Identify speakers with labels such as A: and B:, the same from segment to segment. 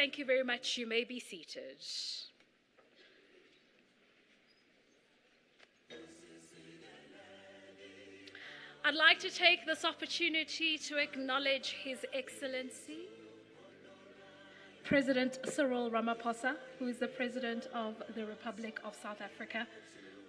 A: Thank you very much. You may be seated. I'd like to take this opportunity to acknowledge His Excellency, President Cyril Ramaphosa, who is the President of the Republic of South Africa.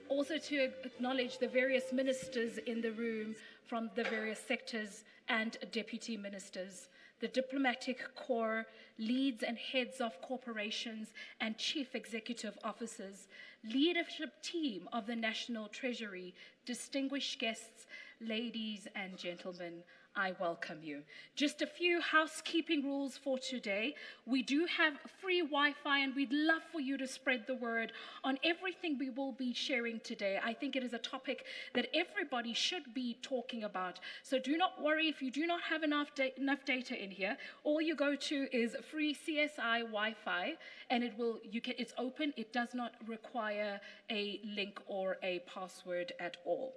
A: Also to acknowledge the various ministers in the room from the various sectors and deputy ministers, the diplomatic corps, leads and heads of corporations and chief executive officers, leadership team of the National Treasury, distinguished guests, ladies and gentlemen, I welcome you. Just a few housekeeping rules for today. We do have free Wi-Fi and we'd love for you to spread the word on everything we will be sharing today. I think it is a topic that everybody should be talking about. So do not worry if you do not have enough data in here. All you go to is free CSI Wi-Fi and it's open. It does not require a link or a password at all.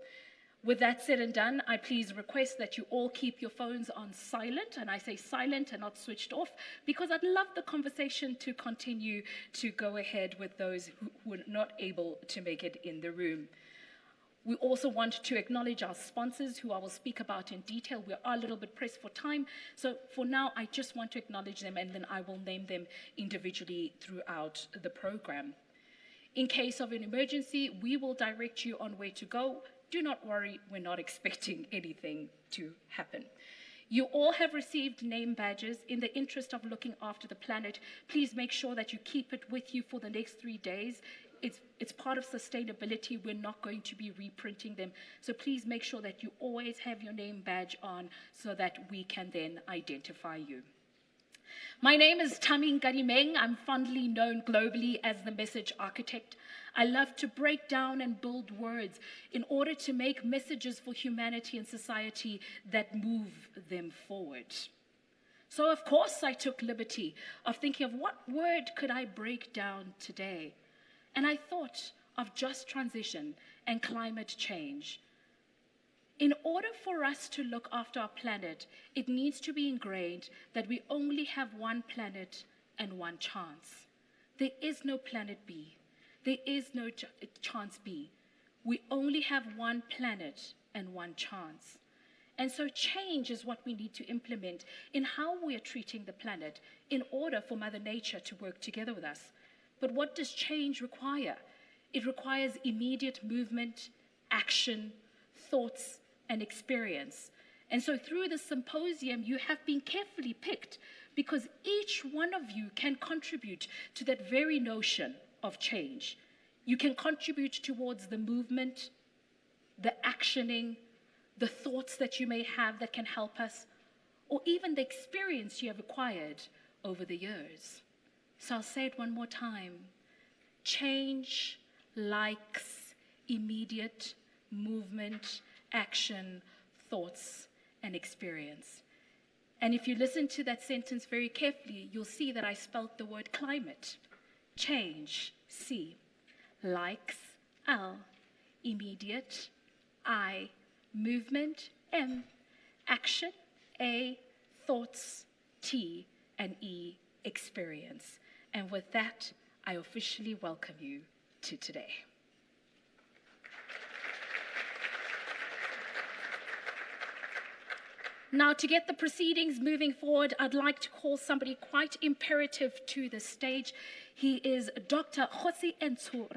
A: With that said and done, I please request that you all keep your phones on silent, and I say silent and not switched off, because I'd love the conversation to continue to go ahead with those who were not able to make it in the room. We also want to acknowledge our sponsors, who I will speak about in detail. We are a little bit pressed for time, so for now, I just want to acknowledge them, and then I will name them individually throughout the program. In case of an emergency, we will direct you on where to go. Do not worry, we're not expecting anything to happen. You all have received name badges. In the interest of looking after the planet, please make sure that you keep it with you for the next 3 days. It's part of sustainability. We're not going to be reprinting them. So please make sure that you always have your name badge on so that we can then identify you. My name is Tami Nkadimeng. I'm fondly known globally as the message architect. I love to break down and build words in order to make messages for humanity and society that move them forward. So of course I took liberty of thinking of what word could I break down today. And I thought of just transition and climate change. In order for us to look after our planet, it needs to be ingrained that we only have one planet and one chance. There is no planet B. There is no chance B. We only have one planet and one chance. And so change is what we need to implement in how we are treating the planet in order for Mother Nature to work together with us. But what does change require? It requires immediate movement, action, thoughts, and experience. And so through the symposium, you have been carefully picked because each one of you can contribute to that very notion of change. You can contribute towards the movement, the actioning, the thoughts that you may have that can help us, or even the experience you have acquired over the years. So I'll say it one more time. Change likes immediate movement, action, thoughts, and experience. And if you listen to that sentence very carefully, you'll see that I spelled the word climate. Change, C. Likes, L. Immediate, I. Movement, M. Action, A. Thoughts, T. And E. Experience. And with that, I officially welcome you to today. Now, to get the proceedings moving forward, I'd like to call somebody quite imperative to the stage. He is Dr. Kgosi Entsho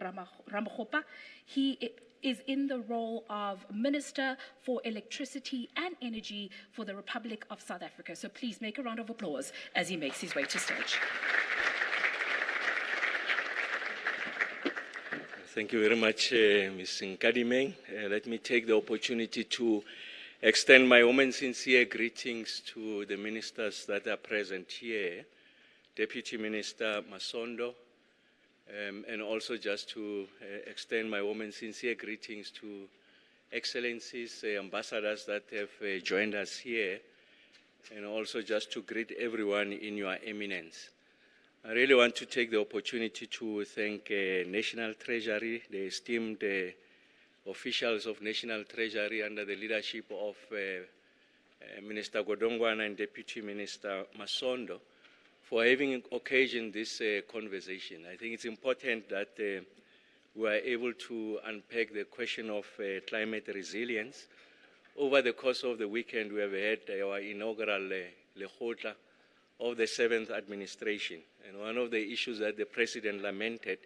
A: Ramakgopa. He is in the role of Minister for Electricity and Energy for the Republic of South Africa. So please make a round of applause as he makes his way to stage.
B: Thank you very much, Ms. Nkadimeng. Let me take the opportunity to extend my warm and sincere greetings to the ministers that are present here, Deputy Minister Masondo, and also just to extend my warm and sincere greetings to Excellencies, ambassadors that have joined us here, and also just to greet everyone in your eminence. I really want to take the opportunity to thank National Treasury, the esteemed officials of National Treasury under the leadership of Minister Godongwana and Deputy Minister Masondo for having occasioned this conversation. I think it's important that we are able to unpack the question of climate resilience. Over the course of the weekend, we have had our inaugural Lekgotla of the 7th administration. And one of the issues that the President lamented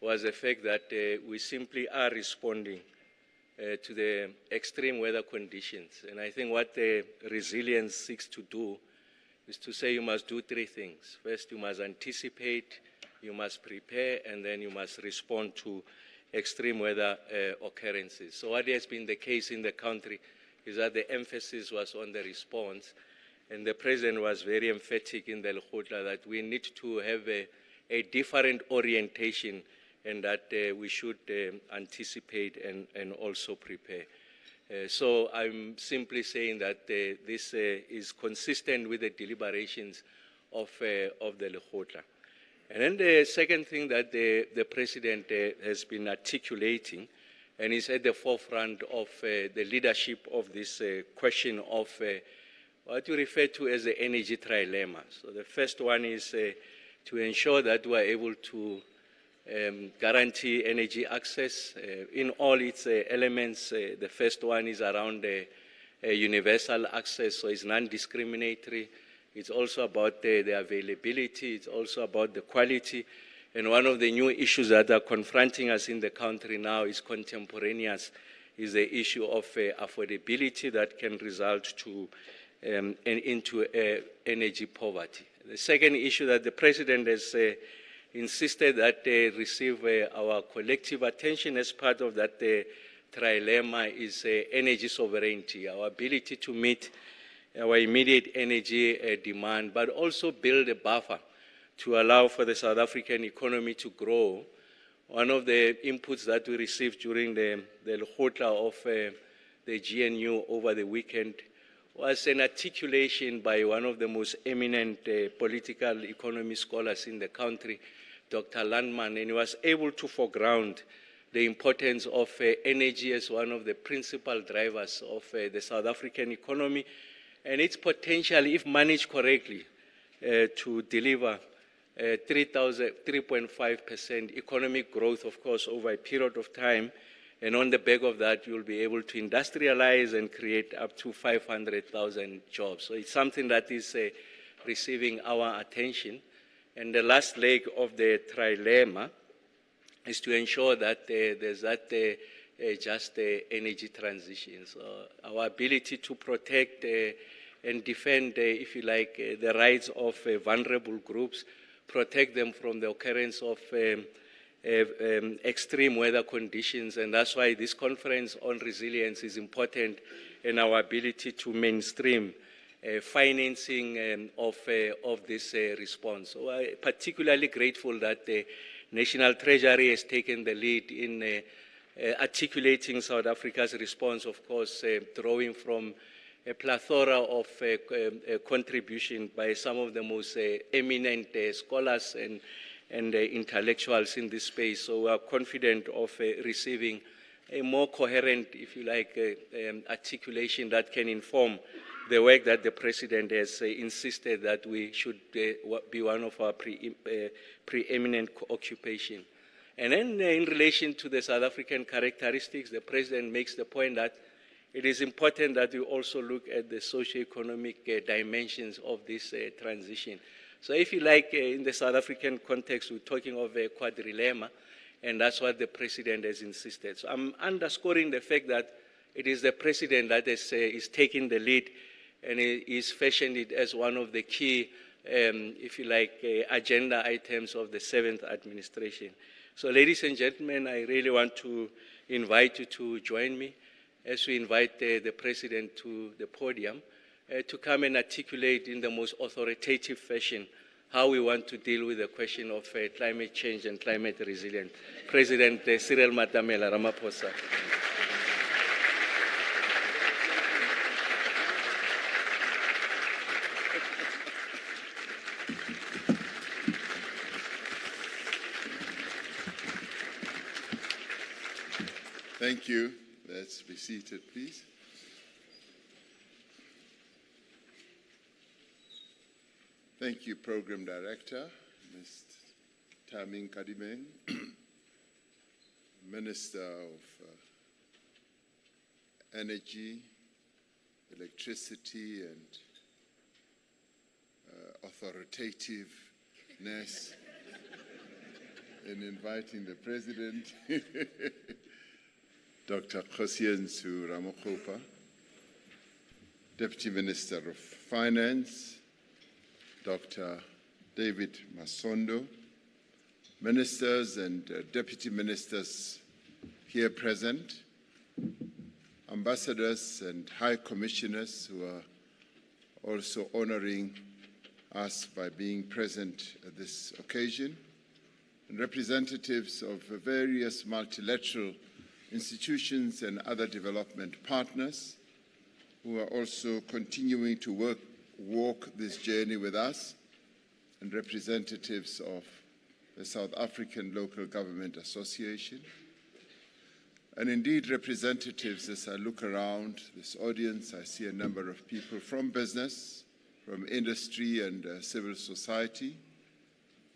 B: was the fact that we simply are responding to the extreme weather conditions. And I think what the resilience seeks to do is to say you must do three things. First, you must anticipate, you must prepare, and then you must respond to extreme weather occurrences. So what has been the case in the country is that the emphasis was on the response, and the President was very emphatic in the Lekgotla that we need to have a different orientation, and that we should anticipate and also prepare. So I'm simply saying that this is consistent with the deliberations of the Lekgotla. And then the second thing that the President has been articulating, and is at the forefront of the leadership of this question of what you refer to as the energy trilemma. So the first one is to ensure that we are able to guarantee energy access in all its elements. The first one is around universal access, so it's non-discriminatory. It's also about the availability. It's also about the quality. And one of the new issues that are confronting us in the country now is contemporaneous, is the issue of affordability that can result to into energy poverty. The second issue that the President has insisted that receive our collective attention as part of that trilemma is energy sovereignty, our ability to meet our immediate energy demand, but also build a buffer to allow for the South African economy to grow. One of the inputs that we received during the Lekgotla of the GNU over the weekend was an articulation by one of the most eminent political economy scholars in the country, Dr. Landman, and he was able to foreground the importance of energy as one of the principal drivers of the South African economy, and its potential, if managed correctly, to deliver 3.5% economic growth, of course, over a period of time. And on the back of that, you'll be able to industrialize and create up to 500,000 jobs. So it's something that is receiving our attention. And the last leg of the trilemma is to ensure that there's that just energy transition. So our ability to protect and defend, if you like, the rights of vulnerable groups, protect them from the occurrence of extreme weather conditions, and that's why this conference on resilience is important in our ability to mainstream financing of this response. So I'm particularly grateful that the National Treasury has taken the lead in articulating South Africa's response, of course, drawing from a plethora of contribution by some of the most eminent scholars and intellectuals in this space. So we are confident of receiving a more coherent, if you like, articulation that can inform the work that the President has insisted that we should be one of our preeminent occupation. And then in relation to the South African characteristics, the President makes the point that it is important that we also look at the socio-economic dimensions of this transition. So if you like, in the South African context, we're talking of a quadrilemma, and that's what the President has insisted. So I'm underscoring the fact that it is the President that is taking the lead, and is fashioned it as one of the key, if you like, agenda items of the 7th administration. So ladies and gentlemen, I really want to invite you to join me as we invite the President to the podium to come and articulate in the most authoritative fashion how we want to deal with the question of climate change and climate resilience. President Cyril Matamela Ramaphosa.
C: Thank you. Let's be seated, please. Thank you, Program Director, Ms. Tamin Kadimeng, Minister of Energy, Electricity, and authoritativeness in inviting the President, Dr. Kgosientsho Ramokgopa, Deputy Minister of Finance, Dr. David Masondo, Ministers and Deputy Ministers here present, Ambassadors and High Commissioners who are also honoring us by being present at this occasion, and representatives of various multilateral institutions and other development partners who are also continuing to walk this journey with us, and representatives of the South African Local Government Association, and indeed representatives, as I look around this audience, I see a number of people from business, from industry and civil society,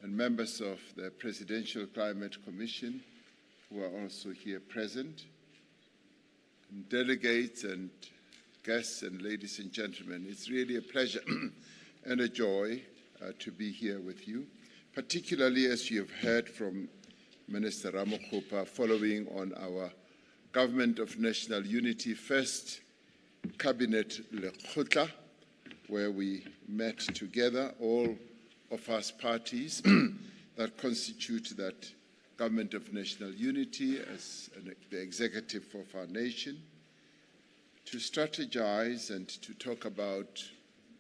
C: and members of the Presidential Climate Commission who are also here present, and delegates and guests and ladies and gentlemen. It's really a pleasure and a joy to be here with you, particularly as you have heard from Minister Ramokgopa following on our Government of National Unity first Cabinet Lekgotla, where we met together, all of us parties that constitute that Government of National Unity as the executive of our nation, to strategize and to talk about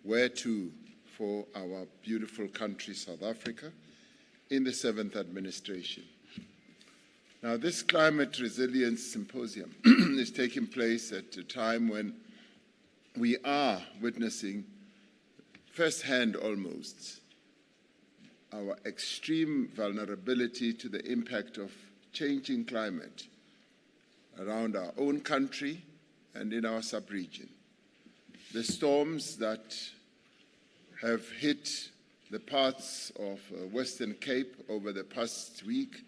C: where to for our beautiful country, South Africa, in the 7th administration. Now, this Climate Resilience Symposium is taking place at a time when we are witnessing firsthand almost our extreme vulnerability to the impact of changing climate around our own country and in our sub-region. The storms that have hit the parts of Western Cape over the past week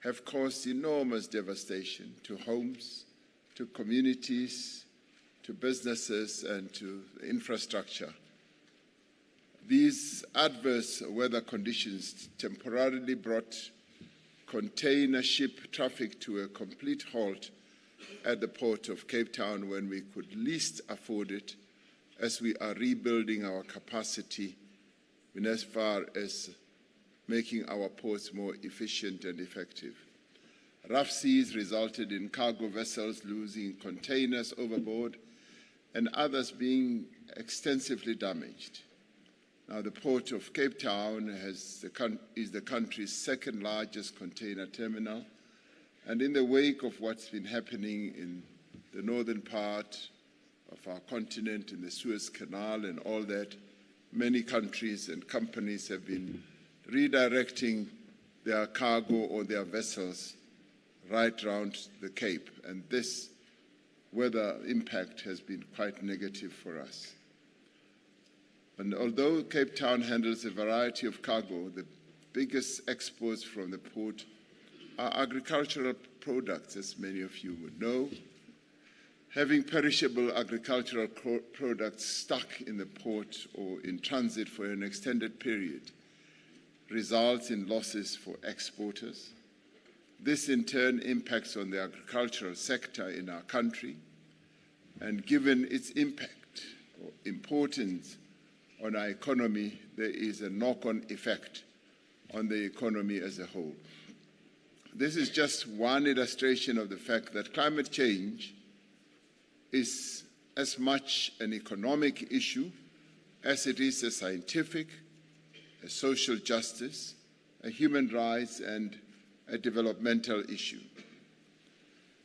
C: have caused enormous devastation to homes, to communities, to businesses, and to infrastructure. These adverse weather conditions temporarily brought container ship traffic to a complete halt at the port of Cape Town when we could least afford it, as we are rebuilding our capacity in as far as making our ports more efficient and effective. Rough seas resulted in cargo vessels losing containers overboard and others being extensively damaged. Now, the port of Cape Town is the country's second largest container terminal, and in the wake of what's been happening in the northern part of our continent, in the Suez Canal and all that, many countries and companies have been redirecting their cargo or their vessels right around the Cape, and this weather impact has been quite negative for us. And although Cape Town handles a variety of cargo, the biggest exports from the port are agricultural products, as many of you would know. Having perishable agricultural products stuck in the port or in transit for an extended period results in losses for exporters. This in turn impacts on the agricultural sector in our country, and given its impact or importance on our economy, there is a knock-on effect on the economy as a whole. This is just one illustration of the fact that climate change is as much an economic issue as it is a scientific, a social justice, a human rights, and a developmental issue.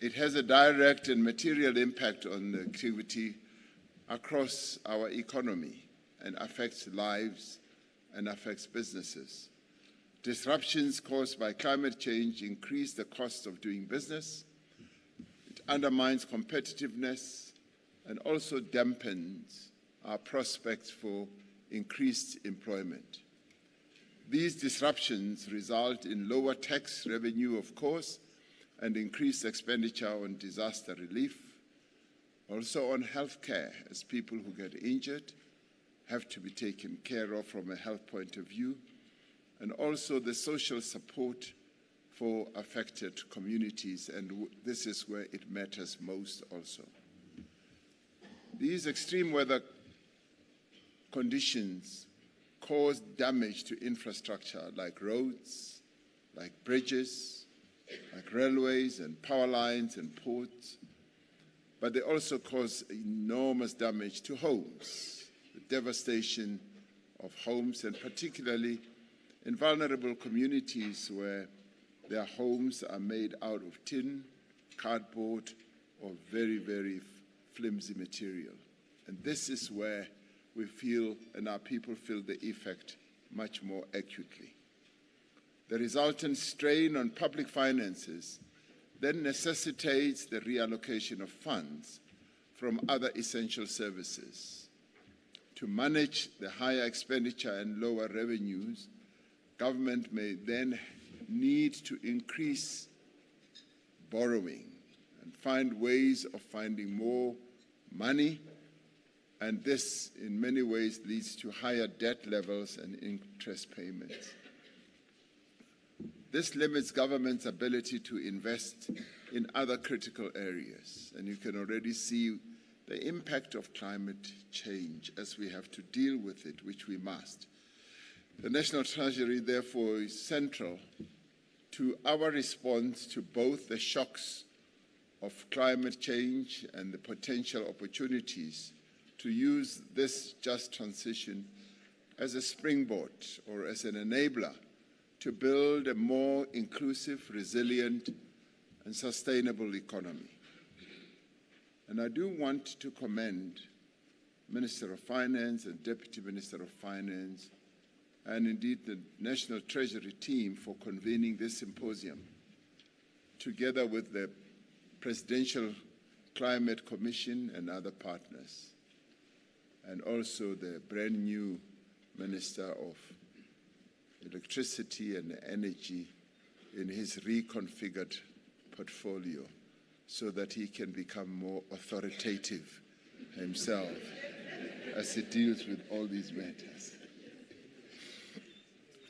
C: It has a direct and material impact on the activity across our economy and affects lives and affects businesses. Disruptions caused by climate change increase the cost of doing business. It undermines competitiveness and also dampens our prospects for increased employment. These disruptions result in lower tax revenue, of course, and increased expenditure on disaster relief, also on health care, as people who get injured have to be taken care of from a health point of view, and also the social support for affected communities, and this is where it matters most also. These extreme weather conditions cause damage to infrastructure like roads, like bridges, like railways and power lines and ports, but they also cause enormous damage to homes, the devastation of homes, and particularly in vulnerable communities where their homes are made out of tin, cardboard, or very, very flimsy material. And this is where we feel, and our people feel, the effect much more acutely. The resultant strain on public finances then necessitates the reallocation of funds from other essential services. To manage the higher expenditure and lower revenues, government may then need to increase borrowing and find ways of finding more money, and this in many ways leads to higher debt levels and interest payments. This limits government's ability to invest in other critical areas, and you can already see the impact of climate change as we have to deal with it, which we must. The National Treasury, therefore, is central to our response to both the shocks of climate change and the potential opportunities to use this just transition as a springboard or as an enabler to build a more inclusive, resilient, and sustainable economy. And I do want to commend Minister of Finance and Deputy Minister of Finance, and indeed the National Treasury team, for convening this symposium, together with the Presidential Climate Commission and other partners, and also the brand new Minister of Electricity and Energy in his reconfigured portfolio, so that he can become more authoritative himself as he deals with all these matters.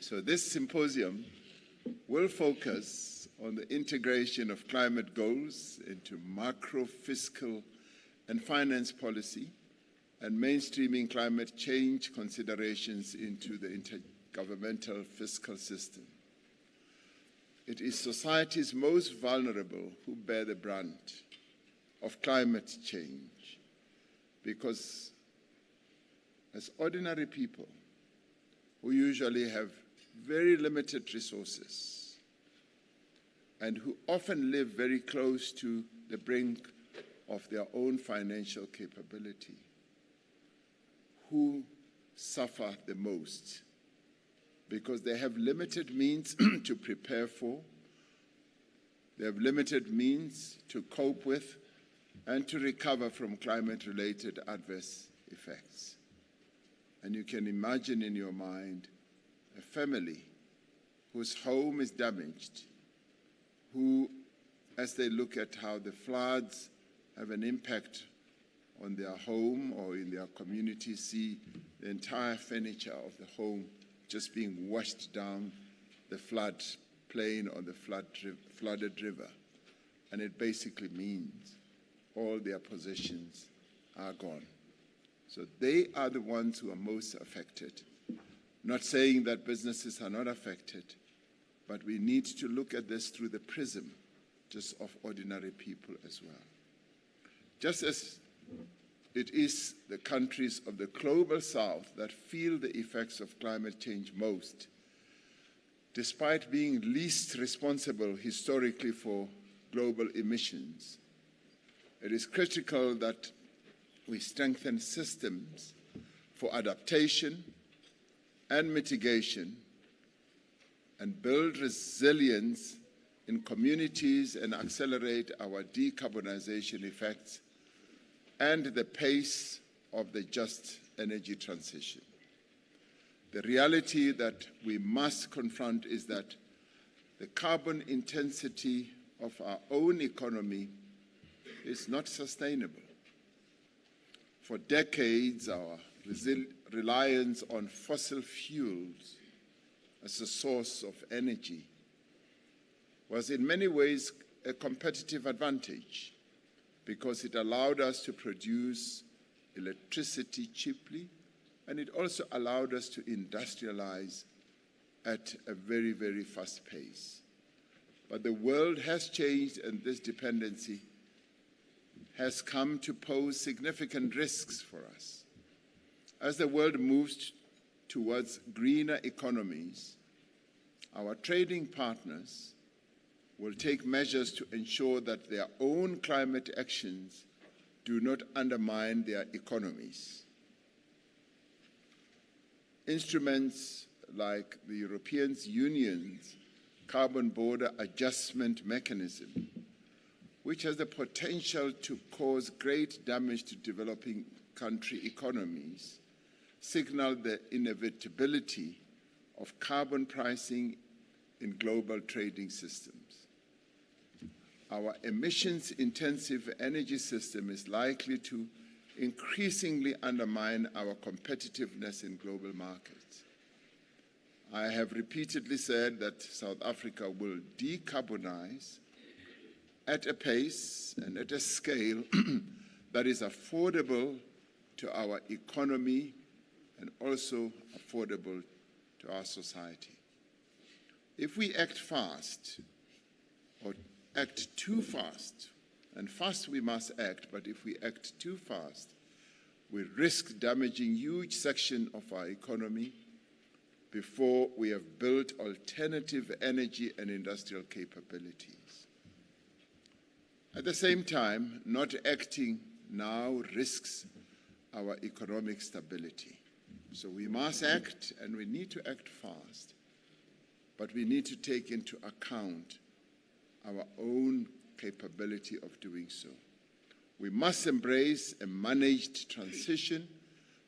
C: So this symposium will focus on the integration of climate goals into macro, fiscal, and finance policy, and mainstreaming climate change considerations into the intergovernmental fiscal system. It is society's most vulnerable who bear the brunt of climate change, because as ordinary people who usually have very limited resources and who often live very close to the brink of their own financial capability, who suffer the most because they have limited means to prepare for, they have limited means to cope with, and to recover from climate-related adverse effects. And you can imagine in your mind a family whose home is damaged, who, as they look at how the floods have an impact on their home or in their community, see the entire furniture of the home just being washed down the flood plain or the flooded river. And it basically means all their possessions are gone. So they are the ones who are most affected. Not saying that businesses are not affected, but we need to look at this through the prism just of ordinary people as well. Just as it is the countries of the global south that feel the effects of climate change most, despite being least responsible historically for global emissions, it is critical that we strengthen systems for adaptation and mitigation and build resilience in communities and accelerate our decarbonization effects and the pace of the just energy transition. The reality that we must confront is that the carbon intensity of our own economy is not sustainable. For decades, our reliance on fossil fuels as a source of energy was in many ways a competitive advantage because it allowed us to produce electricity cheaply, and it also allowed us to industrialize at a very, very fast pace. But the world has changed, and this dependency has come to pose significant risks for us. As the world moves towards greener economies, our trading partners will take measures to ensure that their own climate actions do not undermine their economies. Instruments like the European Union's Carbon Border Adjustment Mechanism, which has the potential to cause great damage to developing country economies, signal the inevitability of carbon pricing in global trading systems. Our emissions-intensive energy system is likely to increasingly undermine our competitiveness in global markets. I have repeatedly said that South Africa will decarbonize at a pace and at a scale that is affordable to our economy and also affordable to our society. If we act fast or act too fast, and fast we must act, but if we act too fast, we risk damaging huge sections of our economy before we have built alternative energy and industrial capabilities. At the same time, not acting now risks our economic stability. So we must act, and we need to act fast, but we need to take into account our own capability of doing so. We must embrace a managed transition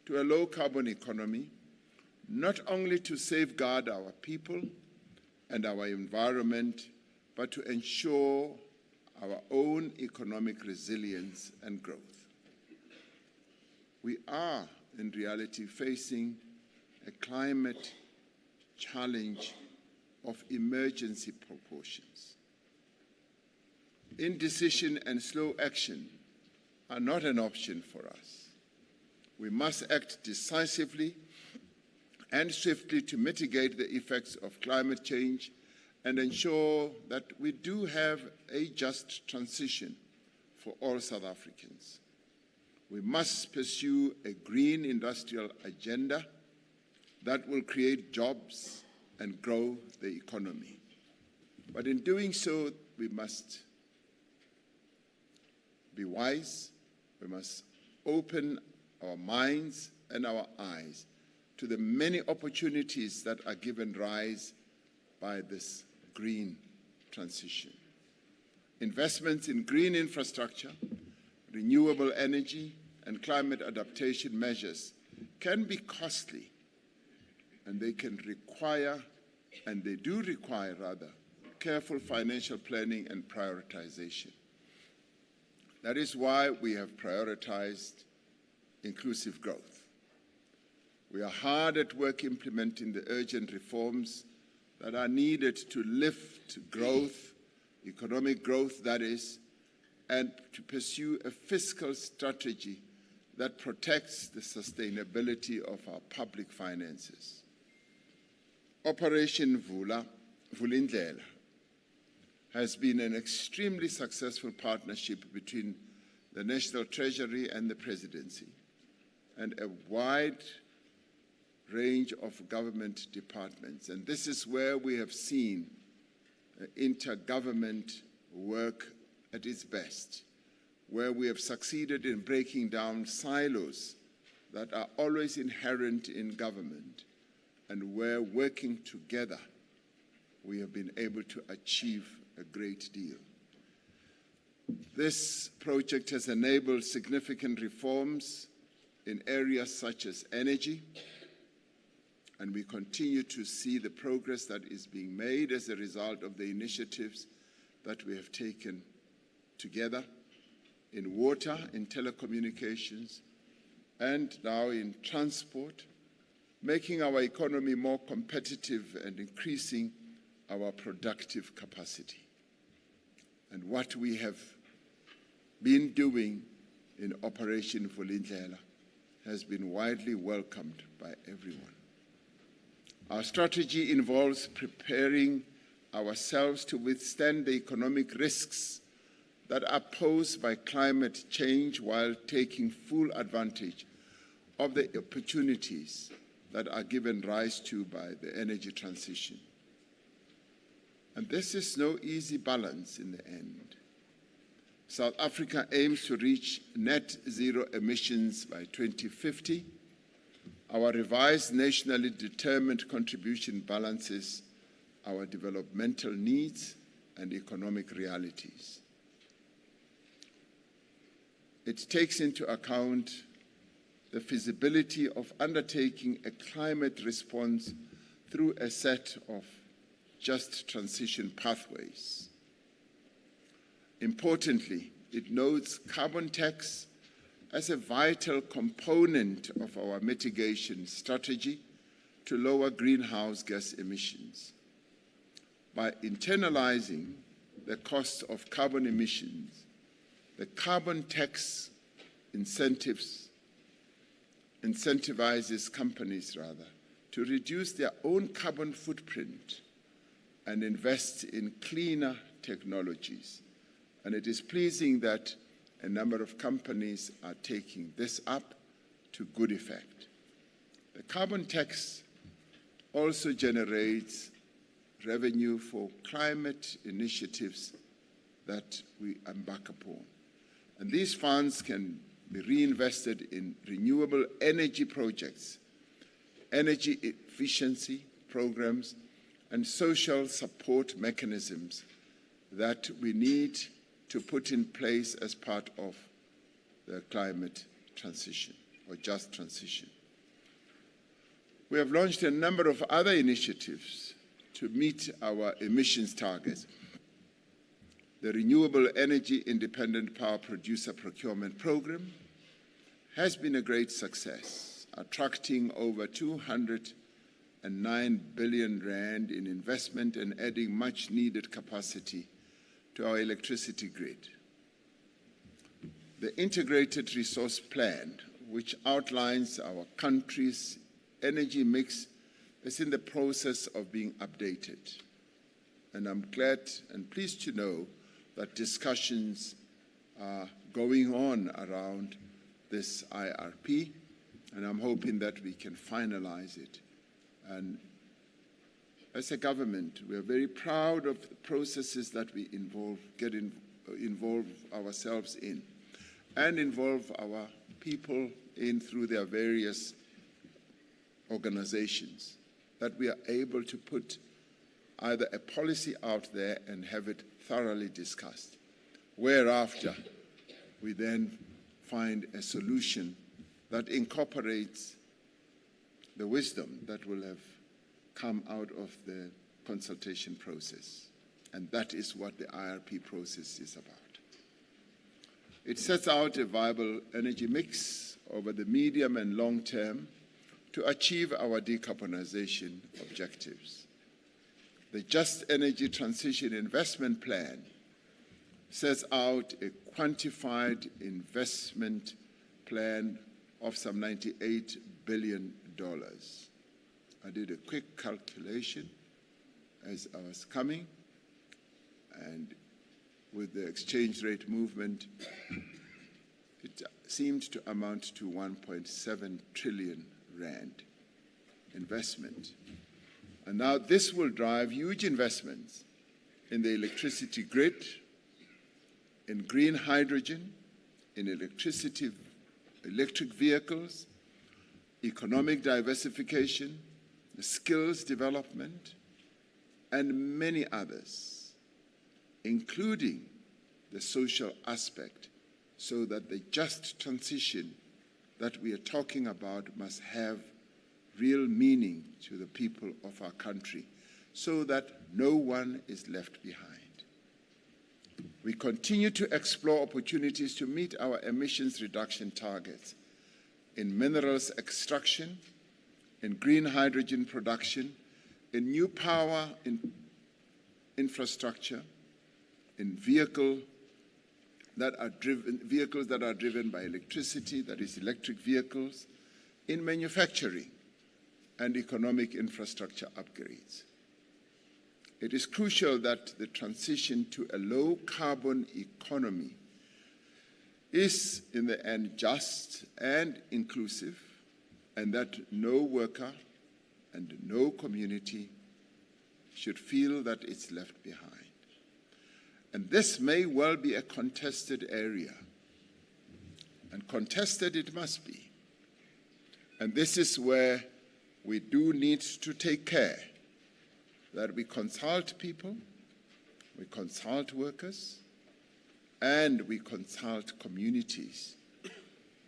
C: to a low-carbon economy, not only to safeguard our people and our environment, but to ensure our own economic resilience and growth. We are, in reality, facing a climate challenge of emergency proportions. Indecision and slow action are not an option for us. We must act decisively and swiftly to mitigate the effects of climate change and ensure that we do have a just transition for all South Africans. We must pursue a green industrial agenda that will create jobs and grow the economy. But in doing so, we must be wise. We must open our minds and our eyes to the many opportunities that are given rise by this green transition. Investments in green infrastructure, renewable energy, and climate adaptation measures can be costly, and they can require, and they do require rather, careful financial planning and prioritization. That is why we have prioritized inclusive growth. We are hard at work implementing the urgent reforms that are needed to lift growth, economic growth that is, and to pursue a fiscal strategy that protects the sustainability of our public finances. Operation Vulindlela has been an extremely successful partnership between the National Treasury and the Presidency, and a wide range of government departments. And this is where we have seen intergovernment work at its best, where we have succeeded in breaking down silos that are always inherent in government, and where working together we have been able to achieve a great deal. This project has enabled significant reforms in areas such as energy, and we continue to see the progress that is being made as a result of the initiatives that we have taken together in water, in telecommunications, and now in transport, making our economy more competitive and increasing our productive capacity. And what we have been doing in Operation Vulindlela has been widely welcomed by everyone. Our strategy involves preparing ourselves to withstand the economic risks that are posed by climate change while taking full advantage of the opportunities that are given rise to by the energy transition. And this is no easy balance in the end. South Africa aims to reach net zero emissions by 2050. Our revised nationally determined contribution balances our developmental needs and economic realities. It takes into account the feasibility of undertaking a climate response through a set of just transition pathways. Importantly, it notes carbon tax as a vital component of our mitigation strategy to lower greenhouse gas emissions. By internalizing the cost of carbon emissions, the carbon tax incentivizes companies to reduce their own carbon footprint and invest in cleaner technologies. And it is pleasing that a number of companies are taking this up to good effect. The carbon tax also generates revenue for climate initiatives that we embark upon. And these funds can be reinvested in renewable energy projects, energy efficiency programs, and social support mechanisms that we need to put in place as part of the climate transition or just transition. We have launched a number of other initiatives to meet our emissions targets. The Renewable Energy Independent Power Producer Procurement Program has been a great success, attracting over 209 billion rand in investment and adding much needed capacity to our electricity grid. The Integrated Resource Plan, which outlines our country's energy mix, is in the process of being updated. And I'm glad and pleased to know that discussions are going on around this IRP, and I'm hoping that we can finalize it. And as a government, we are very proud of the processes that we involve ourselves in and involve our people in through their various organizations, that we are able to put either a policy out there and have it thoroughly discussed, whereafter we then find a solution that incorporates the wisdom that will have come out of the consultation process. And that is what the IRP process is about. It sets out a viable energy mix over the medium and long term to achieve our decarbonization objectives. The Just Energy Transition Investment Plan sets out a quantified investment plan of some $98 billion. I did a quick calculation as I was coming, and with the exchange rate movement, it seemed to amount to 1.7 trillion rand investment. And now this will drive huge investments in the electricity grid, in green hydrogen, in electric vehicles, economic diversification, skills development, and many others, including the social aspect, so that the just transition that we are talking about must have real meaning to the people of our country so that no one is left behind. We continue to explore opportunities to meet our emissions reduction targets in minerals extraction, in green hydrogen production, in new power infrastructure, in vehicles that are driven by electricity, that is electric vehicles, in manufacturing and economic infrastructure upgrades. It is crucial that the transition to a low-carbon economy is, in the end, just and inclusive, and that no worker and no community should feel that it's left behind. And this may well be a contested area, and contested it must be. And this is where we do need to take care that we consult people, we consult workers, and we consult communities,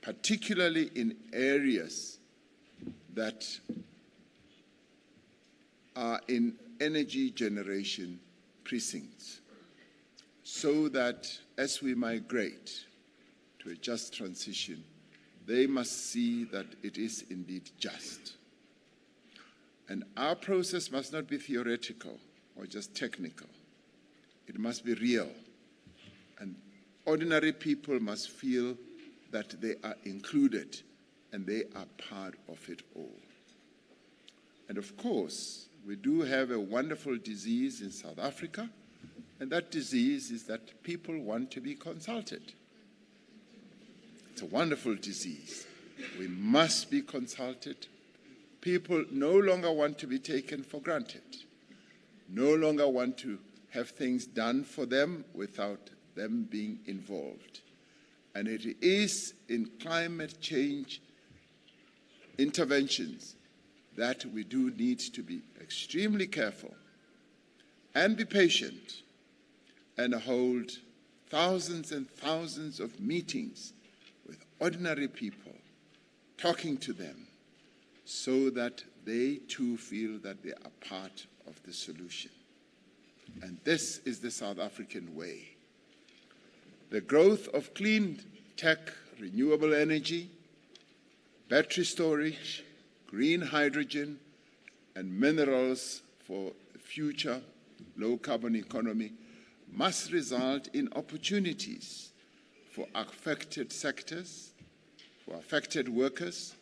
C: particularly in areas that are in energy generation precincts, so that as we migrate to a just transition, they must see that it is indeed just. And our process must not be theoretical or just technical. It must be real. And ordinary people must feel that they are included and they are part of it all. And of course, we do have a wonderful disease in South Africa, and that disease is that people want to be consulted. It's a wonderful disease. We must be consulted. People no longer want to be taken for granted, no longer want to have things done for them without them being involved. And it is in climate change interventions that we do need to be extremely careful and be patient and hold thousands and thousands of meetings with ordinary people, talking to them, so that they too feel that they are part of the solution. And this is the South African way. The growth of clean tech, renewable energy, battery storage, green hydrogen, and minerals for the future low-carbon economy must result in opportunities for affected sectors, for affected workers,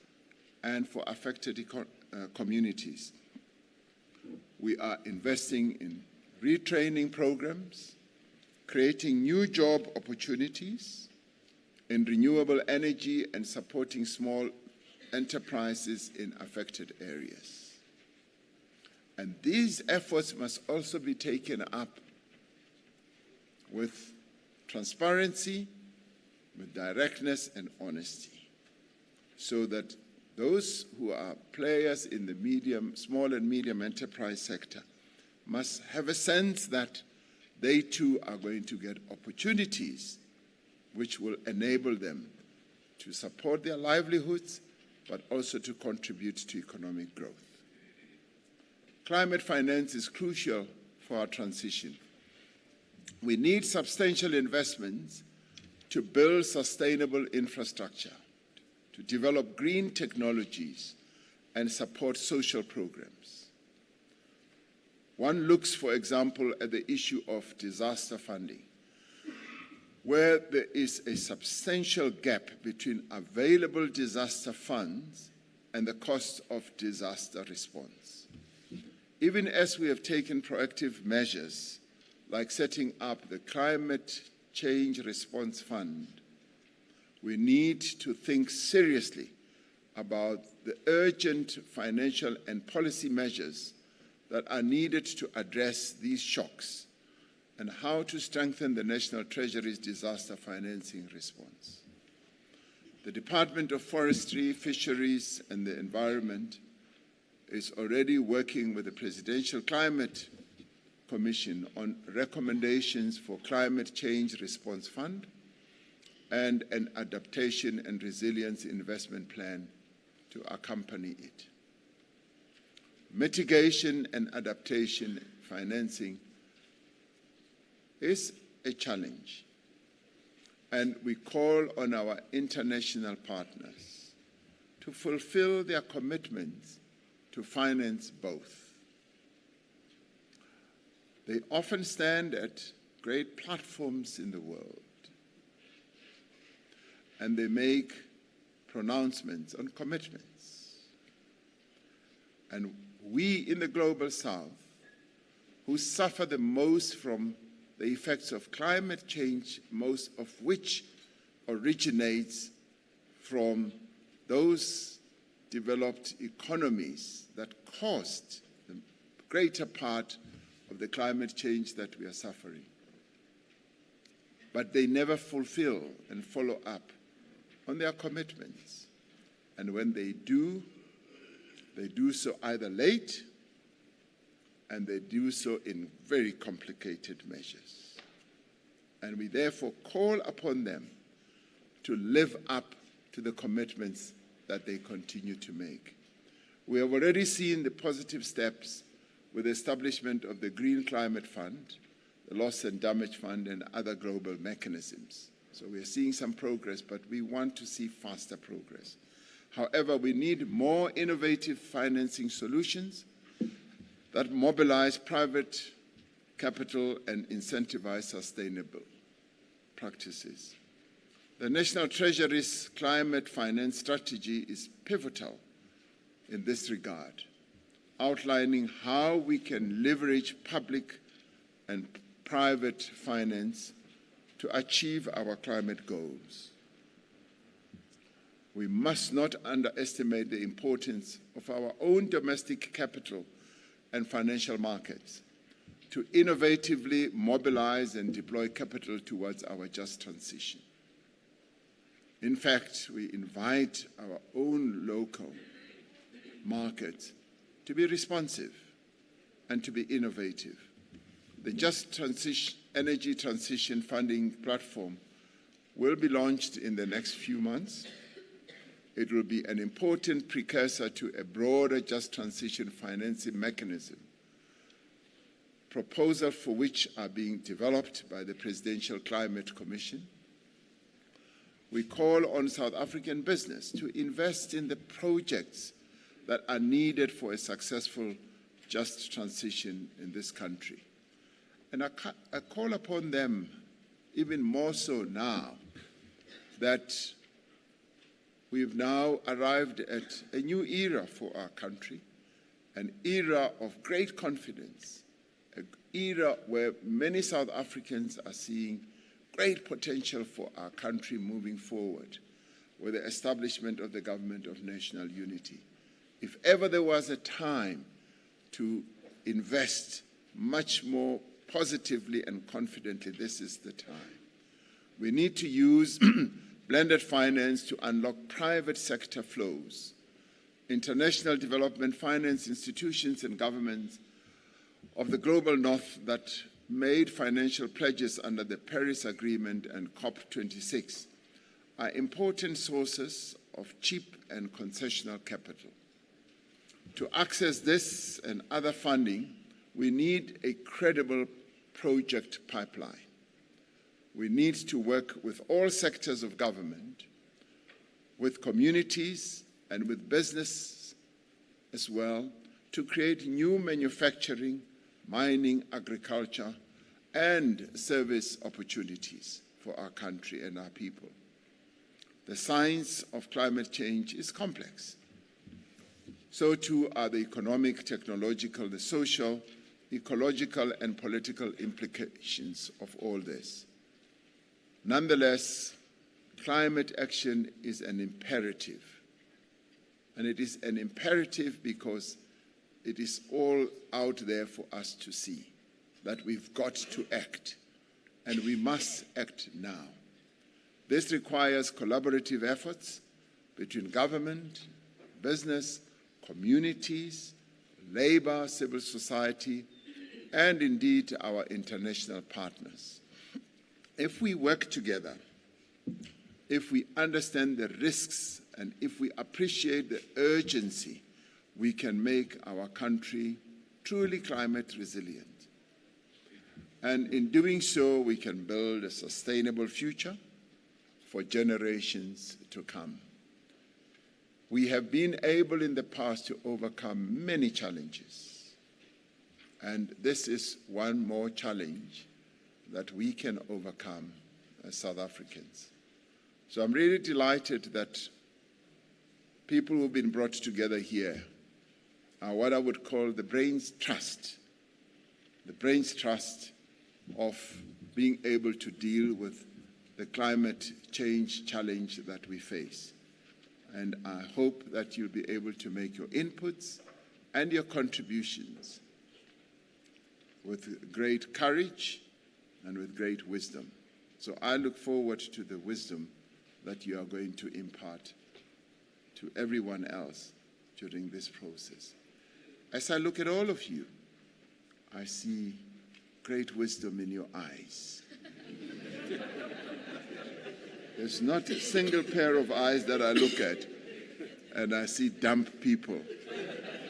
C: and for affected communities. We are investing in retraining programs, creating new job opportunities in renewable energy, and supporting small enterprises in affected areas. And these efforts must also be taken up with transparency, with directness and honesty, so that those who are players in the small and medium enterprise sector must have a sense that they too are going to get opportunities which will enable them to support their livelihoods, but also to contribute to economic growth. Climate finance is crucial for our transition. We need substantial investments to build sustainable infrastructure, to develop green technologies, and support social programs. One looks, for example, at the issue of disaster funding, where there is a substantial gap between available disaster funds and the cost of disaster response. Even as we have taken proactive measures, like setting up the Climate Change Response Fund, we need to think seriously about the urgent financial and policy measures that are needed to address these shocks and how to strengthen the National Treasury's disaster financing response. The Department of Forestry, Fisheries and the Environment is already working with the Presidential Climate Commission on recommendations for Climate Change Response Fund and an Adaptation and Resilience Investment Plan to accompany it. mitigation and adaptation financing is a challenge. And we call on our international partners to fulfill their commitments to finance both. They often stand at great platforms in the world, and they make pronouncements on commitments. And we in the Global South, who suffer the most from the effects of climate change, most of which originates from those developed economies that caused the greater part of the climate change that we are suffering. But they never fulfill and follow up on their commitments. And when they do so either late, and they do so in very complicated measures. And we therefore call upon them to live up to the commitments that they continue to make. We have already seen the positive steps with the establishment of the Green Climate Fund, the Loss and Damage Fund, and other global mechanisms. So we are seeing some progress, but we want to see faster progress. However, we need more innovative financing solutions that mobilize private capital and incentivize sustainable practices. The National Treasury's climate finance strategy is pivotal in this regard, outlining how we can leverage public and private finance to achieve our climate goals. We must not underestimate the importance of our own domestic capital and financial markets to innovatively mobilize and deploy capital towards our just transition. In fact, we invite our own local markets to be responsive and to be innovative. The Just Energy Transition Funding Platform will be launched in the next few months. It will be an important precursor to a broader just transition financing mechanism, proposals for which are being developed by the Presidential Climate Commission. We call on South African business to invest in the projects that are needed for a successful just transition in this country. And I call upon them even more so now that we've now arrived at a new era for our country, an era of great confidence, an era where many South Africans are seeing great potential for our country moving forward with the establishment of the Government of National Unity. If ever there was a time to invest much more positively and confidently, this is the time. We need to use blended finance to unlock private sector flows. International development finance institutions and governments of the global north that made financial pledges under the Paris Agreement and COP26 are important sources of cheap and concessional capital. To access this and other funding, we need a credible project pipeline. We need to work with all sectors of government, with communities and with business as well, to create new manufacturing, mining, agriculture, and service opportunities for our country and our people. The science of climate change is complex. So too are the economic, technological, the social, ecological, and political implications of all this. Nonetheless, climate action is an imperative. And it is an imperative because it is all out there for us to see that we've got to act, and we must act now. This requires collaborative efforts between government, business, communities, labor, civil society, and indeed our international partners. If we work together, if we understand the risks, and if we appreciate the urgency we can make our country truly climate resilient. And in doing so, we can build a sustainable future for generations to come. We have been able in the past to overcome many challenges. And this is one more challenge that we can overcome as South Africans. So I'm really delighted that people who've been brought together here are what I would call the brains trust of being able to deal with the climate change challenge that we face. And I hope that you'll be able to make your inputs and your contributions with great courage and with great wisdom. So I look forward to the wisdom that you are going to impart to everyone else during this process. As I look at all of you, I see great wisdom in your eyes. There's not a single pair of eyes that I look at and I see dumb people.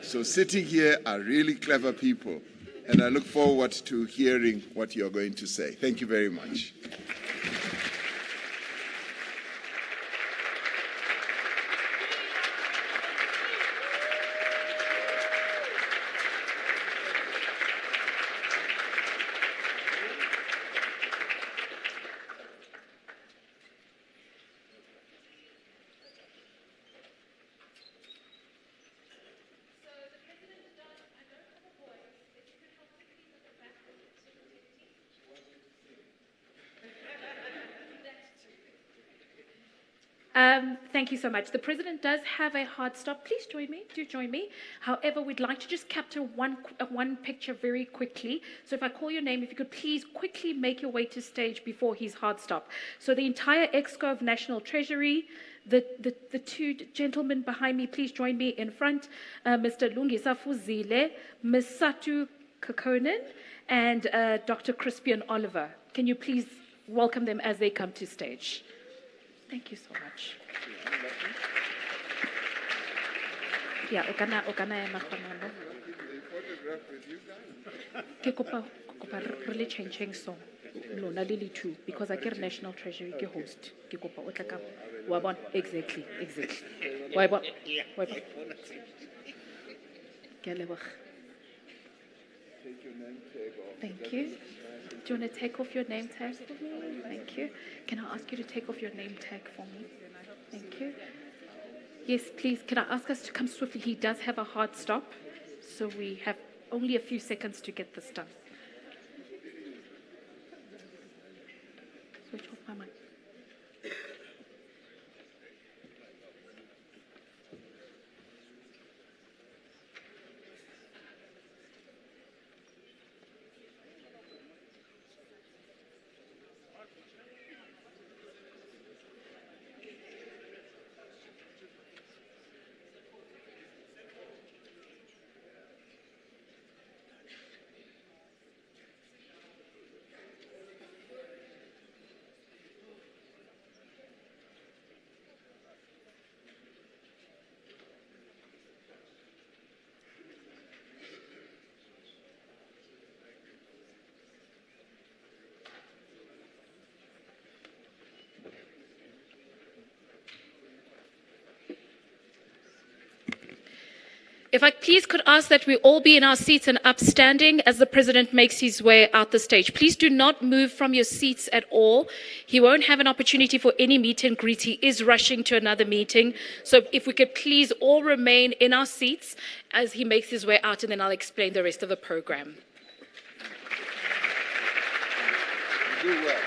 C: So sitting here are really clever people, and I look forward to hearing what you're going to say. Thank you very much.
A: Thank you so much. The President does have a hard stop. Please join me. Do join me. However, we'd like to just capture one picture very quickly. So if I call your name, if you could please quickly make your way to stage before his hard stop. So the entire Exco of National Treasury, the two gentlemen behind me, please join me in front. Mr. Lungisa Fuzile, Ms. Satu Kokonen, and Dr. Crispian Oliver. Can you please welcome them as they come to stage? Thank you so much. Yeah, okana ema khona. Ke kopa really changing song. Lona le two because I get National Treasury ke host. Ke kopa o tla ka wa bona exactly. Wa bona. Ke leboga.
C: Take your name tag off.
A: Thank you. Do you want to take off your name tag for me? Thank you. Can I ask you to take off your name tag for me? Thank you. Yes, please. Can I ask us to come swiftly? He does have a hard stop, so we have only a few seconds to get this done. Switch off my mic. If I please could ask that we all be in our seats and upstanding as the President makes his way out the stage. Please do not move from your seats at all. He won't have an opportunity for any meet and greet. He is rushing to another meeting. So if we could please all remain in our seats as he makes his way out, and then I'll explain the rest of the program.
C: Do well.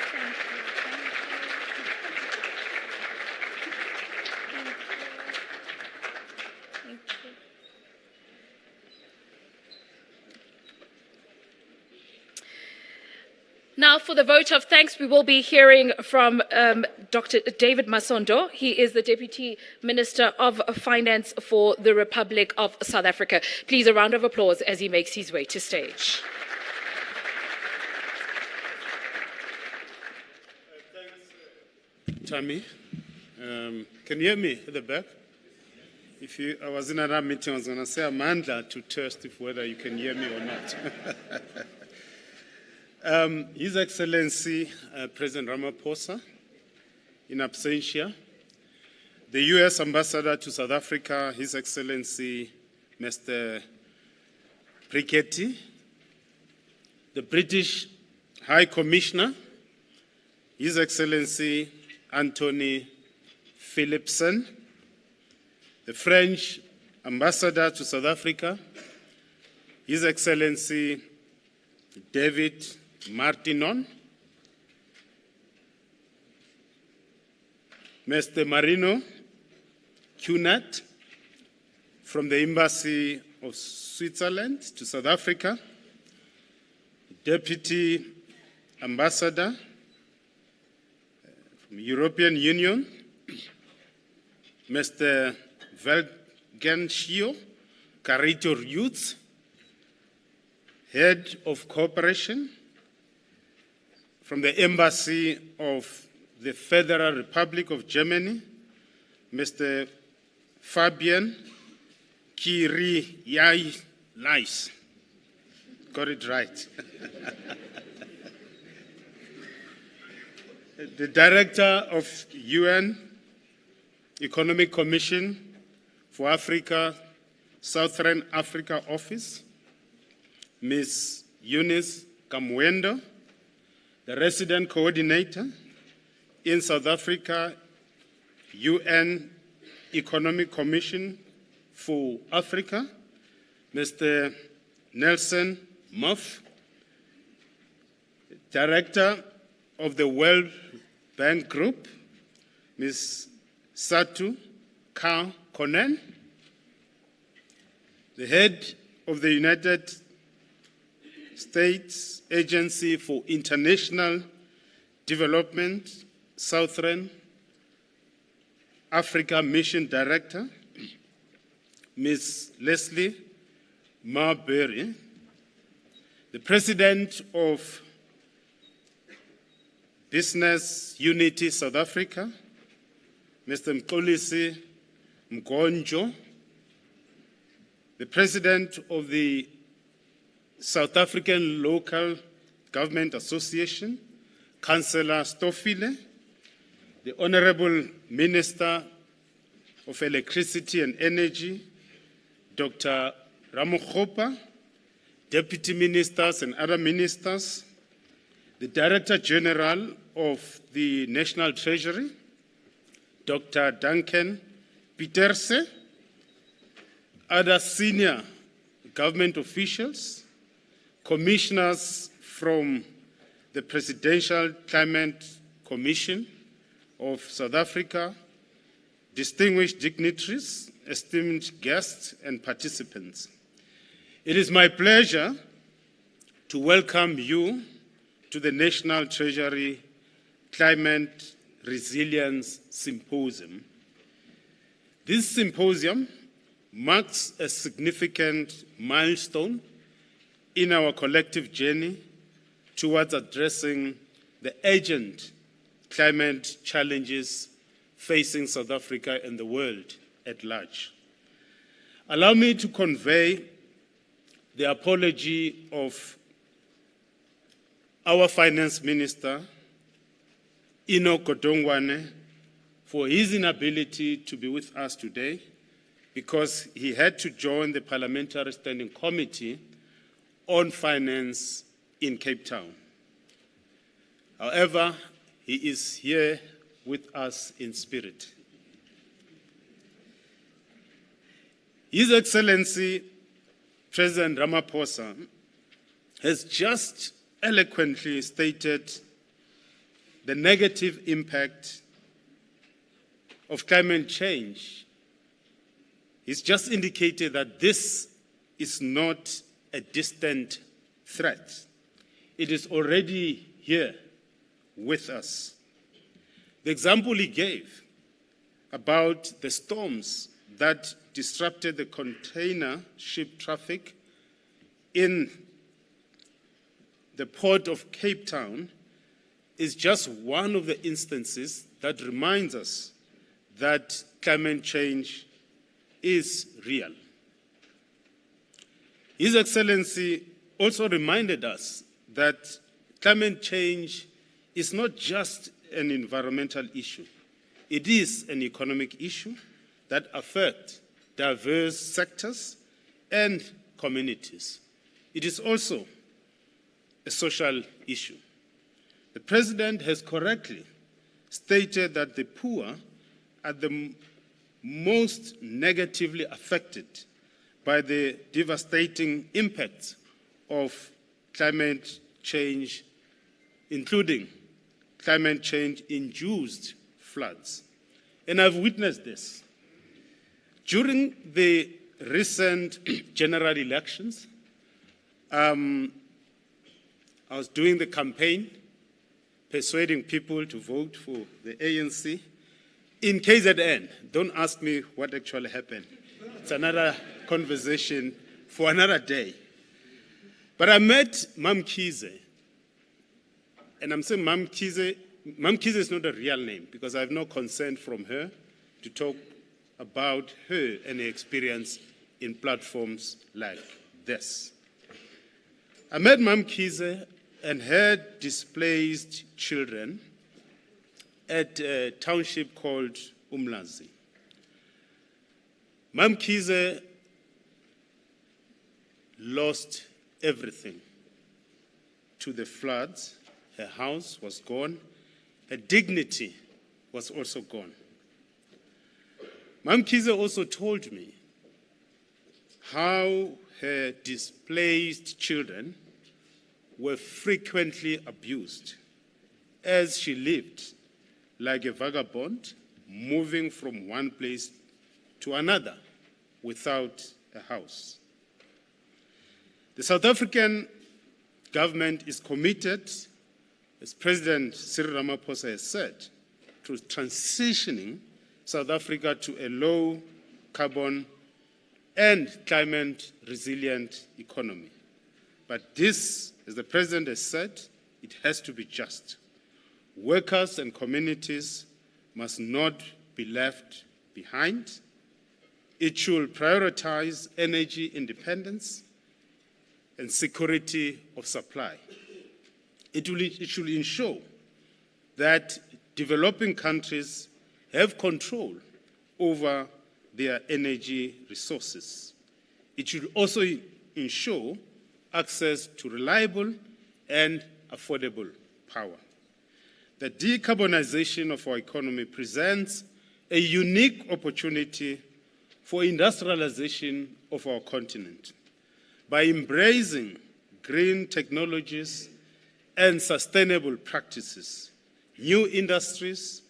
A: Now, for the vote of thanks, we will be hearing from Dr. David Masondo. He is the Deputy Minister of Finance for the Republic of South Africa. Please, a round of applause as he makes his way to stage.
D: Thanks, Tammy. Can you hear me at the back? I was in another meeting, I was going to say Amanda to test if whether you can hear me or not. His Excellency President Ramaphosa, in absentia, the U.S. Ambassador to South Africa, His Excellency Mr. Brichetti, the British High Commissioner, His Excellency Anthony Philipson, the French Ambassador to South Africa, His Excellency David Martinon, Mr. Marino Cunat from the Embassy of Switzerland to South Africa, Deputy Ambassador from the European Union, Mr. Velgencio Carrito Rutz, Head of Cooperation from the Embassy of the Federal Republic of Germany, Mr. Fabian Kiriai-Leis. Got it right. The Director of UN Economic Commission for Africa, Southern Africa Office, Ms. Eunice Kamwendo, the Resident Coordinator in South Africa, UN Economic Commission for Africa, Mr. Nelson Muff, Director of the World Bank Group, Ms. Satu Konen, the Head of the United States Agency for International Development, Southern Africa Mission Director, Ms. Leslie Marbury, the President of Business Unity South Africa, Mr. Mxolisi Mgonjo, the President of the South African Local Government Association, Councillor Stofile, the Honorable Minister of Electricity and Energy, Dr. Ramokgopa, Deputy Ministers and other ministers, the Director General of the National Treasury, Dr. Duncan Pieterse, other senior government officials, commissioners from the Presidential Climate Commission of South Africa, distinguished dignitaries, esteemed guests and participants. It is my pleasure to welcome you to the National Treasury Climate Resilience Symposium. This symposium marks a significant milestone in our collective journey towards addressing the urgent climate challenges facing South Africa and the world at large. Allow me to convey the apology of our Finance Minister, Enoch Godongwane, for his inability to be with us today because he had to join the Parliamentary Standing Committee on Finance in Cape Town. However, he is here with us in spirit. His Excellency President Ramaphosa has just eloquently stated the negative impact of climate change. He's just indicated that this is not a distant threat. It is already here with us. The example he gave about the storms that disrupted the container ship traffic in the port of Cape Town is just one of the instances that reminds us that climate change is real. His Excellency also reminded us that climate change is not just an environmental issue. It is an economic issue that affects diverse sectors and communities. It is also a social issue. The President has correctly stated that the poor are the most negatively affected by the devastating impacts of climate change, including climate change-induced floods. And I've witnessed this. During the recent general elections, I was doing the campaign, persuading people to vote for the ANC. In KZN, don't ask me what actually happened. It's another conversation for another day. But I met Mam Kize, and I'm saying Mam Kize is not a real name because I have no consent from her to talk about her and her experience in platforms like this. I met Mam Kize and her displaced children at a township called Umlazi. Mam Kize lost everything to the floods. Her house was gone. Her dignity was also gone. Mam Kize also told me how her displaced children were frequently abused as she lived like a vagabond, moving from one place to another without a house. The South African government is committed, as President Cyril Ramaphosa has said, to transitioning South Africa to a low carbon and climate resilient economy. But this, as the President has said, it has to be just. Workers and communities must not be left behind. It should prioritize energy independence and security of supply. It should ensure that developing countries have control over their energy resources. It should also ensure access to reliable and affordable power. The decarbonization of our economy presents a unique opportunity for industrialization of our continent. By embracing green technologies and sustainable practices, new industries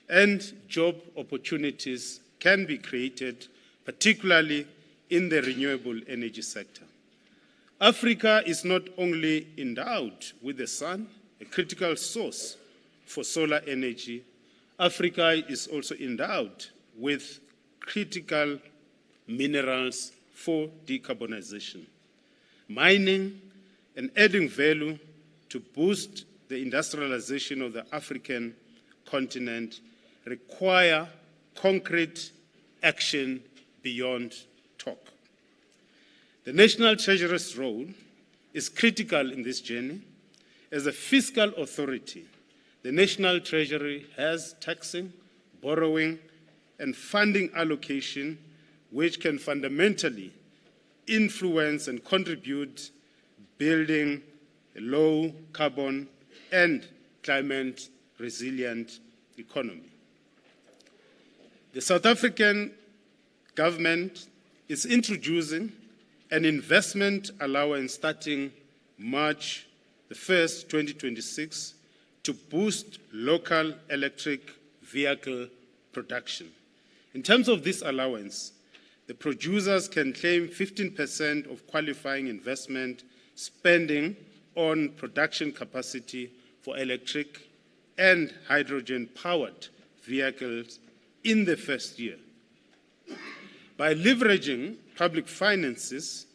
D: and job opportunities can be created, particularly in the renewable energy sector. Africa is not only endowed with the sun, a critical source for solar energy. Africa is also endowed with critical minerals for decarbonization. Mining and adding value to boost the industrialization of the African continent require concrete action beyond talk. The National Treasury's role is critical in this journey. As a fiscal authority, the National Treasury has taxing, borrowing, and funding allocation which can fundamentally influence and contribute building a low carbon and climate resilient economy. The South African government is introducing an investment allowance starting March the 1st, 2026 to boost local electric vehicle production. In terms of this allowance, the producers can claim 15% of qualifying investment spending on production capacity for electric and hydrogen-powered vehicles in the first year. By leveraging public finances,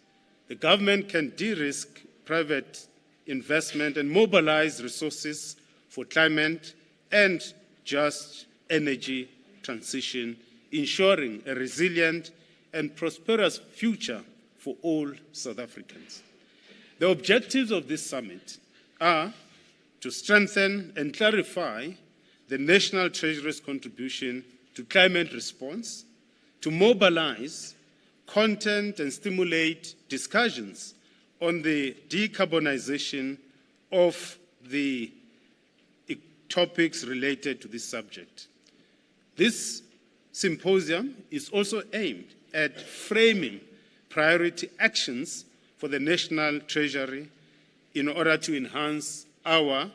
D: the government can de-risk private investment and mobilize resources for climate and just energy transition, ensuring a resilient and prosperous future for all South Africans. The objectives of this summit are to strengthen and clarify the National Treasury's contribution to climate response, to mobilize content and stimulate discussions on the decarbonization of the topics related to this subject. This symposium is also aimed at framing priority actions for the National Treasury in order to enhance our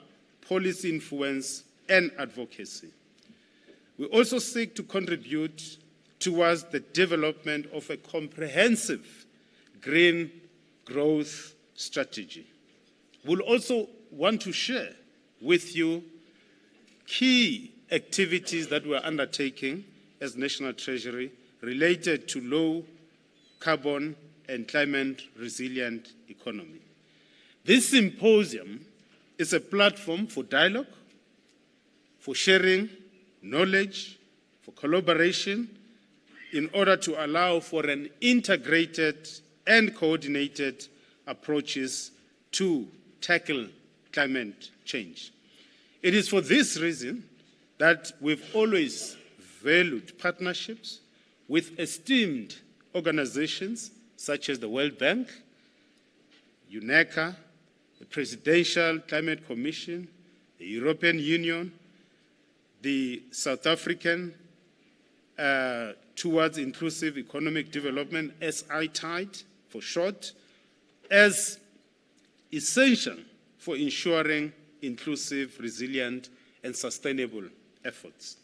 D: policy influence and advocacy. We also seek to contribute towards the development of a comprehensive green growth strategy. We'll also want to share with you key activities that we're undertaking as National Treasury related to low carbon and climate resilient economy. This symposium is a platform for dialogue, for sharing knowledge, for collaboration, in order to allow for an integrated and coordinated approaches to tackle climate change. It is for this reason that we've always valued partnerships with esteemed organizations such as the World Bank, UNECA, the Presidential Climate Commission, the European Union, the South African Towards Inclusive Economic Development, SITIDE for short, as essential for ensuring inclusive, resilient, and sustainable efforts.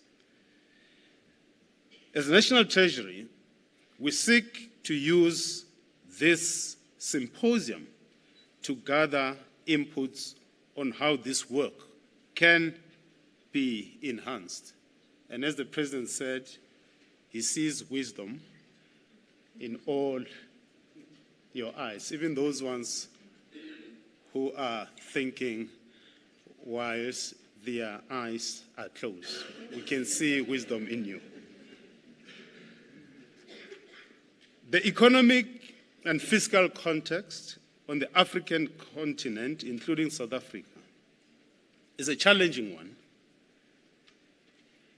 D: As National Treasury, we seek to use this symposium to gather inputs on how this work can be enhanced. And as the President said, he sees wisdom in all your eyes, even those ones who are thinking whilst their eyes are closed. We can see wisdom in you. The economic and fiscal context on the African continent, including South Africa, is a challenging one.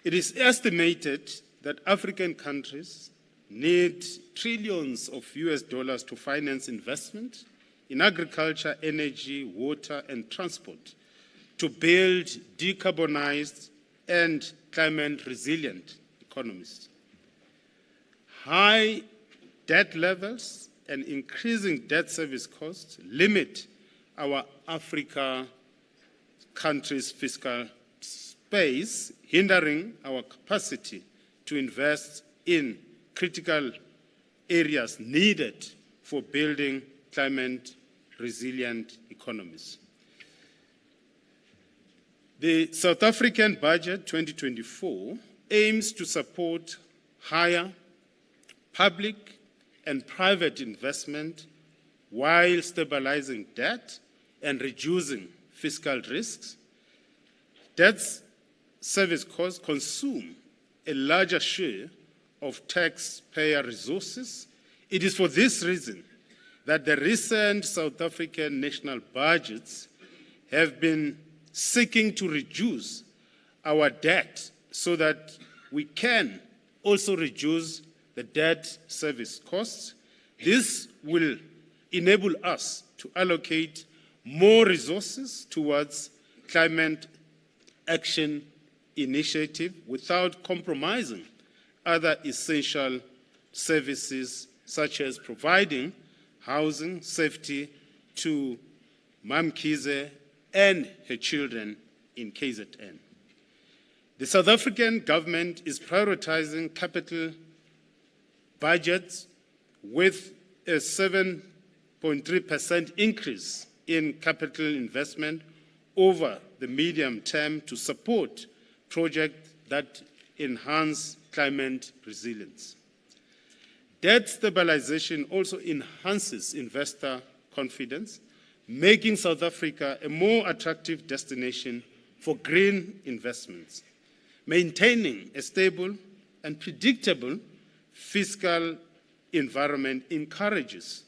D: It is estimated that African countries need trillions of US dollars to finance investment in agriculture, energy, water, and transport to build decarbonized and climate-resilient economies. High debt levels and increasing debt service costs limit our Africa countries' fiscal space, hindering our capacity to invest in critical areas needed for building climate-resilient economies. The South African budget 2024 aims to support higher public and private investment while stabilizing debt and reducing fiscal risks. Debt service costs consume a larger share of taxpayer resources. It is for this reason that the recent South African national budgets have been seeking to reduce our debt so that we can also reduce the debt service costs. This will enable us to allocate more resources towards climate action initiative without compromising other essential services such as providing housing, safety to Mamkize and her children in KZN. The South African government is prioritizing capital budgets with a 7.3% increase in capital investment over the medium term to support projects that enhance climate resilience. Debt stabilization also enhances investor confidence, making South Africa a more attractive destination for green investments. Maintaining a stable and predictable fiscal environment encourages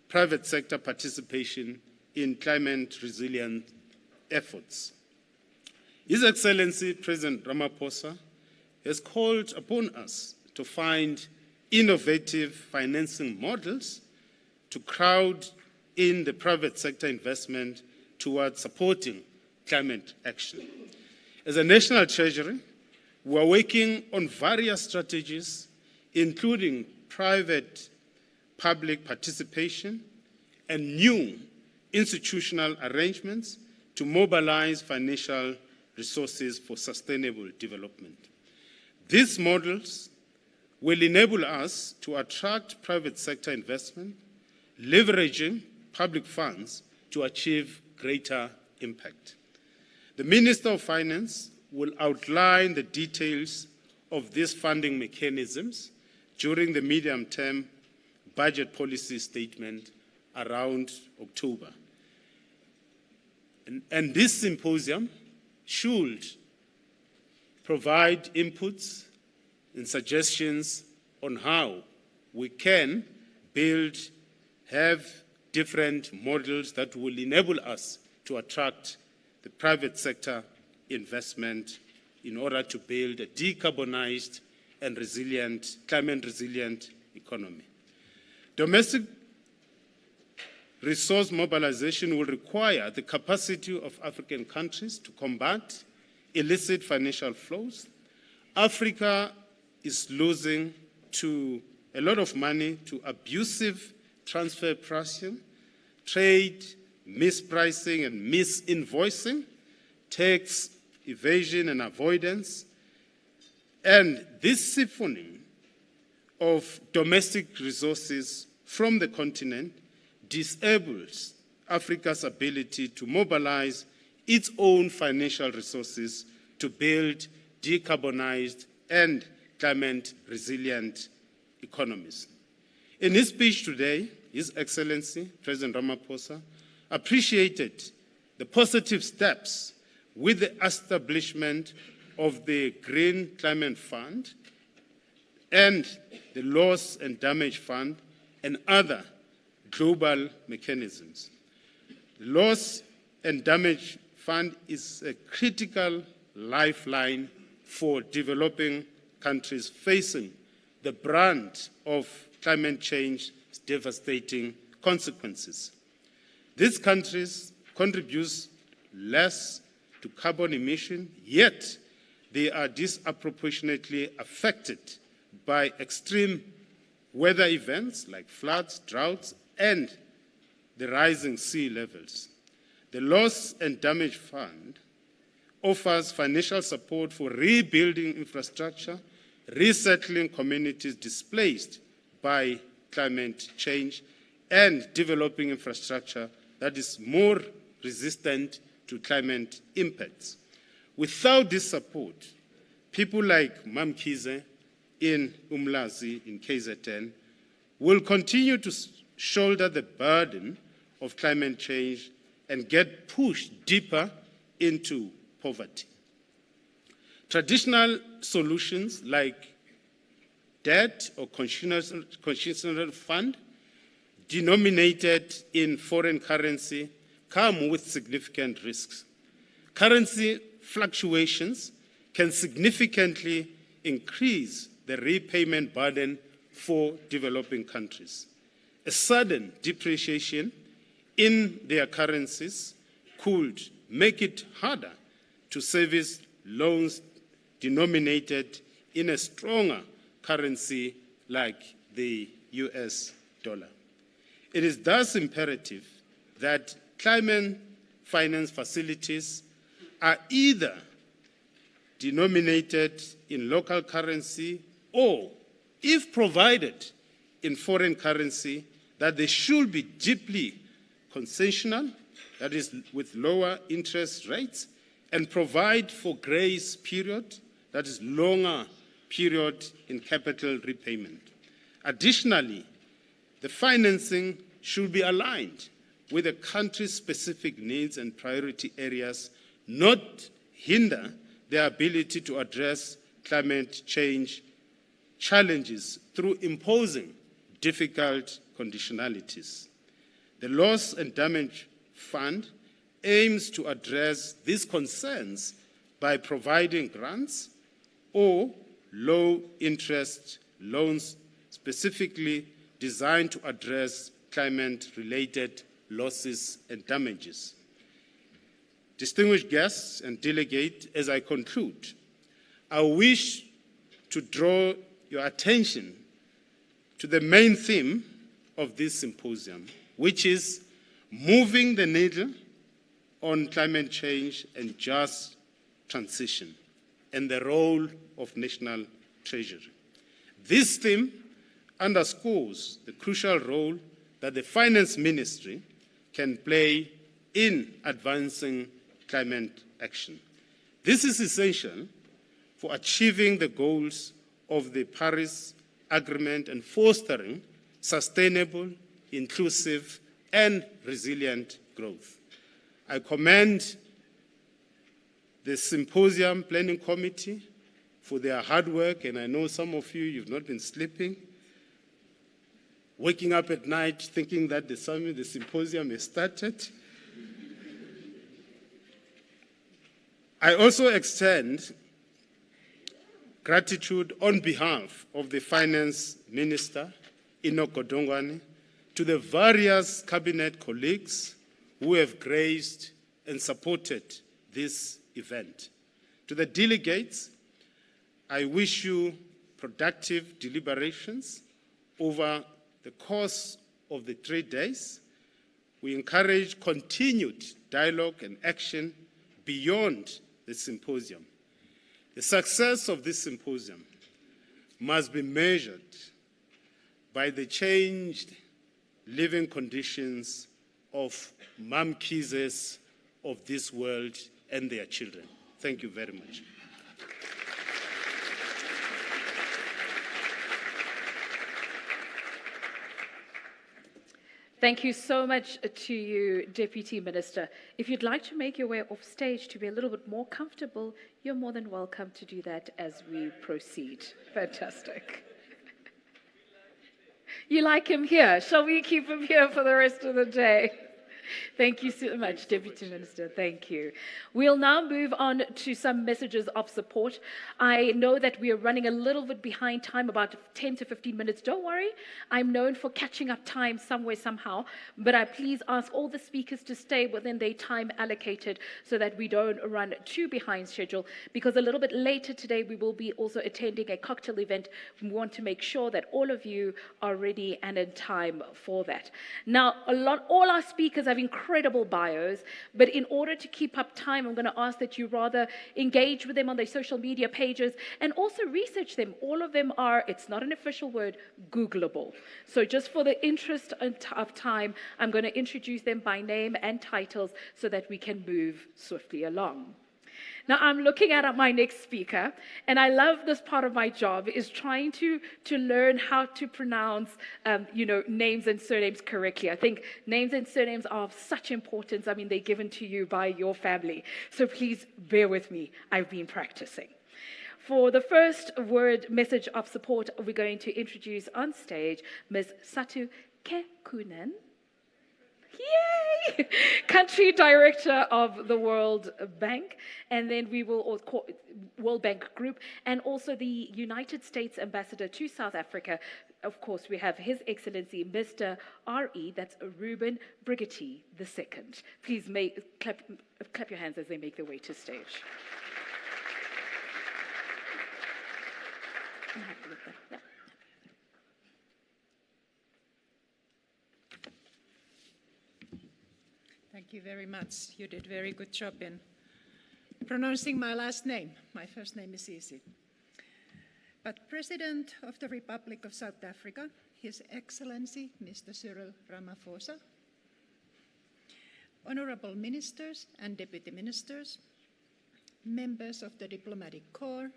D: private sector participation in climate resilience efforts. His Excellency President Ramaphosa has called upon us to find innovative financing models to crowd in the private sector investment towards supporting climate action. As a National Treasury, we are working on various strategies, including private-public participation and new institutional arrangements to mobilize financial resources for sustainable development. These models will enable us to attract private sector investment, leveraging public funds to achieve greater impact. The Minister of Finance will outline the details of these funding mechanisms during the medium-term budget policy statement around October. And this symposium should provide inputs and suggestions on how we can have different models that will enable us to attract the private sector investment in order to build a decarbonized and resilient, climate-resilient economy. Domestic resource mobilization will require the capacity of African countries to combat illicit financial flows. Africa is losing a lot of money to abusive transfer pricing, trade mispricing and misinvoicing, tax evasion and avoidance, and this siphoning of domestic resources from the continent disables Africa's ability to mobilize its own financial resources to build decarbonized and climate-resilient economies. In his speech today, His Excellency President Ramaphosa appreciated the positive steps with the establishment of the Green Climate Fund and the Loss and Damage Fund and other global mechanisms. The Loss and Damage Fund is a critical lifeline for developing countries facing the brunt of climate change's devastating consequences. These countries contribute less to carbon emission, yet they are disproportionately affected by extreme weather events like floods, droughts, and the rising sea levels. The Loss and Damage Fund offers financial support for rebuilding infrastructure, resettling communities displaced by climate change, and developing infrastructure that is more resistant to climate impacts. Without this support, people like Mamkhize in Umlazi in KZN will continue to shoulder the burden of climate change and get pushed deeper into poverty. Traditional solutions like debt or concessional fund denominated in foreign currency come with significant risks. Currency fluctuations can significantly increase the repayment burden for developing countries. A sudden depreciation in their currencies could make it harder to service loans denominated in a stronger currency like the US dollar. It is thus imperative that climate finance facilities are either denominated in local currency or, if provided in foreign currency, that they should be deeply concessional, that is, with lower interest rates, and provide for grace period, that is, longer period in capital repayment. Additionally, the financing should be aligned with the country's specific needs and priority areas, not hinder their ability to address climate change challenges through imposing difficult conditionalities. The Loss and Damage Fund aims to address these concerns by providing grants or low-interest loans specifically designed to address climate-related losses and damages. Distinguished guests and delegates, as I conclude, I wish to draw your attention to the main theme of this symposium, which is moving the needle on climate change and just transition, and the role of National Treasury. This theme underscores the crucial role that the Finance Ministry can play in advancing climate action. This is essential for achieving the goals of the Paris Agreement and fostering sustainable, inclusive, and resilient growth. I commend the Symposium Planning Committee for their hard work, and I know some of you, you've not been sleeping, waking up at night thinking that the symposium has started. I also extend gratitude on behalf of the Finance Minister, Enoch Godongwane, to the various cabinet colleagues who have graced and supported this event. To the delegates, I wish you productive deliberations over the course of the 3 days. We encourage continued dialogue and action beyond the symposium. The success of this symposium must be measured by the changed living conditions of Mamkizes of this world and their children. Thank you very much.
A: Thank you so much to you, Deputy Minister. If you'd like to make your way off stage to be a little bit more comfortable, you're more than welcome to do that as we proceed. Fantastic. You like him here? Shall we keep him here for the rest of the day? Thank you so much, Deputy Minister. Thank you. We'll now move on to some messages of support. I know that we are running a little bit behind time, about 10 to 15 minutes. Don't worry. I'm known for catching up time somewhere, somehow. But I please ask all the speakers to stay within their time allocated so that we don't run too behind schedule. Because a little bit later today, we will be also attending a cocktail event. We want to make sure that all of you are ready and in time for that. Now, all our speakers have incredible bios, but in order to keep up time, I'm going to ask that you rather engage with them on their social media pages and also research them. All of them are, it's not an official word, Googleable. So just for the interest of time, I'm going to introduce them by name and titles so that we can move swiftly along. Now, I'm looking at my next speaker, and I love this part of my job, is trying to learn how to pronounce, names and surnames correctly. I think names and surnames are of such importance. I mean, they're given to you by your family. So please bear with me. I've been practicing. For the first message of support, we're going to introduce on stage Ms. Satu Kekunen. Yay! Country Director of the World Bank, and then we will World Bank Group, and also the United States Ambassador to South Africa. Of course, we have His Excellency Mr. R.E., that's Reuben Brigety II. Please clap your hands as they make their way to stage. Yeah.
E: Thank you very much. You did a very good job in pronouncing my last name. My first name is easy. But President of the Republic of South Africa, His Excellency Mr. Cyril Ramaphosa, Honorable Ministers and Deputy Ministers, members of the Diplomatic Corps,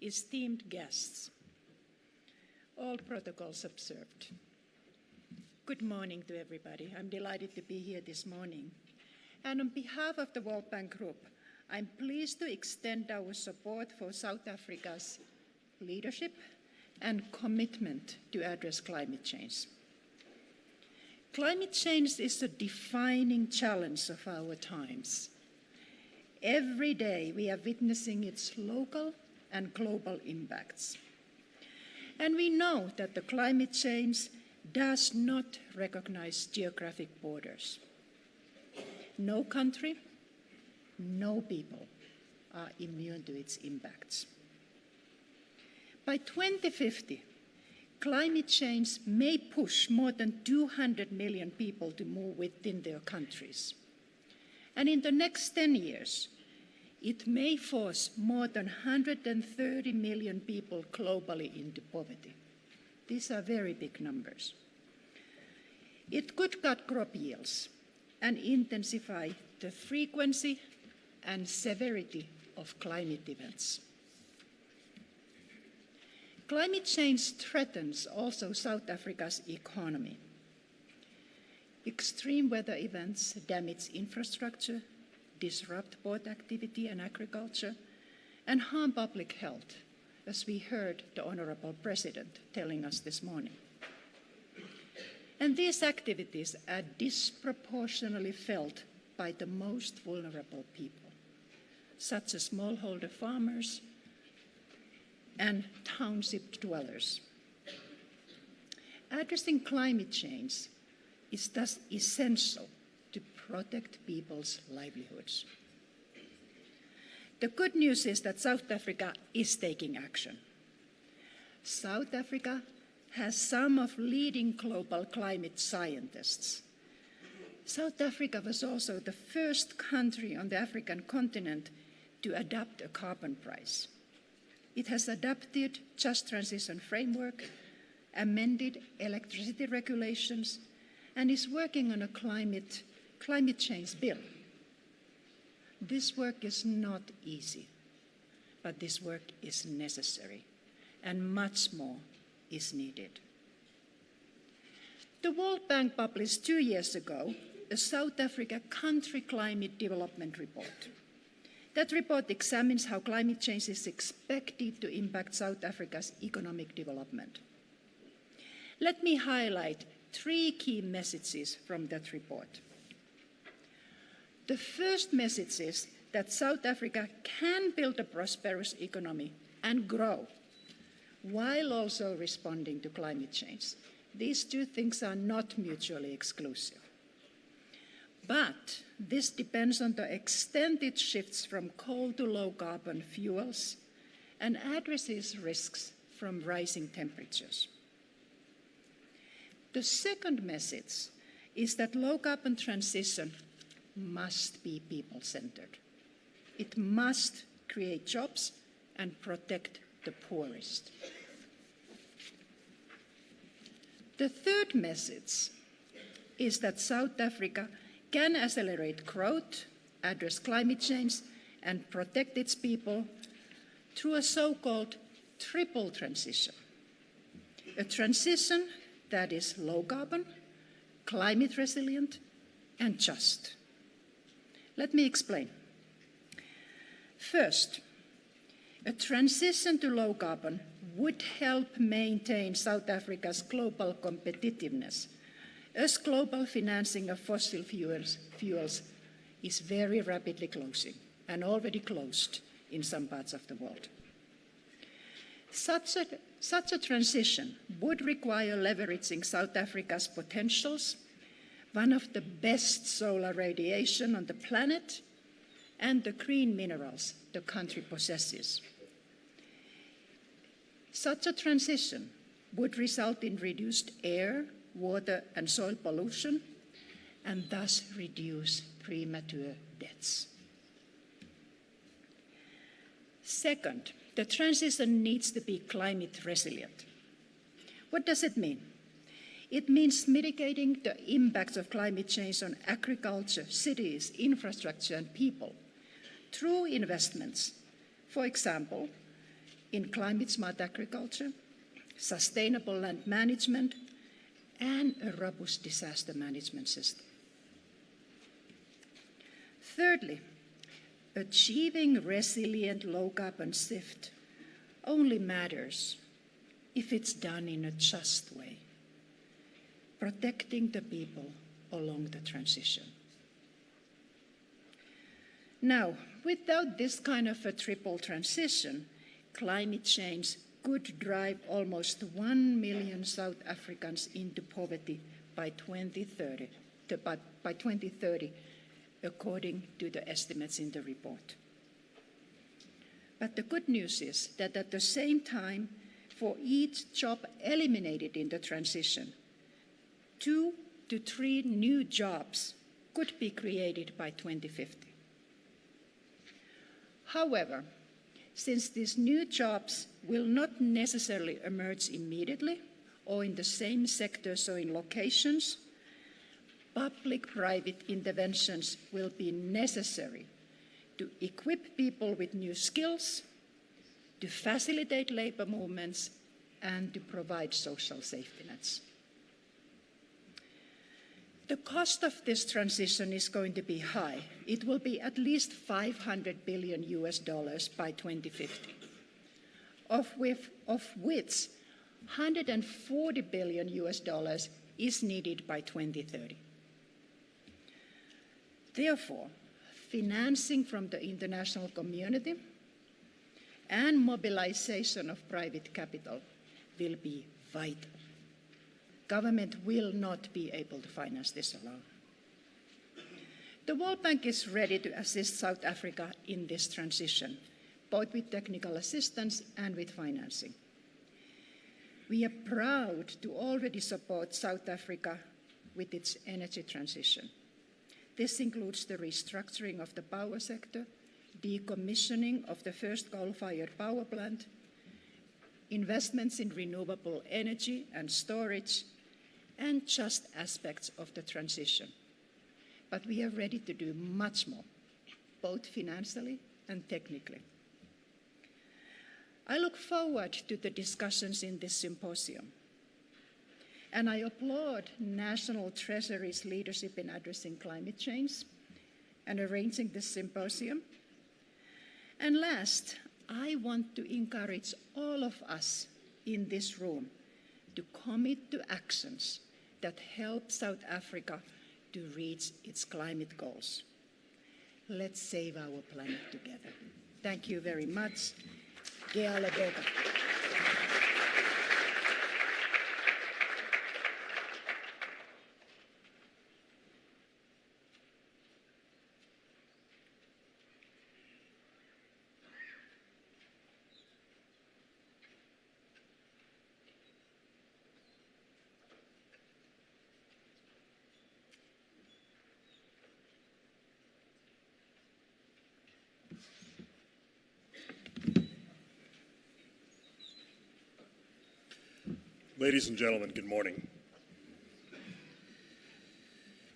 E: esteemed guests, all protocols observed. Good morning to everybody. I'm delighted to be here this morning. And on behalf of the World Bank Group, I'm pleased to extend our support for South Africa's leadership and commitment to address climate change. Climate change is a defining challenge of our times. Every day we are witnessing its local and global impacts. And we know that the climate change does not recognize geographic borders. No country, no people are immune to its impacts. By 2050, climate change may push more than 200 million people to move within their countries. And in the next 10 years, it may force more than 130 million people globally into poverty. These are very big numbers. It could cut crop yields and intensify the frequency and severity of climate events. Climate change threatens also South Africa's economy. Extreme weather events damage infrastructure, disrupt port activity and agriculture, and harm public health, as we heard the Honourable President telling us this morning. And these activities are disproportionately felt by the most vulnerable people, such as smallholder farmers and township dwellers. Addressing climate change is thus essential to protect people's livelihoods. The good news is that South Africa is taking action. South Africa has some of leading global climate scientists. South Africa was also the first country on the African continent to adopt a carbon price. It has adopted just transition framework, amended electricity regulations, and is working on a climate change bill. This work is not easy, but this work is necessary, and much more is needed. The World Bank published 2 years ago a South Africa Country Climate Development Report. That report examines how climate change is expected to impact South Africa's economic development. Let me highlight 3 key messages from that report. The first message is that South Africa can build a prosperous economy and grow while also responding to climate change. These 2 things are not mutually exclusive. But this depends on the extended shifts from coal to low carbon fuels and addresses risks from rising temperatures. The second message is that low carbon transition must be people-centered. It must create jobs and protect the poorest. The third message is that South Africa can accelerate growth, address climate change, and protect its people through a so-called triple transition. A transition that is low carbon, climate resilient, and just. Let me explain. First, a transition to low carbon would help maintain South Africa's global competitiveness, as global financing of fossil fuels is very rapidly closing and already closed in some parts of the world. Such a transition would require leveraging South Africa's potentials, one of the best solar radiation on the planet, and the green minerals the country possesses. Such a transition would result in reduced air, water, and soil pollution, and thus reduce premature deaths. Second, the transition needs to be climate resilient. What does it mean? It means mitigating the impacts of climate change on agriculture, cities, infrastructure, and people through investments, for example, in climate-smart agriculture, sustainable land management, and a robust disaster management system. Thirdly, achieving resilient low-carbon shift only matters if it's done in a just way, protecting the people along the transition. Now, without this kind of a triple transition, climate change could drive almost 1 million South Africans into poverty by 2030, according to the estimates in the report. But the good news is that at the same time, for each job eliminated in the transition, 2 to 3 new jobs could be created by 2050. However, since these new jobs will not necessarily emerge immediately or in the same sectors or in locations, public-private interventions will be necessary to equip people with new skills, to facilitate labor movements, and to provide social safety nets. The cost of this transition is going to be high. It will be at least $500 billion by 2050, of which $140 billion is needed by 2030. Therefore, financing from the international community and mobilization of private capital will be vital. Government will not be able to finance this alone. The World Bank is ready to assist South Africa in this transition, both with technical assistance and with financing. We are proud to already support South Africa with its energy transition. This includes the restructuring of the power sector, decommissioning of the first coal-fired power plant, investments in renewable energy and storage, and just aspects of the transition. But we are ready to do much more, both financially and technically. I look forward to the discussions in this symposium, and I applaud National Treasury's leadership in addressing climate change and arranging this symposium. And last, I want to encourage all of us in this room to commit to actions that help South Africa to reach its climate goals. Let's save our planet together. Thank you very much. Geale Boga.
F: Ladies and gentlemen, good morning.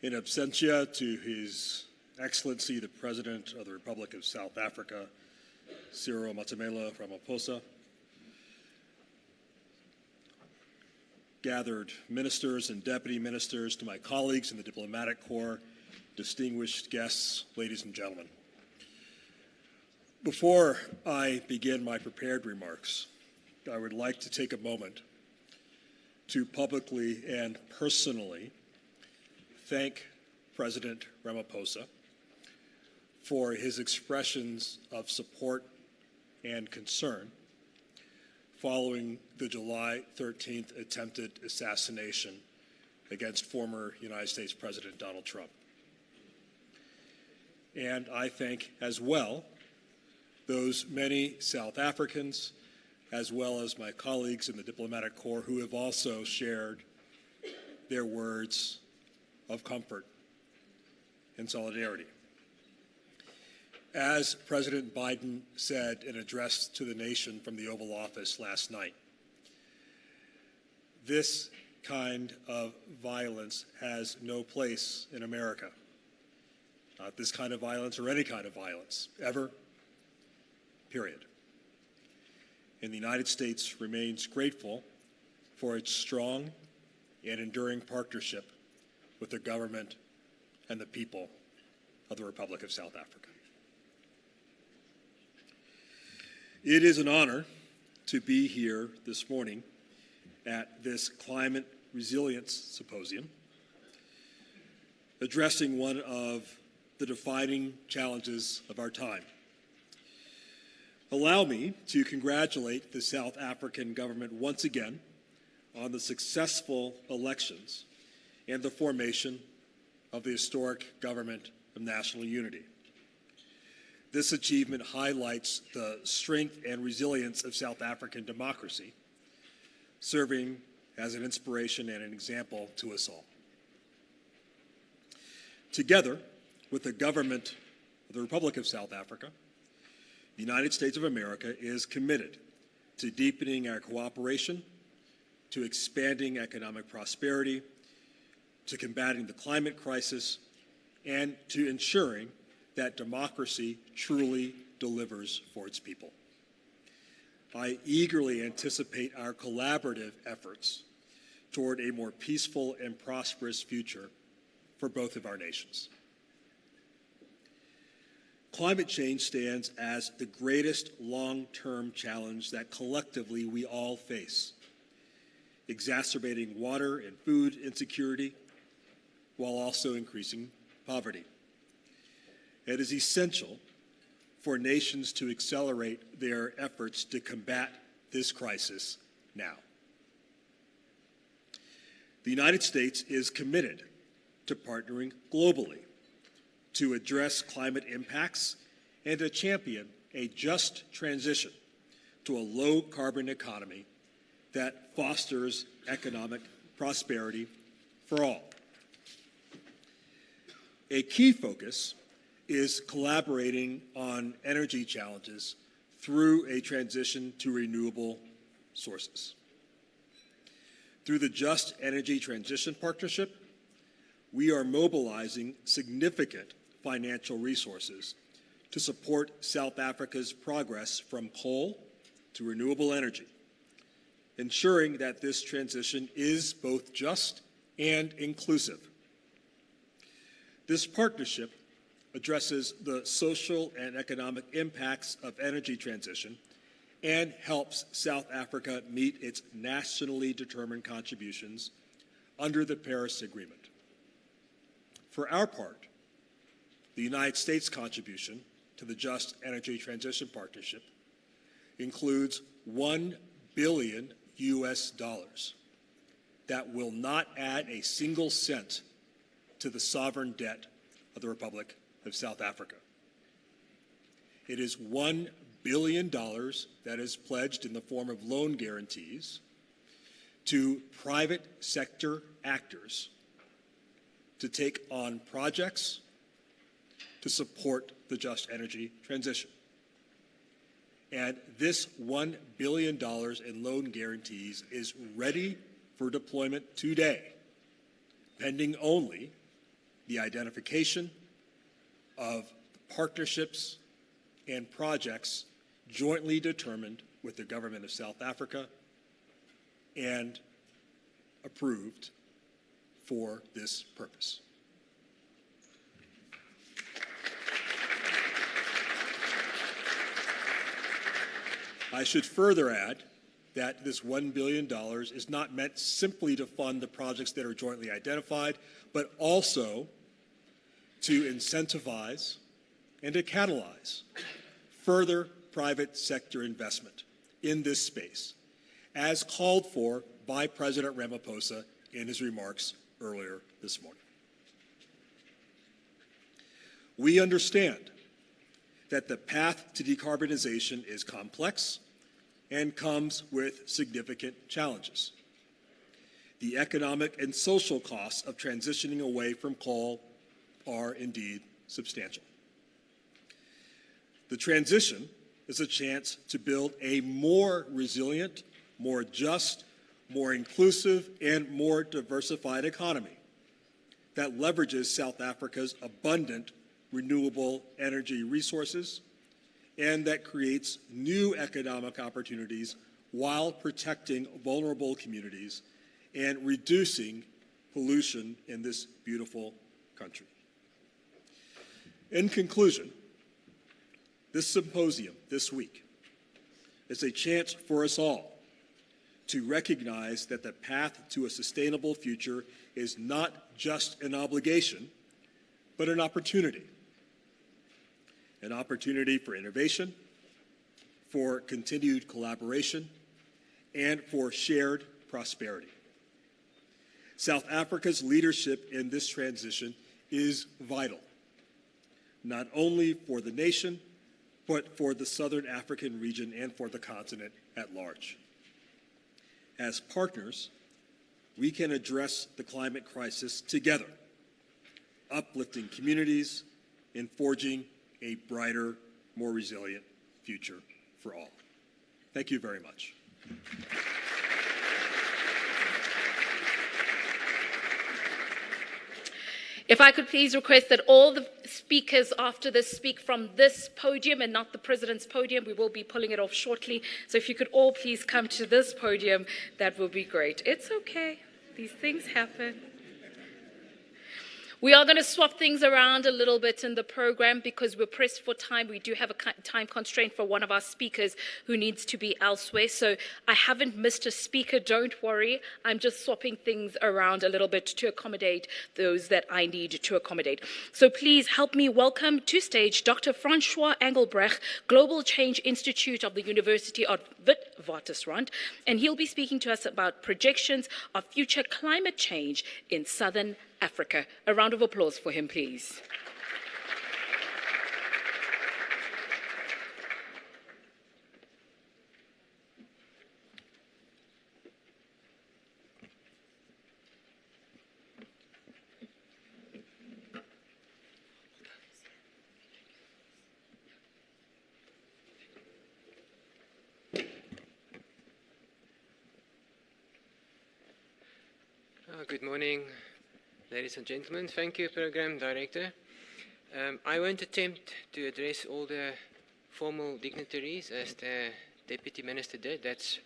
F: In absentia to His Excellency the President of the Republic of South Africa, Cyril Matamela Ramaphosa, gathered ministers and deputy ministers, to my colleagues in the diplomatic corps, distinguished guests, ladies and gentlemen. Before I begin my prepared remarks, I would like to take a moment to publicly and personally thank President Ramaphosa for his expressions of support and concern following the July 13th attempted assassination against former United States President Donald Trump. And I thank as well those many South Africans, as well as my colleagues in the diplomatic corps, who have also shared their words of comfort and solidarity. As President Biden said in an address to the nation from the Oval Office last night, this kind of violence has no place in America. Not this kind of violence or any kind of violence, ever, period. And the United States remains grateful for its strong and enduring partnership with the government and the people of the Republic of South Africa. It is an honor to be here this morning at this Climate Resilience Symposium, addressing one of the defining challenges of our time. Allow me to congratulate the South African government once again on the successful elections and the formation of the historic government of national unity. This achievement highlights the strength and resilience of South African democracy, serving as an inspiration and an example to us all. Together with the government of the Republic of South Africa, the United States of America is committed to deepening our cooperation, to expanding economic prosperity, to combating the climate crisis, and to ensuring that democracy truly delivers for its people. I eagerly anticipate our collaborative efforts toward a more peaceful and prosperous future for both of our nations. Climate change stands as the greatest long-term challenge that collectively we all face, exacerbating water and food insecurity while also increasing poverty. It is essential for nations to accelerate their efforts to combat this crisis now. The United States is committed to partnering globally to address climate impacts and to champion a just transition to a low-carbon economy that fosters economic prosperity for all. A key focus is collaborating on energy challenges through a transition to renewable sources. Through the Just Energy Transition Partnership, we are mobilizing significant financial resources to support South Africa's progress from coal to renewable energy, ensuring that this transition is both just and inclusive. This partnership addresses the social and economic impacts of energy transition and helps South Africa meet its nationally determined contributions under the Paris Agreement. For our part, the United States contribution to the Just Energy Transition Partnership includes $1 billion that will not add a single cent to the sovereign debt of the Republic of South Africa. It is $1 billion that is pledged in the form of loan guarantees to private sector actors to take on projects to support the just energy transition. And this $1 billion in loan guarantees is ready for deployment today, pending only the identification of partnerships and projects jointly determined with the government of South Africa and approved for this purpose. I should further add that this $1 billion is not meant simply to fund the projects that are jointly identified, but also to incentivize and to catalyze further private sector investment in this space, as called for by President Ramaphosa in his remarks earlier this morning. We understand that the path to decarbonization is complex and comes with significant challenges. The economic and social costs of transitioning away from coal are indeed substantial. The transition is a chance to build a more resilient, more just, more inclusive, and more diversified economy that leverages South Africa's abundant renewable energy resources and that creates new economic opportunities while protecting vulnerable communities and reducing pollution in this beautiful country. In conclusion, this symposium this week is a chance for us all to recognize that the path to a sustainable future is not just an obligation, but an opportunity. An opportunity for innovation, for continued collaboration, and for shared prosperity. South Africa's leadership in this transition is vital, not only for the nation, but for the Southern African region and for the continent at large. As partners, we can address the climate crisis together, uplifting communities and forging a brighter, more resilient future for all. Thank you very much.
A: If I could please request that all the speakers after this speak from this podium and not the President's podium. We will be pulling it off shortly. So if you could all please come to this podium, that would be great. It's okay. These things happen. We are going to swap things around a little bit in the program because we're pressed for time. We do have a time constraint for one of our speakers who needs to be elsewhere. So I haven't missed a speaker, don't worry. I'm just swapping things around a little bit to accommodate those that I need to accommodate. So please help me welcome to stage Dr. Francois Engelbrecht, Global Change Institute of the University of Witwatersrand, and he'll be speaking to us about projections of future climate change in Southern Africa. A round of applause for him, please.
G: Good morning, ladies and gentlemen. Thank you, Program Director. I won't attempt to address all the formal dignitaries as the Deputy Minister did. That's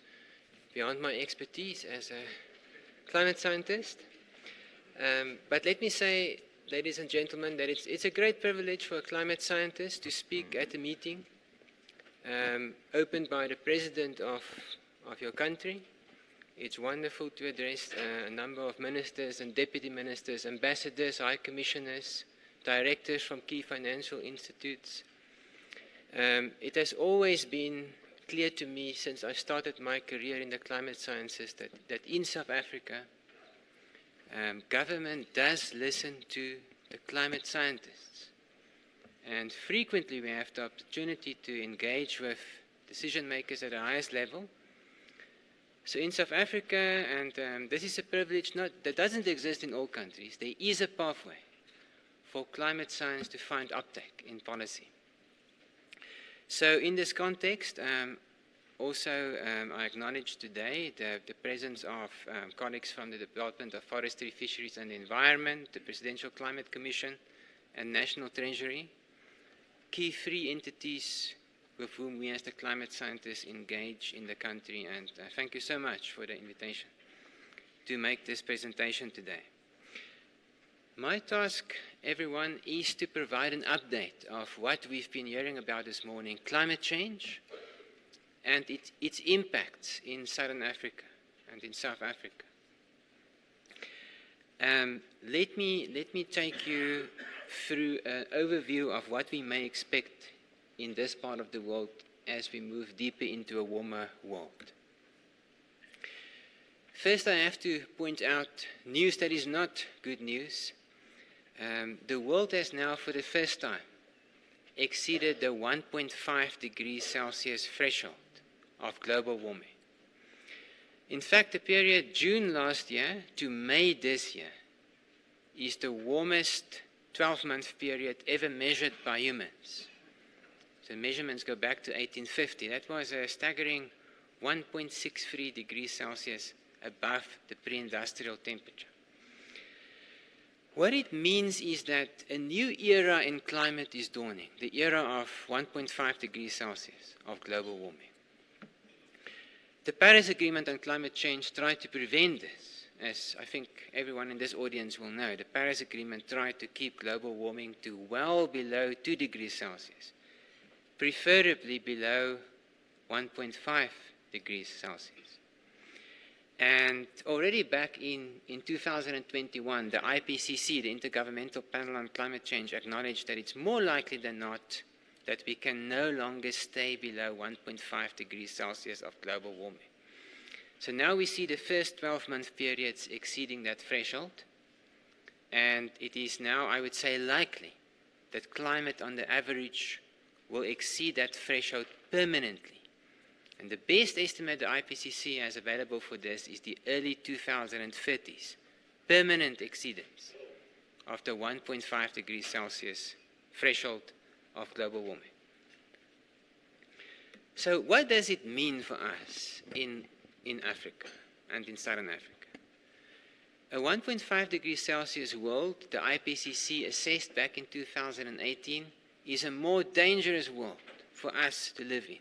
G: beyond my expertise as a climate scientist. But let me say, ladies and gentlemen, that it's a great privilege for a climate scientist to speak at a meeting opened by the President of your country. It's wonderful to address a number of ministers and deputy ministers, ambassadors, high commissioners, directors from key financial institutes. It has always been clear to me since I started my career in the climate sciences that in South Africa, government does listen to the climate scientists. And frequently we have the opportunity to engage with decision makers at the highest level. So in South Africa, and this is a privilege that doesn't exist in all countries, there is a pathway for climate science to find uptake in policy. So in this context, I acknowledge today the presence of colleagues from the Department of Forestry, Fisheries and Environment, the Presidential Climate Commission and National Treasury, key three entities with whom we as the climate scientists engage in the country, and thank you so much for the invitation to make this presentation today. My task, everyone, is to provide an update of what we've been hearing about this morning, climate change and its impacts in Southern Africa and in South Africa. Let me take you through an overview of what we may expect in this part of the world as we move deeper into a warmer world. First, I have to point out news that is not good news. The world has now, for the first time, exceeded the 1.5 degrees Celsius threshold of global warming. In fact, the period June last year to May this year is the warmest 12-month period ever measured by humans. The measurements go back to 1850. That was a staggering 1.63 degrees Celsius above the pre-industrial temperature. What it means is that a new era in climate is dawning, the era of 1.5 degrees Celsius of global warming. The Paris Agreement on climate change tried to prevent this, as I think everyone in this audience will know. The Paris Agreement tried to keep global warming to well below 2 degrees Celsius. Preferably below 1.5 degrees Celsius. And already back in 2021, the IPCC, the Intergovernmental Panel on Climate Change, acknowledged that it's more likely than not that we can no longer stay below 1.5 degrees Celsius of global warming. So now we see the first 12-month periods exceeding that threshold, and it is now, I would say, likely that climate on the average will exceed that threshold permanently. And the best estimate the IPCC has available for this is the early 2030s, permanent exceedance of the 1.5 degrees Celsius threshold of global warming. So what does it mean for us in Africa and in Southern Africa? A 1.5 degrees Celsius world, the IPCC assessed back in 2018, is a more dangerous world for us to live in.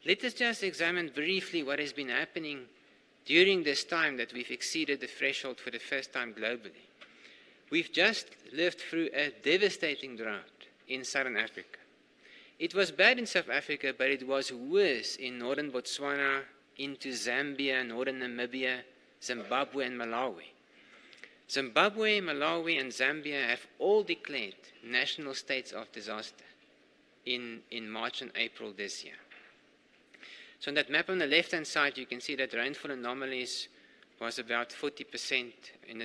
G: Let us just examine briefly what has been happening during this time that we've exceeded the threshold for the first time globally. We've just lived through a devastating drought in Southern Africa. It was bad in South Africa, but it was worse in northern Botswana, into Zambia, northern Namibia, Zimbabwe, and Malawi. Zimbabwe, Malawi, and Zambia have all declared national states of disaster in March and April this year. So on that map on the left-hand side, you can see that rainfall anomalies was about 40%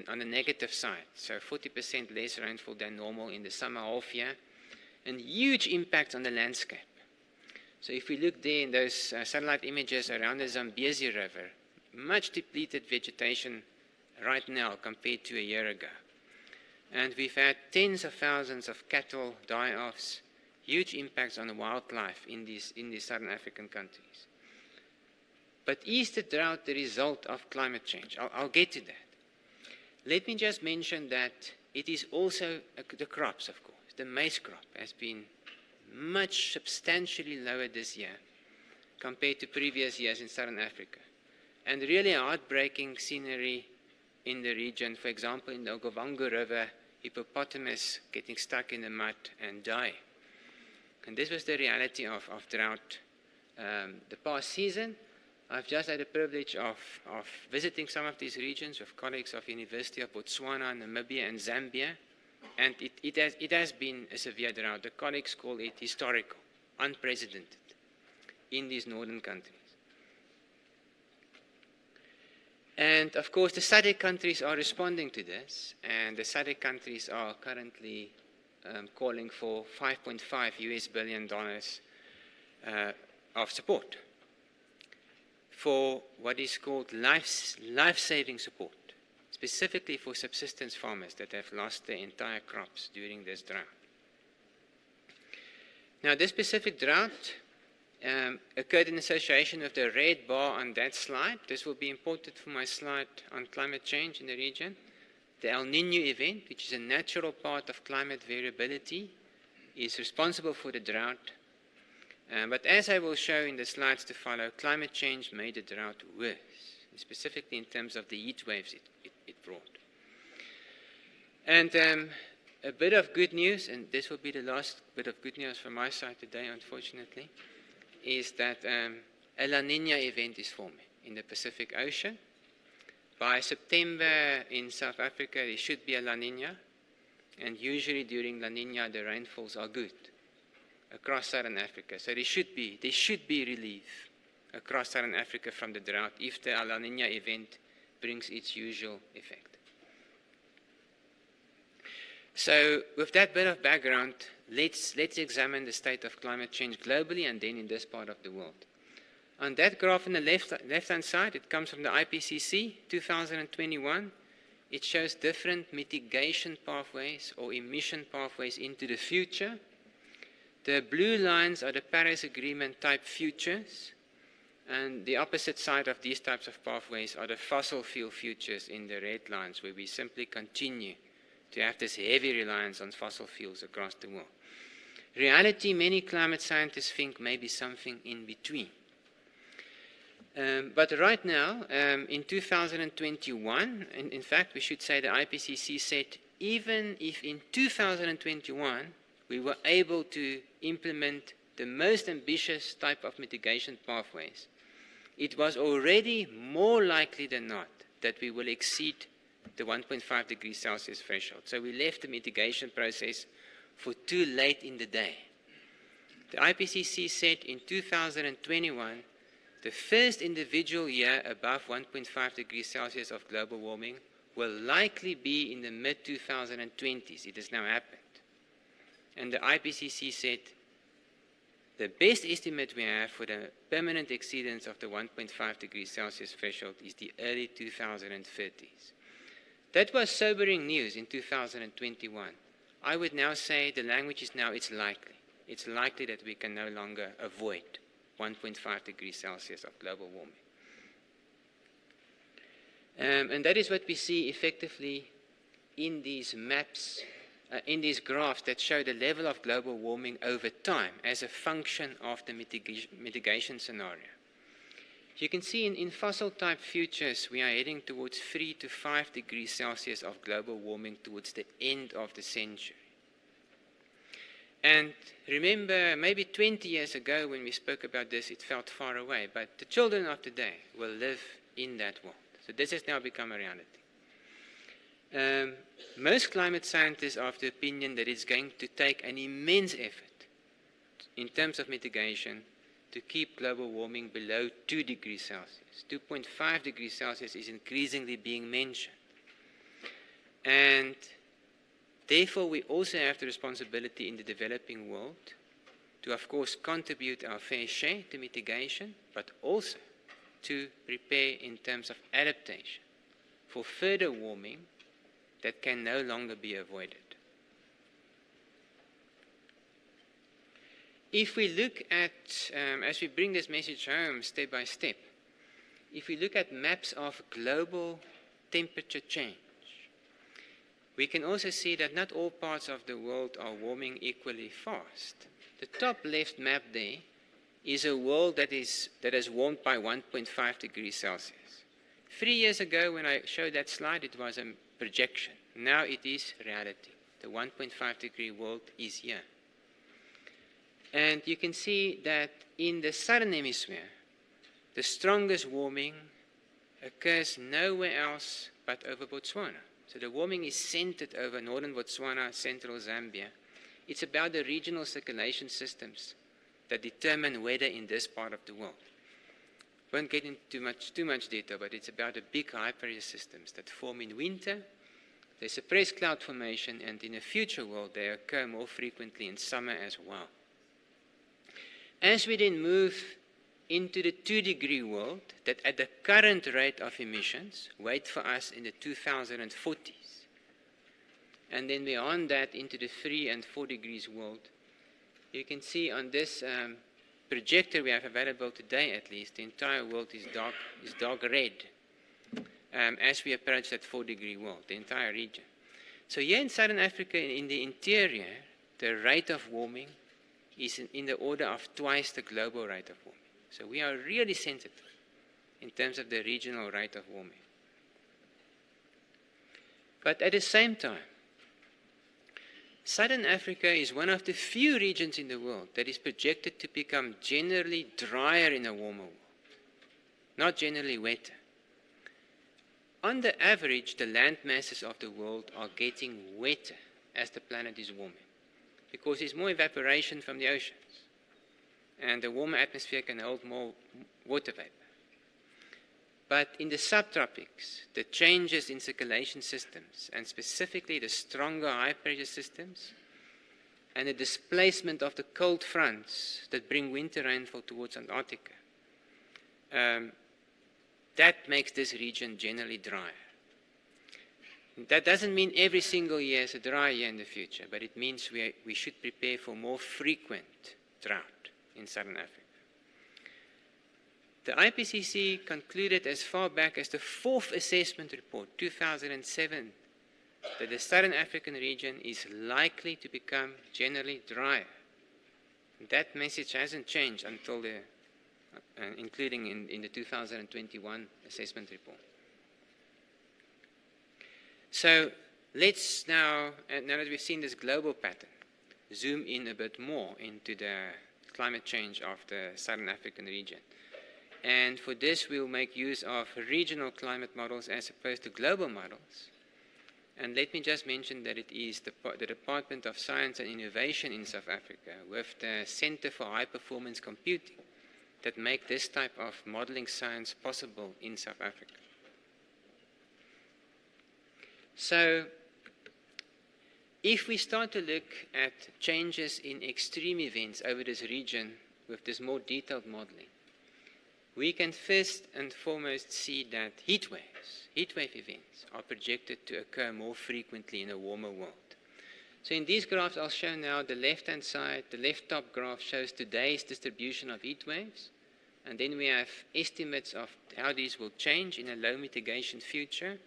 G: on the negative side, so 40% less rainfall than normal in the summer half year, and huge impact on the landscape. So if we look there in those satellite images around the Zambezi River, much depleted vegetation right now compared to a year ago. And we've had tens of thousands of cattle die-offs, huge impacts on the wildlife in these southern African countries. But is the drought the result of climate change? I'll get to that. Let me just mention that it is also the crops, of course. The maize crop has been much substantially lower this year compared to previous years in Southern Africa. And really heartbreaking scenery in the region. For example, in the Okavango River, hippopotamus getting stuck in the mud and die. And this was the reality of drought the past season. I've just had the privilege of visiting some of these regions with colleagues of University of Botswana, Namibia, and Zambia, and it has been a severe drought. The colleagues call it historical, unprecedented in these northern countries. And of course, the SADC countries are responding to this, and the SADC countries are currently calling for $5.5 billion of support for what is called life-saving support, specifically for subsistence farmers that have lost their entire crops during this drought. Now, this specific drought occurred in association with the red bar on that slide. This will be important for my slide on climate change in the region. The El Niño event, which is a natural part of climate variability, is responsible for the drought. But as I will show in the slides to follow, climate change made the drought worse, specifically in terms of the heat waves it brought. And a bit of good news, and this will be the last bit of good news from my side today, unfortunately, is that a La Niña event is forming in the Pacific Ocean. By September in South Africa, there should be a La Niña, and usually during La Niña, the rainfalls are good across Southern Africa. So there should be relief across Southern Africa from the drought if the La Niña event brings its usual effect. So with that bit of background, let's examine the state of climate change globally and then in this part of the world. On that graph on the left-hand side, it comes from the IPCC 2021. It shows different mitigation pathways or emission pathways into the future. The blue lines are the Paris Agreement type futures, and the opposite side of these types of pathways are the fossil fuel futures in the red lines, where we simply continue to have this heavy reliance on fossil fuels across the world. Reality, many climate scientists think may be something in between. But right now, in 2021, in fact, we should say the IPCC said even if in 2021 we were able to implement the most ambitious type of mitigation pathways, it was already more likely than not that we will exceed the 1.5 degrees Celsius threshold. So we left the mitigation process for too late in the day. The IPCC said in 2021, the first individual year above 1.5 degrees Celsius of global warming will likely be in the mid-2020s. It has now happened. And the IPCC said the best estimate we have for the permanent exceedance of the 1.5 degrees Celsius threshold is the early 2030s. That was sobering news in 2021. I would now say the language is now it's likely. It's likely that we can no longer avoid 1.5 degrees Celsius of global warming. And that is what we see effectively in these maps, in these graphs that show the level of global warming over time as a function of the mitigation scenario. You can see in fossil type futures, we are heading towards 3 to 5 degrees Celsius of global warming towards the end of the century. And remember, maybe 20 years ago when we spoke about this, it felt far away, but the children of today will live in that world. So this has now become a reality. Most climate scientists are of the opinion that it's going to take an immense effort in terms of mitigation to keep global warming below 2 degrees Celsius. 2.5 degrees Celsius is increasingly being mentioned. And therefore, we also have the responsibility in the developing world to, of course, contribute our fair share to mitigation, but also to prepare in terms of adaptation for further warming that can no longer be avoided. If we look at, as we bring this message home step by step, if we look at maps of global temperature change, we can also see that not all parts of the world are warming equally fast. The top left map there is a world that has warmed by 1.5 degrees Celsius. 3 years ago when I showed that slide, it was a projection. Now it is reality. The 1.5 degree world is here. And you can see that in the southern hemisphere, the strongest warming occurs nowhere else but over Botswana. So the warming is centered over northern Botswana, central Zambia. It's about the regional circulation systems that determine weather in this part of the world. Won't get into too much detail, but it's about the big high pressure systems that form in winter. They suppress cloud formation, and in a future world, they occur more frequently in summer as well. As we then move into the 2 degree world, that at the current rate of emissions, wait for us in the 2040s. And then beyond that, into the 3 and 4 degrees world, you can see on this projector we have available today at least, the entire world is dark red as we approach that 4 degree world, the entire region. So here in Southern Africa, in the interior, the rate of warming is in the order of twice the global rate of warming. So we are really sensitive in terms of the regional rate of warming. But at the same time, Southern Africa is one of the few regions in the world that is projected to become generally drier in a warmer world, not generally wetter. On the average, the land masses of the world are getting wetter as the planet is warming, because there's more evaporation from the oceans, and the warmer atmosphere can hold more water vapor. But in the subtropics, the changes in circulation systems, and specifically the stronger high pressure systems, and the displacement of the cold fronts that bring winter rainfall towards Antarctica, that makes this region generally drier. That doesn't mean every single year is a dry year in the future, but it means we should prepare for more frequent drought in Southern Africa. The IPCC concluded as far back as the 4th assessment report, 2007, that the Southern African region is likely to become generally drier. That message hasn't changed until including in the 2021 assessment report. So let's now that we've seen this global pattern, zoom in a bit more into the climate change of the Southern African region. And for this, we'll make use of regional climate models as opposed to global models. And let me just mention that it is the Department of Science and Innovation in South Africa with the Center for High Performance Computing that make this type of modeling science possible in South Africa. So, if we start to look at changes in extreme events over this region with this more detailed modeling, we can first and foremost see that heat wave events are projected to occur more frequently in a warmer world. So in these graphs I'll show now the left-hand side, the left top graph shows today's distribution of heat waves, and then we have estimates of how these will change in a low mitigation future,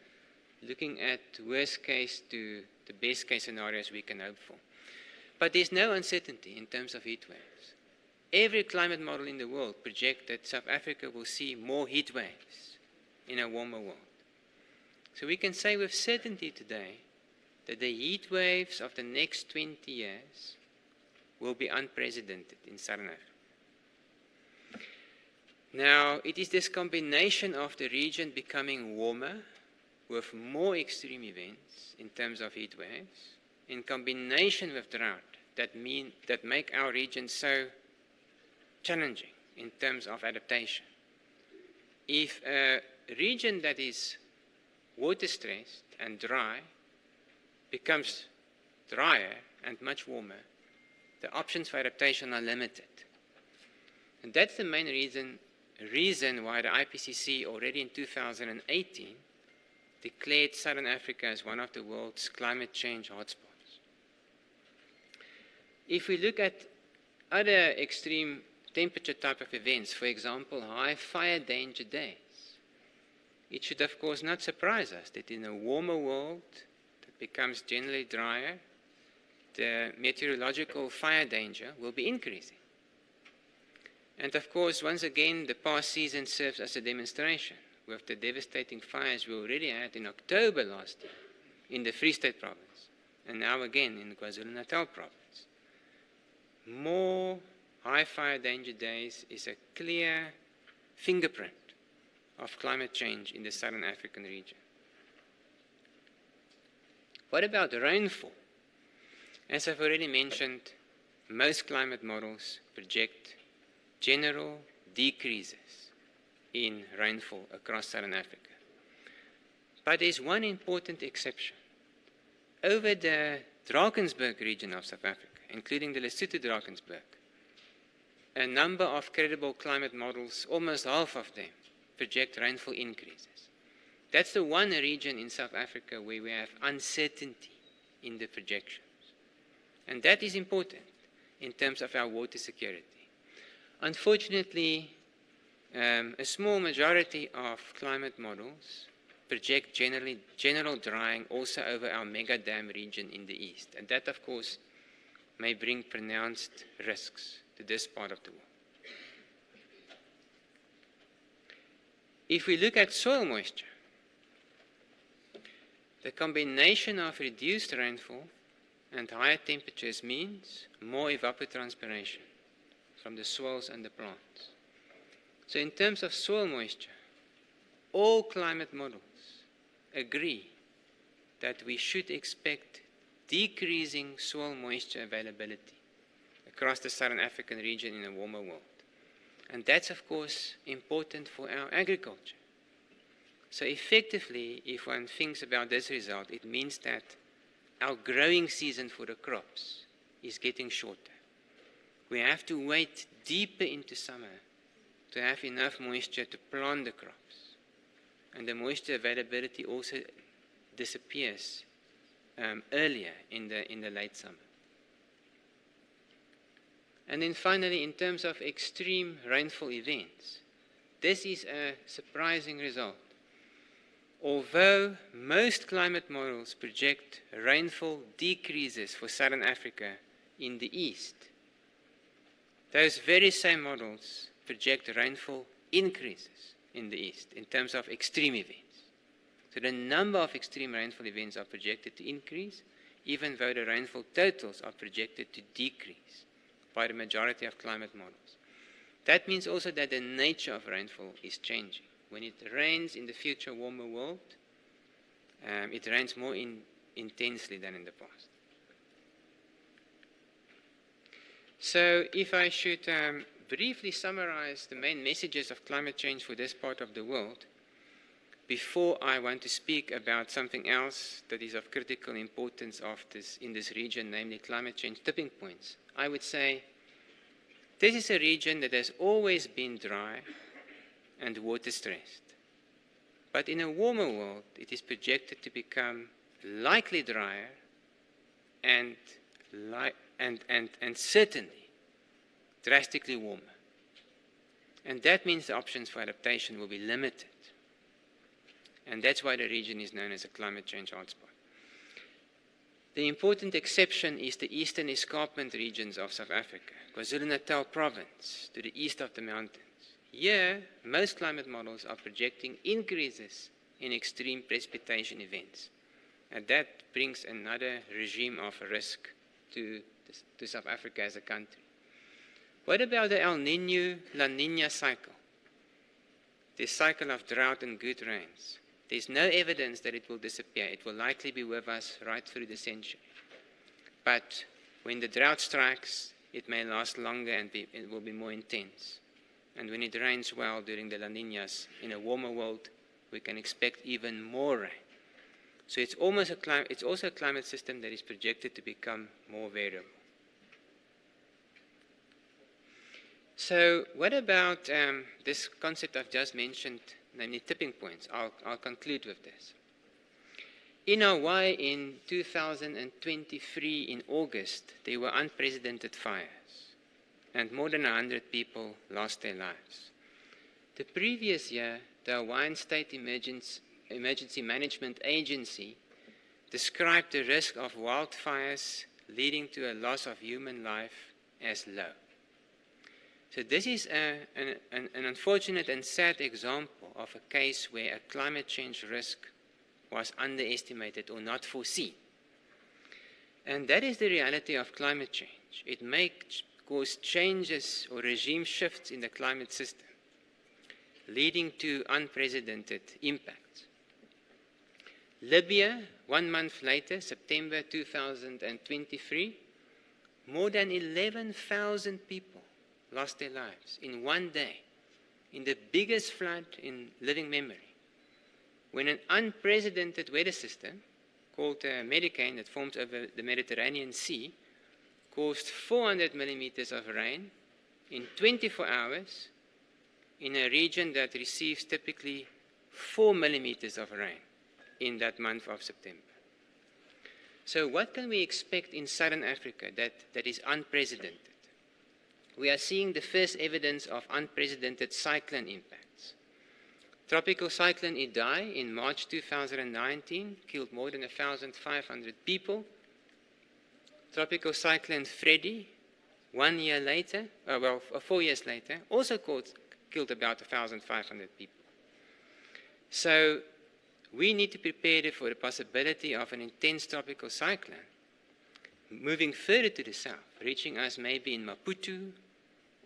G: looking at worst case to the best case scenarios we can hope for. But there's no uncertainty in terms of heat waves. Every climate model in the world projects that South Africa will see more heat waves in a warmer world. So we can say with certainty today that the heat waves of the next 20 years will be unprecedented in Southern Africa. Now, it is this combination of the region becoming warmer with more extreme events in terms of heat waves, in combination with drought, that make our region so challenging in terms of adaptation. If a region that is water stressed and dry becomes drier and much warmer, the options for adaptation are limited. And that's the main reason why the IPCC already in 2018 declared Southern Africa as one of the world's climate change hotspots. If we look at other extreme temperature type of events, for example, high fire danger days, it should of course not surprise us that in a warmer world that becomes generally drier, the meteorological fire danger will be increasing. And of course, once again, the past season serves as a demonstration with the devastating fires we already had in October last year in the Free State province, and now again in the KwaZulu-Natal province. More high fire danger days is a clear fingerprint of climate change in the Southern African region. What about rainfall? As I've already mentioned, most climate models project general decreases in rainfall across Southern Africa. But there's one important exception. Over the Drakensberg region of South Africa, including the Lesotho Drakensberg, a number of credible climate models, almost half of them, project rainfall increases. That's the one region in South Africa where we have uncertainty in the projections. And that is important in terms of our water security. Unfortunately, a small majority of climate models project general drying also over our mega dam region in the east. And that, of course, may bring pronounced risks to this part of the world. If we look at soil moisture, the combination of reduced rainfall and higher temperatures means more evapotranspiration from the soils and the plants. So in terms of soil moisture, all climate models agree that we should expect decreasing soil moisture availability across the Southern African region in a warmer world. And that's, of course, important for our agriculture. So effectively, if one thinks about this result, it means that our growing season for the crops is getting shorter. We have to wait deeper into summer to have enough moisture to plant the crops. And the moisture availability also disappears earlier in the late summer. And then finally, in terms of extreme rainfall events, this is a surprising result. Although most climate models project rainfall decreases for Southern Africa in the east, those very same models project rainfall increases in the east in terms of extreme events. So the number of extreme rainfall events are projected to increase, even though the rainfall totals are projected to decrease by the majority of climate models. That means also that the nature of rainfall is changing. When it rains in the future warmer world, it rains more intensely than in the past. So if I should briefly summarize the main messages of climate change for this part of the world, before I want to speak about something else that is of critical importance in this region, namely climate change tipping points, I would say this is a region that has always been dry and water stressed. But in a warmer world, it is projected to become likely drier and certainly drastically warmer. And that means the options for adaptation will be limited. And that's why the region is known as a climate change hotspot. The important exception is the eastern escarpment regions of South Africa, KwaZulu-Natal province, to the east of the mountains. Here, most climate models are projecting increases in extreme precipitation events. And that brings another regime of risk to South Africa as a country. What about the El Niño, La Niña cycle? This cycle of drought and good rains. There's no evidence that it will disappear. It will likely be with us right through the century. But when the drought strikes, it may last longer and it will be more intense. And when it rains well during the La Niñas, in a warmer world, we can expect even more rain. So it's also a climate system that is projected to become more variable. So what about this concept I've just mentioned, namely tipping points? I'll conclude with this. In Hawaii in 2023, in August, there were unprecedented fires, and more than 100 people lost their lives. The previous year, the Hawaiian State Emergency Management Agency described the risk of wildfires leading to a loss of human life as low. So this is an unfortunate and sad example of a case where a climate change risk was underestimated or not foreseen. And that is the reality of climate change. It may cause changes or regime shifts in the climate system, leading to unprecedented impacts. Libya, 1 month later, September 2023, more than 11,000 people lost their lives in one day, in the biggest flood in living memory, when an unprecedented weather system called a Medicane that forms over the Mediterranean Sea caused 400 millimeters of rain in 24 hours in a region that receives typically 4 millimeters of rain in that month of September. So what can we expect in Southern Africa that is unprecedented? We are seeing the first evidence of unprecedented cyclone impacts. Tropical cyclone Idai in March 2019 killed more than 1,500 people. Tropical cyclone Freddy, 1 year later, 4 years later, also killed about 1,500 people. So we need to prepare for the possibility of an intense tropical cyclone moving further to the south, reaching us maybe in Maputo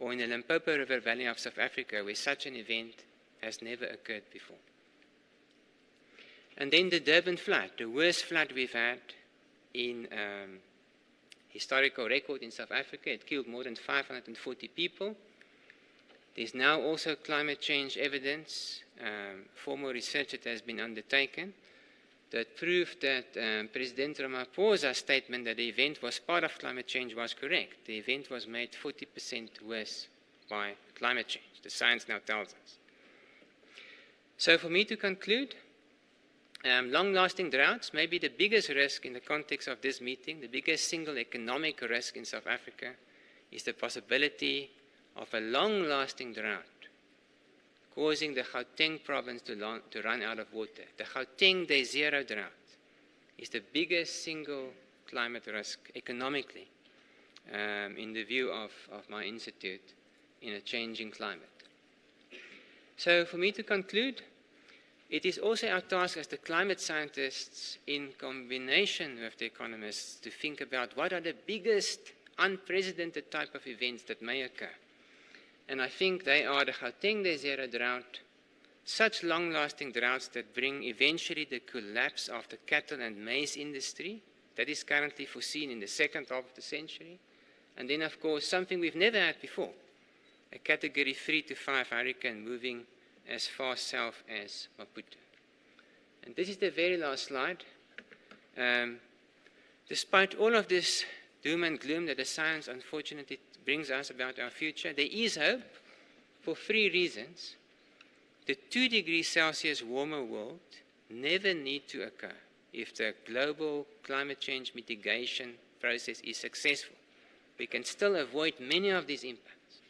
G: or in the Limpopo River Valley of South Africa, where such an event has never occurred before. And then the Durban flood, the worst flood we've had in historical record in South Africa. It killed more than 540 people. There's now also climate change evidence, formal research that has been undertaken, that proved that President Ramaphosa's statement that the event was part of climate change was correct. The event was made 40% worse by climate change. The science now tells us. So for me to conclude, long-lasting droughts may be the biggest risk in the context of this meeting. The biggest single economic risk in South Africa is the possibility of a long-lasting drought causing the Gauteng province to run out of water. The Gauteng Day Zero drought is the biggest single climate risk economically in the view of my institute in a changing climate. So for me to conclude, it is also our task as the climate scientists, in combination with the economists, to think about what are the biggest unprecedented type of events that may occur. and I think they are the Gauteng Day Zero drought, such long-lasting droughts that bring eventually the collapse of the cattle and maize industry that is currently foreseen in the second half of the century. And then, of course, something we've never had before, a category 3 to 5 hurricane moving as far south as Maputo. And this is the very last slide. Despite all of this doom and gloom that the science unfortunately brings us about our future, there is hope for 3 reasons. The 2 degrees Celsius warmer world never need to occur if the global climate change mitigation process is successful. We can still avoid many of these impacts.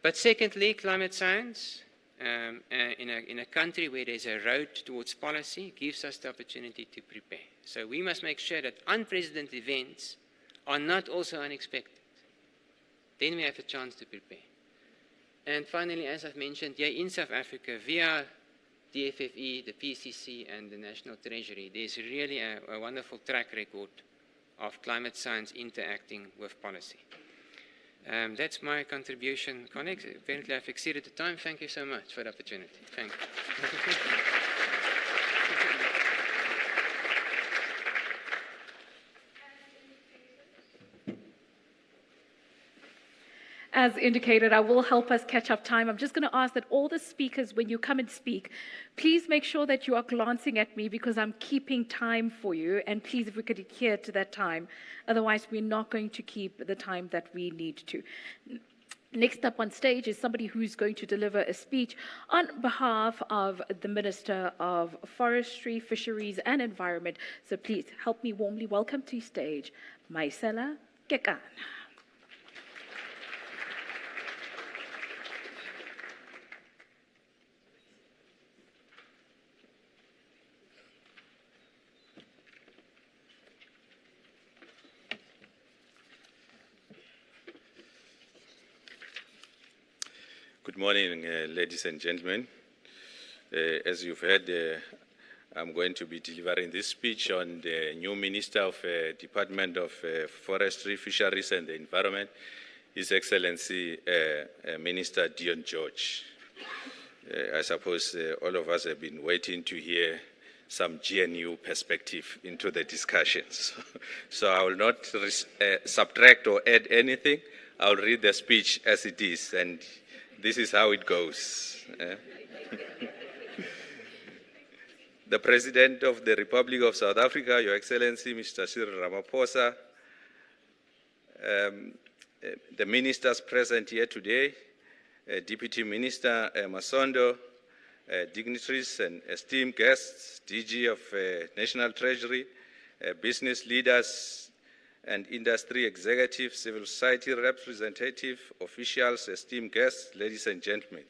G: But secondly, climate science in a country where there's a road towards policy gives us the opportunity to prepare. So we must make sure that unprecedented events are not also unexpected. Then we have a chance to prepare. And finally, as I've mentioned, here in South Africa, via the FFE, the PCC, and the National Treasury, there's really a wonderful track record of climate science interacting with policy. That's my contribution, colleagues. Apparently I've exceeded the time. Thank you so much for the opportunity. Thank you.
A: As indicated, I will help us catch up time. I'm just going to ask that all the speakers, when you come and speak, please make sure that you are glancing at me because I'm keeping time for you. And please, if we could adhere to that time. Otherwise, we're not going to keep the time that we need to. Next up on stage is somebody who's going to deliver a speech on behalf of the Minister of Forestry, Fisheries and Environment. So please help me warmly welcome to stage Maisela Kekan.
H: Good morning, ladies and gentlemen. As you've heard, I'm going to be delivering this speech on the new Minister of Department of Forestry, Fisheries and the Environment, His Excellency Minister Dion George. I suppose all of us have been waiting to hear some GNU perspective into the discussions. So I will not subtract or add anything. I'll read the speech as it is, and this is how it goes. The President of the Republic of South Africa, Your Excellency, Mr. Cyril Ramaphosa, the ministers present here today, Deputy Minister Masondo, dignitaries and esteemed guests, DG of National Treasury, business leaders, and industry executives, civil society representatives, officials, esteemed guests, ladies and gentlemen.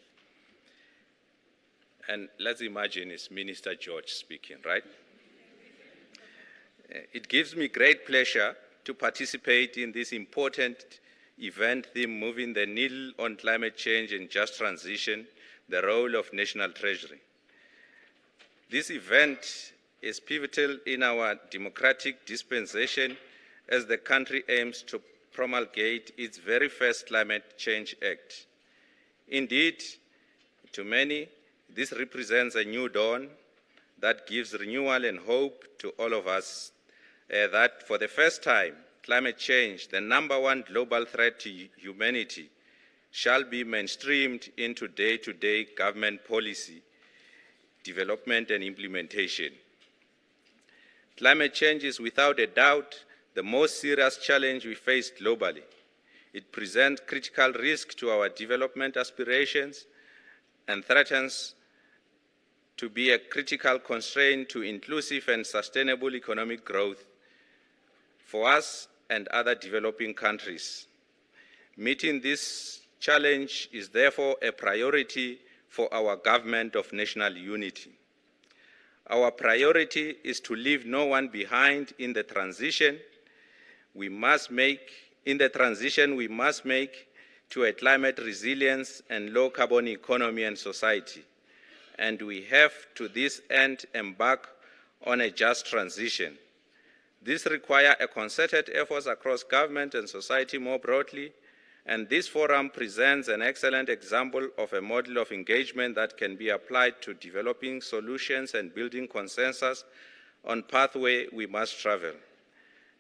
H: And let's imagine it's Minister George speaking, right? It gives me great pleasure to participate in this important event theme, moving the needle on climate change and just transition, the role of National Treasury. This event is pivotal in our democratic dispensation as the country aims to promulgate its very first Climate Change Act. Indeed, to many, this represents a new dawn that gives renewal and hope to all of us that for the first time, climate change, the #1 global threat to humanity, shall be mainstreamed into day-to-day government policy, development and implementation. Climate change is without a doubt the most serious challenge we face globally. It presents critical risk to our development aspirations and threatens to be a critical constraint to inclusive and sustainable economic growth for us and other developing countries. Meeting this challenge is therefore a priority for our government of national unity. Our priority is to leave no one behind in the transition we must make to a climate resilience and low carbon economy and society. And we have to this end embark on a just transition. This requires a concerted effort across government and society more broadly, And this forum presents an excellent example of a model of engagement that can be applied to developing solutions and building consensus on pathway we must travel.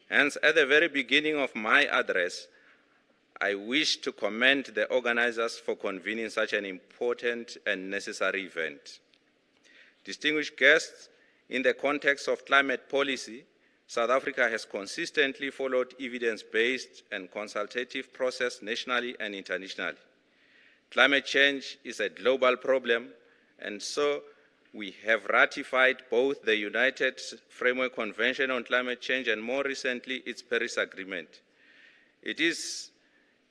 H: Hence, at the very beginning of my address, I wish to commend the organizers for convening such an important and necessary event. Distinguished guests, in the context of climate policy, South Africa has consistently followed evidence-based and consultative process nationally and internationally. Climate change is a global problem, and so we have ratified both the United Framework Convention on Climate Change and more recently its Paris Agreement. It is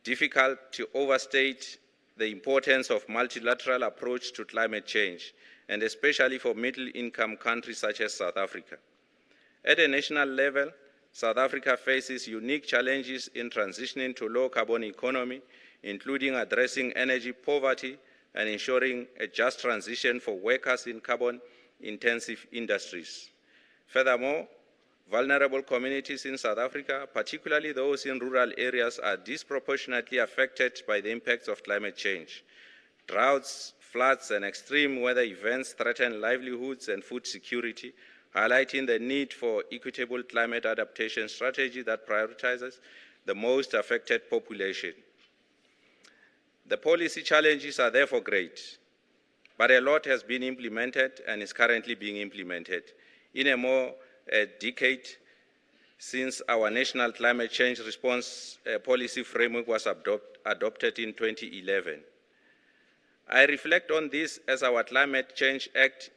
H: difficult to overstate the importance of multilateral approach to climate change, and especially for middle-income countries such as South Africa. At a national level, South Africa faces unique challenges in transitioning to low-carbon economy, including addressing energy poverty and ensuring a just transition for workers in carbon-intensive industries. Furthermore, vulnerable communities in South Africa, particularly those in rural areas, are disproportionately affected by the impacts of climate change. Droughts, floods, and extreme weather events threaten livelihoods and food security, highlighting the need for equitable climate adaptation strategy that prioritizes the most affected population. The policy challenges are therefore great, but a lot has been implemented and is currently being implemented. In a decade since our national climate change response policy framework was adopted in 2011. I reflect on this as our Climate Change Act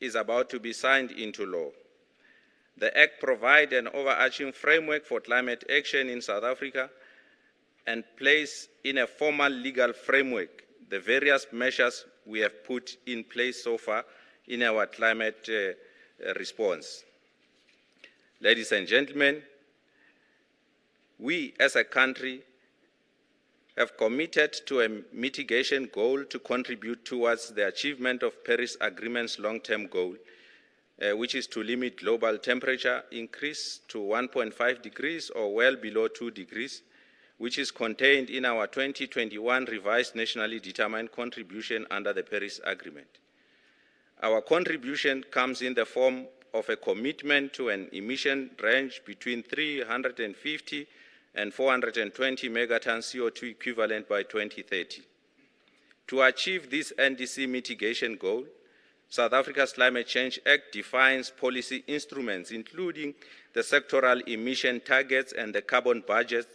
H: is about to be signed into law. The Act provides an overarching framework for climate action in South Africa and place in a formal legal framework the various measures we have put in place so far in our climate response. Ladies and gentlemen, we as a country have committed to a mitigation goal to contribute towards the achievement of Paris Agreement's long-term goal, which is to limit global temperature increase to 1.5 degrees or well below 2 degrees, which is contained in our 2021 revised nationally determined contribution under the Paris Agreement. Our contribution comes in the form of a commitment to an emission range between 350 and 420 megatons CO2 equivalent by 2030. To achieve this NDC mitigation goal, South Africa's Climate Change Act defines policy instruments, including the sectoral emission targets and the carbon budgets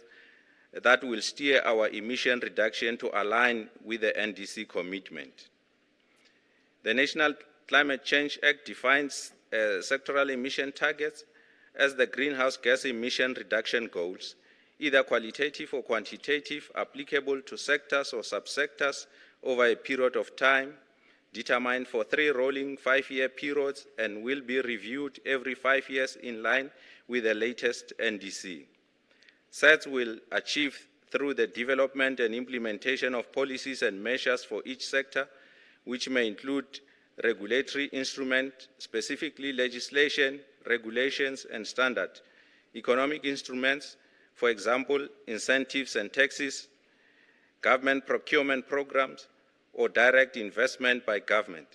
H: that will steer our emission reduction to align with the NDC commitment. The National Climate Change Act defines sectoral emission targets as the greenhouse gas emission reduction goals, either qualitative or quantitative, applicable to sectors or subsectors over a period of time, determined for 3 rolling 5-year periods and will be reviewed every 5 years in line with the latest NDC. SETs will achieve through the development and implementation of policies and measures for each sector, which may include regulatory instruments, specifically legislation, regulations, and standards, economic instruments, for example, incentives and taxes, government procurement programs, or direct investment by government.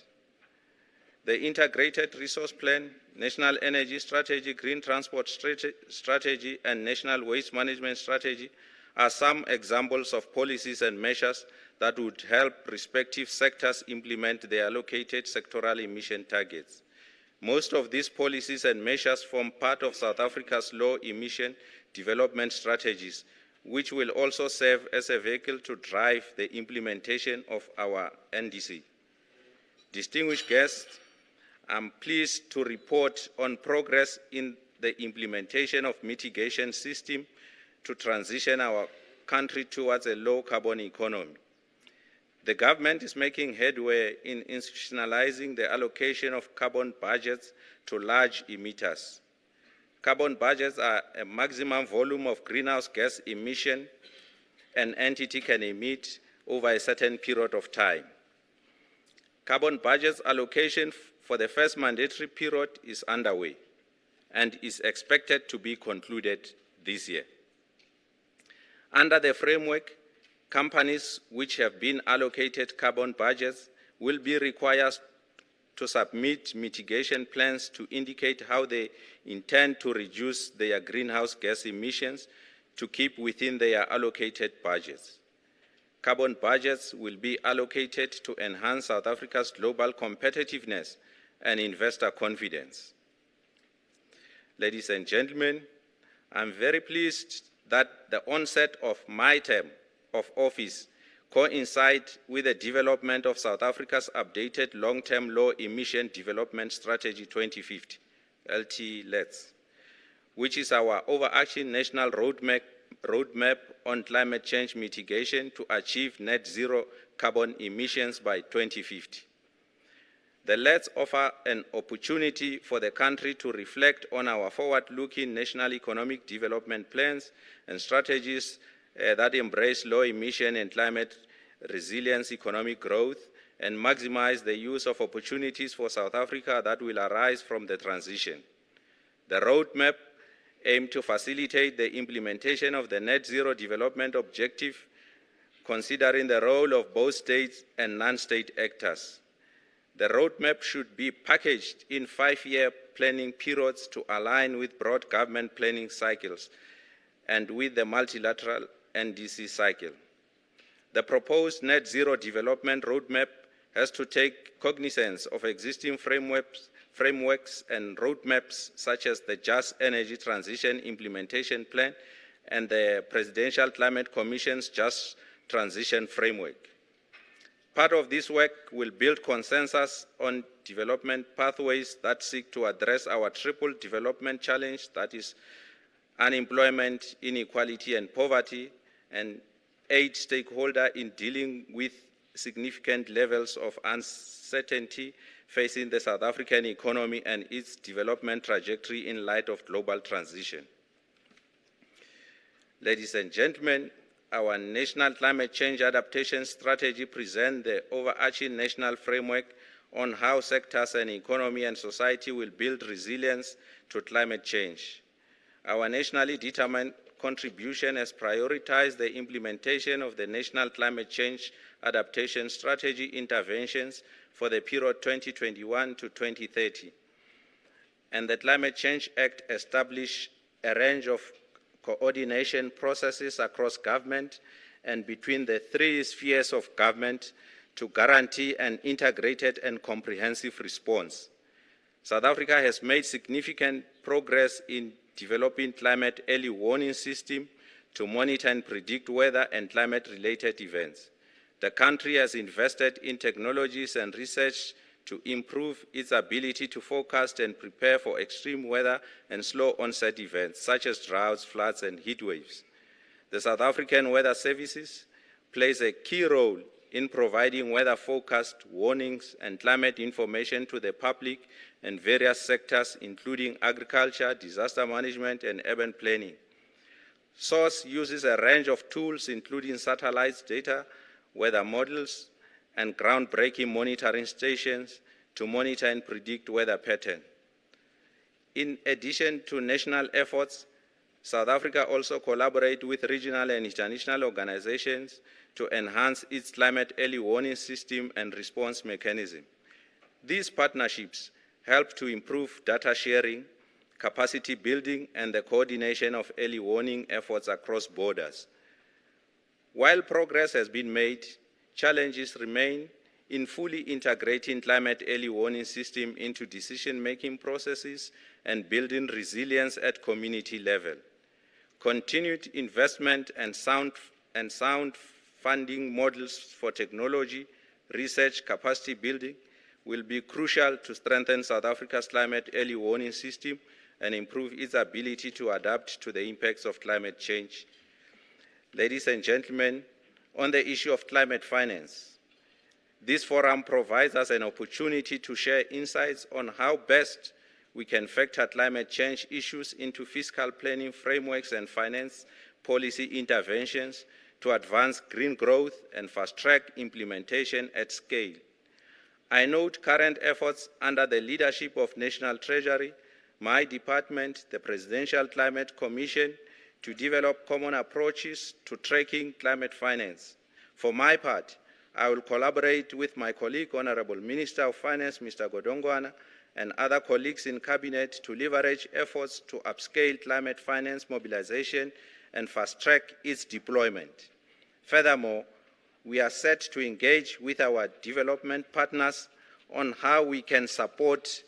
H: The Integrated Resource Plan, National Energy Strategy, Green Transport Strategy, and National Waste Management Strategy are some examples of policies and measures that would help respective sectors implement their allocated sectoral emission targets. Most of these policies and measures form part of South Africa's low-emission development strategies, which will also serve as a vehicle to drive the implementation of our NDC. Distinguished guests, I'm pleased to report on progress in the implementation of mitigation system to transition our country towards a low-carbon economy. The government is making headway in institutionalizing the allocation of carbon budgets to large emitters. Carbon budgets are a maximum volume of greenhouse gas emission an entity can emit over a certain period of time. Carbon budgets allocation for the first mandatory period is underway and is expected to be concluded this year. Under the framework, Companies which have been allocated carbon budgets will be required to submit mitigation plans to indicate how they intend to reduce their greenhouse gas emissions to keep within their allocated budgets. Carbon budgets will be allocated to enhance South Africa's global competitiveness and investor confidence. Ladies and gentlemen, I'm very pleased that the onset of my term of office coincide with the development of South Africa's updated long-term low emission development strategy 2050, LT-LETS, which is our overarching national roadmap on climate change mitigation to achieve net zero carbon emissions by 2050. The LETS offer an opportunity for the country to reflect on our forward-looking national economic development plans and strategies that embrace low emission and climate resilience economic growth and maximize the use of opportunities for South Africa that will arise from the transition. The roadmap aims to facilitate the implementation of the net zero development objective, considering the role of both states and non-state actors. The roadmap should be packaged in 5-year planning periods to align with broad government planning cycles and with the multilateral NDC cycle. The proposed net zero development roadmap has to take cognizance of existing frameworks and roadmaps such as the Just Energy Transition Implementation Plan and the Presidential Climate Commission's Just Transition Framework. Part of this work will build consensus on development pathways that seek to address our triple development challenge, that is unemployment, inequality, and poverty, and aid stakeholders in dealing with significant levels of uncertainty facing the South African economy and its development trajectory in light of global transition. Ladies and gentlemen, our National Climate Change Adaptation Strategy presents the overarching national framework on how sectors and economy and society will build resilience to climate change. Our nationally determined contribution has prioritized the implementation of the National Climate Change Adaptation Strategy interventions for the period 2021 to 2030. And the Climate Change Act established a range of coordination processes across government and between the 3 spheres of government to guarantee an integrated and comprehensive response. South Africa has made significant progress in developing climate early warning system to monitor and predict weather and climate-related events. The country has invested in technologies and research to improve its ability to forecast and prepare for extreme weather and slow onset events such as droughts, floods, and heat waves. The South African Weather Services plays a key role in providing weather forecast, warnings, and climate information to the public and various sectors, including agriculture, disaster management, and urban planning. SOURCE uses a range of tools, including satellite data, weather models, and groundbreaking monitoring stations to monitor and predict weather patterns. In addition to national efforts, South Africa also collaborates with regional and international organizations to enhance its climate early warning system and response mechanism. These partnerships help to improve data sharing, capacity building, and the coordination of early warning efforts across borders. While progress has been made, challenges remain in fully integrating climate early warning system into decision-making processes and building resilience at community level. Continued investment and sound funding models for technology, research, capacity building will be crucial to strengthen South Africa's climate early warning system and improve its ability to adapt to the impacts of climate change. Ladies and gentlemen, on the issue of climate finance, this forum provides us an opportunity to share insights on how best we can factor climate change issues into fiscal planning frameworks and finance policy interventions to advance green growth and fast-track implementation at scale. I note current efforts under the leadership of National Treasury, my department, the Presidential Climate Commission, to develop common approaches to tracking climate finance. For my part, I will collaborate with my colleague, Honorable Minister of Finance, Mr. Godongwana, and other colleagues in Cabinet to leverage efforts to upscale climate finance mobilization and fast-track its deployment. Furthermore, we are set to engage with our development partners on how we can support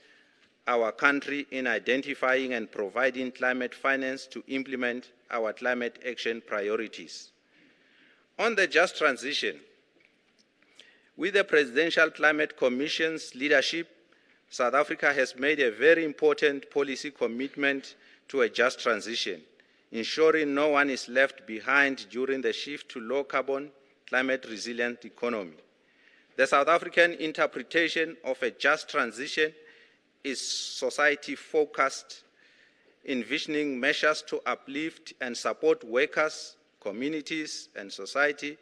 H: our country in identifying and providing climate finance to implement our climate action priorities. On the just transition, with the Presidential Climate Commission's leadership, South Africa has made a very important policy commitment to a just transition, ensuring no one is left behind during the shift to low-carbon, climate-resilient economy. The South African interpretation of a just transition is society-focused, envisioning measures to uplift and support workers, communities, and society,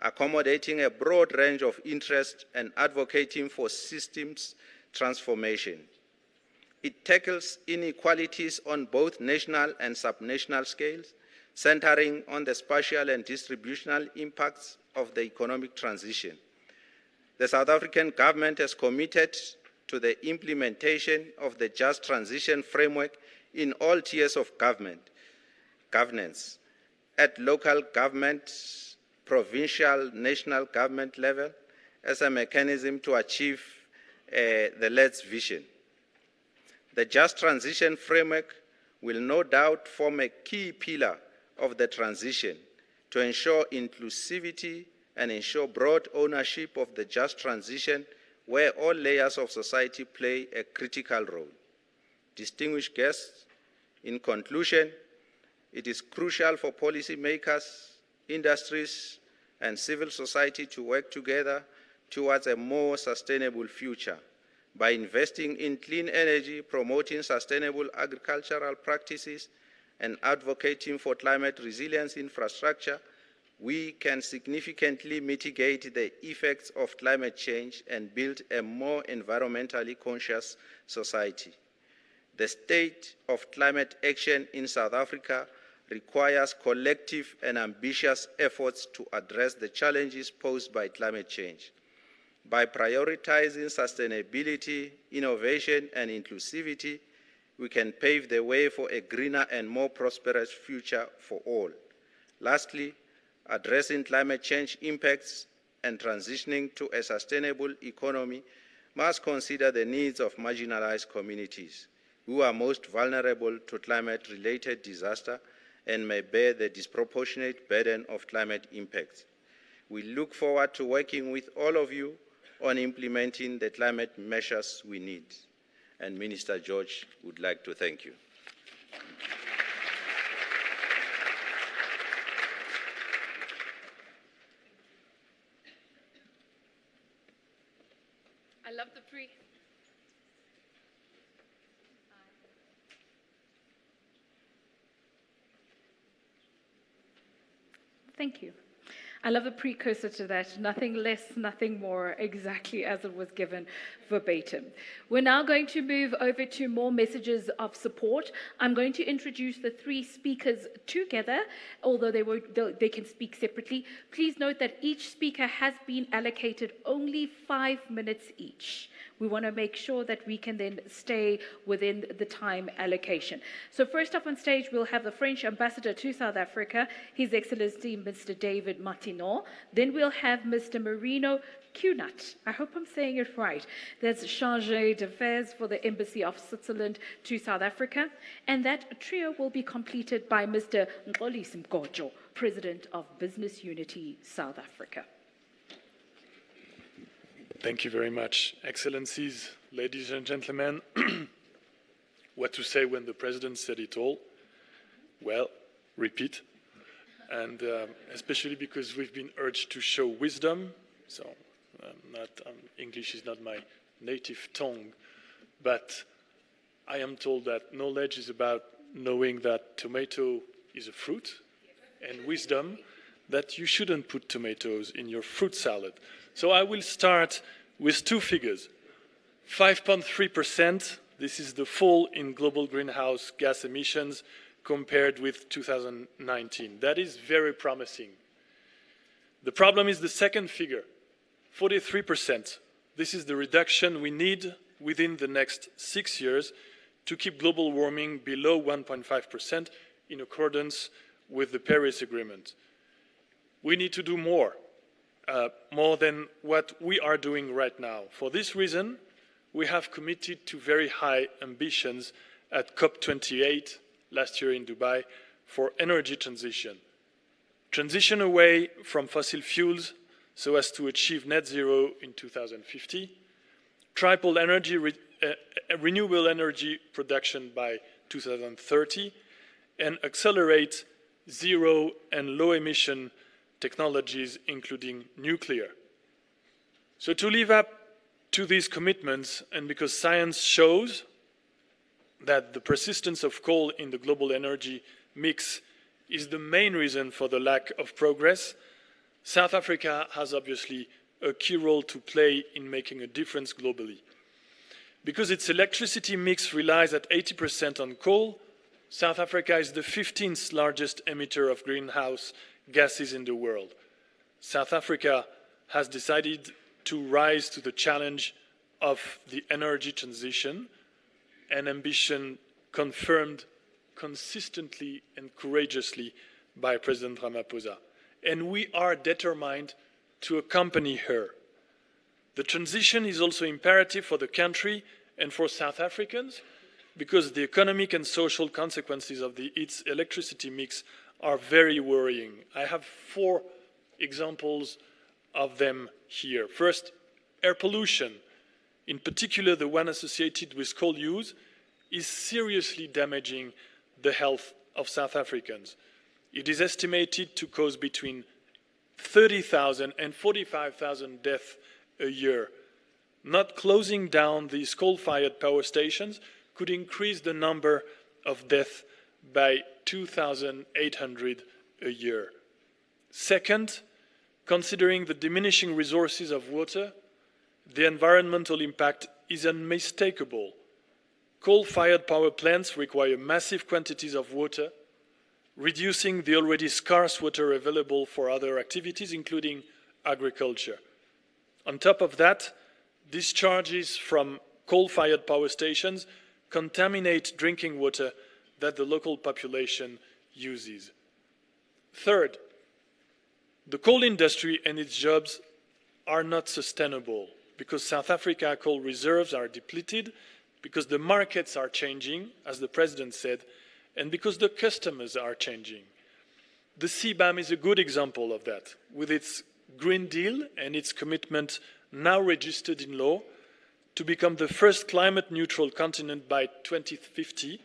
H: accommodating a broad range of interests and advocating for systems transformation. It tackles inequalities on both national and subnational scales, centering on the spatial and distributional impacts of the economic transition. The South African government has committed to the implementation of the Just Transition Framework in all tiers of governance, at local government, provincial, national government level, as a mechanism to achieve the LED's vision. The Just Transition Framework will no doubt form a key pillar of the transition to ensure inclusivity and ensure broad ownership of the just transition, where all layers of society play a critical role. Distinguished guests, in conclusion, it is crucial for policymakers, industries, and civil society to work together towards a more sustainable future. By investing in clean energy, promoting sustainable agricultural practices, and advocating for climate resilience infrastructure, we can significantly mitigate the effects of climate change and build a more environmentally conscious society. The state of climate action in South Africa requires collective and ambitious efforts to address the challenges posed by climate change. By prioritizing sustainability, innovation, and inclusivity, we can pave the way for a greener and more prosperous future for all. Lastly, addressing climate change impacts and transitioning to a sustainable economy must consider the needs of marginalized communities who are most vulnerable to climate-related disaster and may bear the disproportionate burden of climate impacts. We look forward to working with all of you on implementing the climate measures we need. And Minister George would like to thank you.
A: I love the pre. Thank you. I love the precursor to that. Nothing less, nothing more, exactly as it was given verbatim. We're now going to move over to more messages of support. I'm going to introduce the three speakers together, although they can speak separately. Please note that each speaker has been allocated only 5 minutes each. We want to make sure that we can then stay within the time allocation. So first up on stage, we'll have the French ambassador to South Africa, His Excellency Mr. David Martineau. Then we'll have Mr. Marino Cunat. I hope I'm saying it right. That's Chargé d'Affaires for the Embassy of Switzerland to South Africa. And that trio will be completed by Mr. Mxolisi Mgojo, President of Business Unity South Africa.
I: Thank you very much, Excellencies, ladies and gentlemen. What to say when the President said it all? Well, repeat. And especially because we've been urged to show wisdom. So English is not my native tongue, but I am told that knowledge is about knowing that tomato is a fruit, and wisdom that you shouldn't put tomatoes in your fruit salad. So I will start with two figures. 5.3%, this is the fall in global greenhouse gas emissions compared with 2019. That is very promising. The problem is the second figure, 43%. This is the reduction we need within the next 6 years to keep global warming below 1.5% in accordance with the Paris Agreement. We need to do more than what we are doing right now. For this reason, we have committed to very high ambitions at COP28 last year in Dubai for energy transition. Transition away from fossil fuels so as to achieve net zero in 2050, triple energy renewable energy production by 2030, and accelerate zero and low emission technologies, including nuclear. So to live up to these commitments, and because science shows that the persistence of coal in the global energy mix is the main reason for the lack of progress, South Africa has obviously a key role to play in making a difference globally. Because its electricity mix relies at 80% on coal, South Africa is the 15th largest emitter of greenhouse gases in the world. South Africa has decided to rise to the challenge of the energy transition, an ambition confirmed consistently and courageously by President Ramaphosa. And we are determined to accompany her. The transition is also imperative for the country and for South Africans because the economic and social consequences of its electricity mix are very worrying. I have 4 examples of them here. First, air pollution, in particular the one associated with coal use, is seriously damaging the health of South Africans. It is estimated to cause between 30,000 and 45,000 deaths a year. Not closing down these coal-fired power stations could increase the number of deaths by 2,800 a year. Second, considering the diminishing resources of water, the environmental impact is unmistakable. Coal-fired power plants require massive quantities of water, reducing the already scarce water available for other activities, including agriculture. On top of that, discharges from coal-fired power stations contaminate drinking water that the local population uses. Third, the coal industry and its jobs are not sustainable because South Africa coal reserves are depleted, because the markets are changing, as the President said, and because the customers are changing. The CBAM is a good example of that. With its Green Deal and its commitment now registered in law to become the first climate-neutral continent by 2050,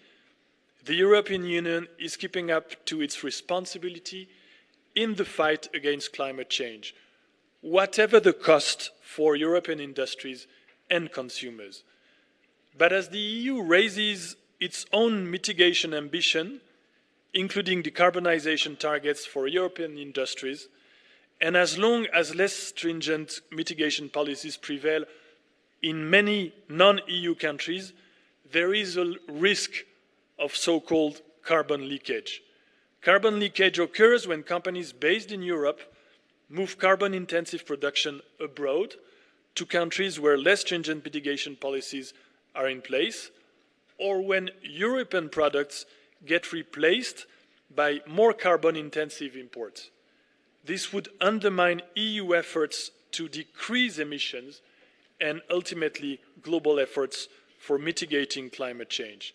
I: the European Union is keeping up to its responsibility in the fight against climate change, whatever the cost for European industries and consumers. But as the EU raises its own mitigation ambition, including decarbonization targets for European industries, and as long as less stringent mitigation policies prevail in many non-EU countries, there is a risk of so-called carbon leakage. Carbon leakage occurs when companies based in Europe move carbon-intensive production abroad to countries where less stringent mitigation policies are in place, or when European products get replaced by more carbon-intensive imports. This would undermine EU efforts to decrease emissions and ultimately global efforts for mitigating climate change.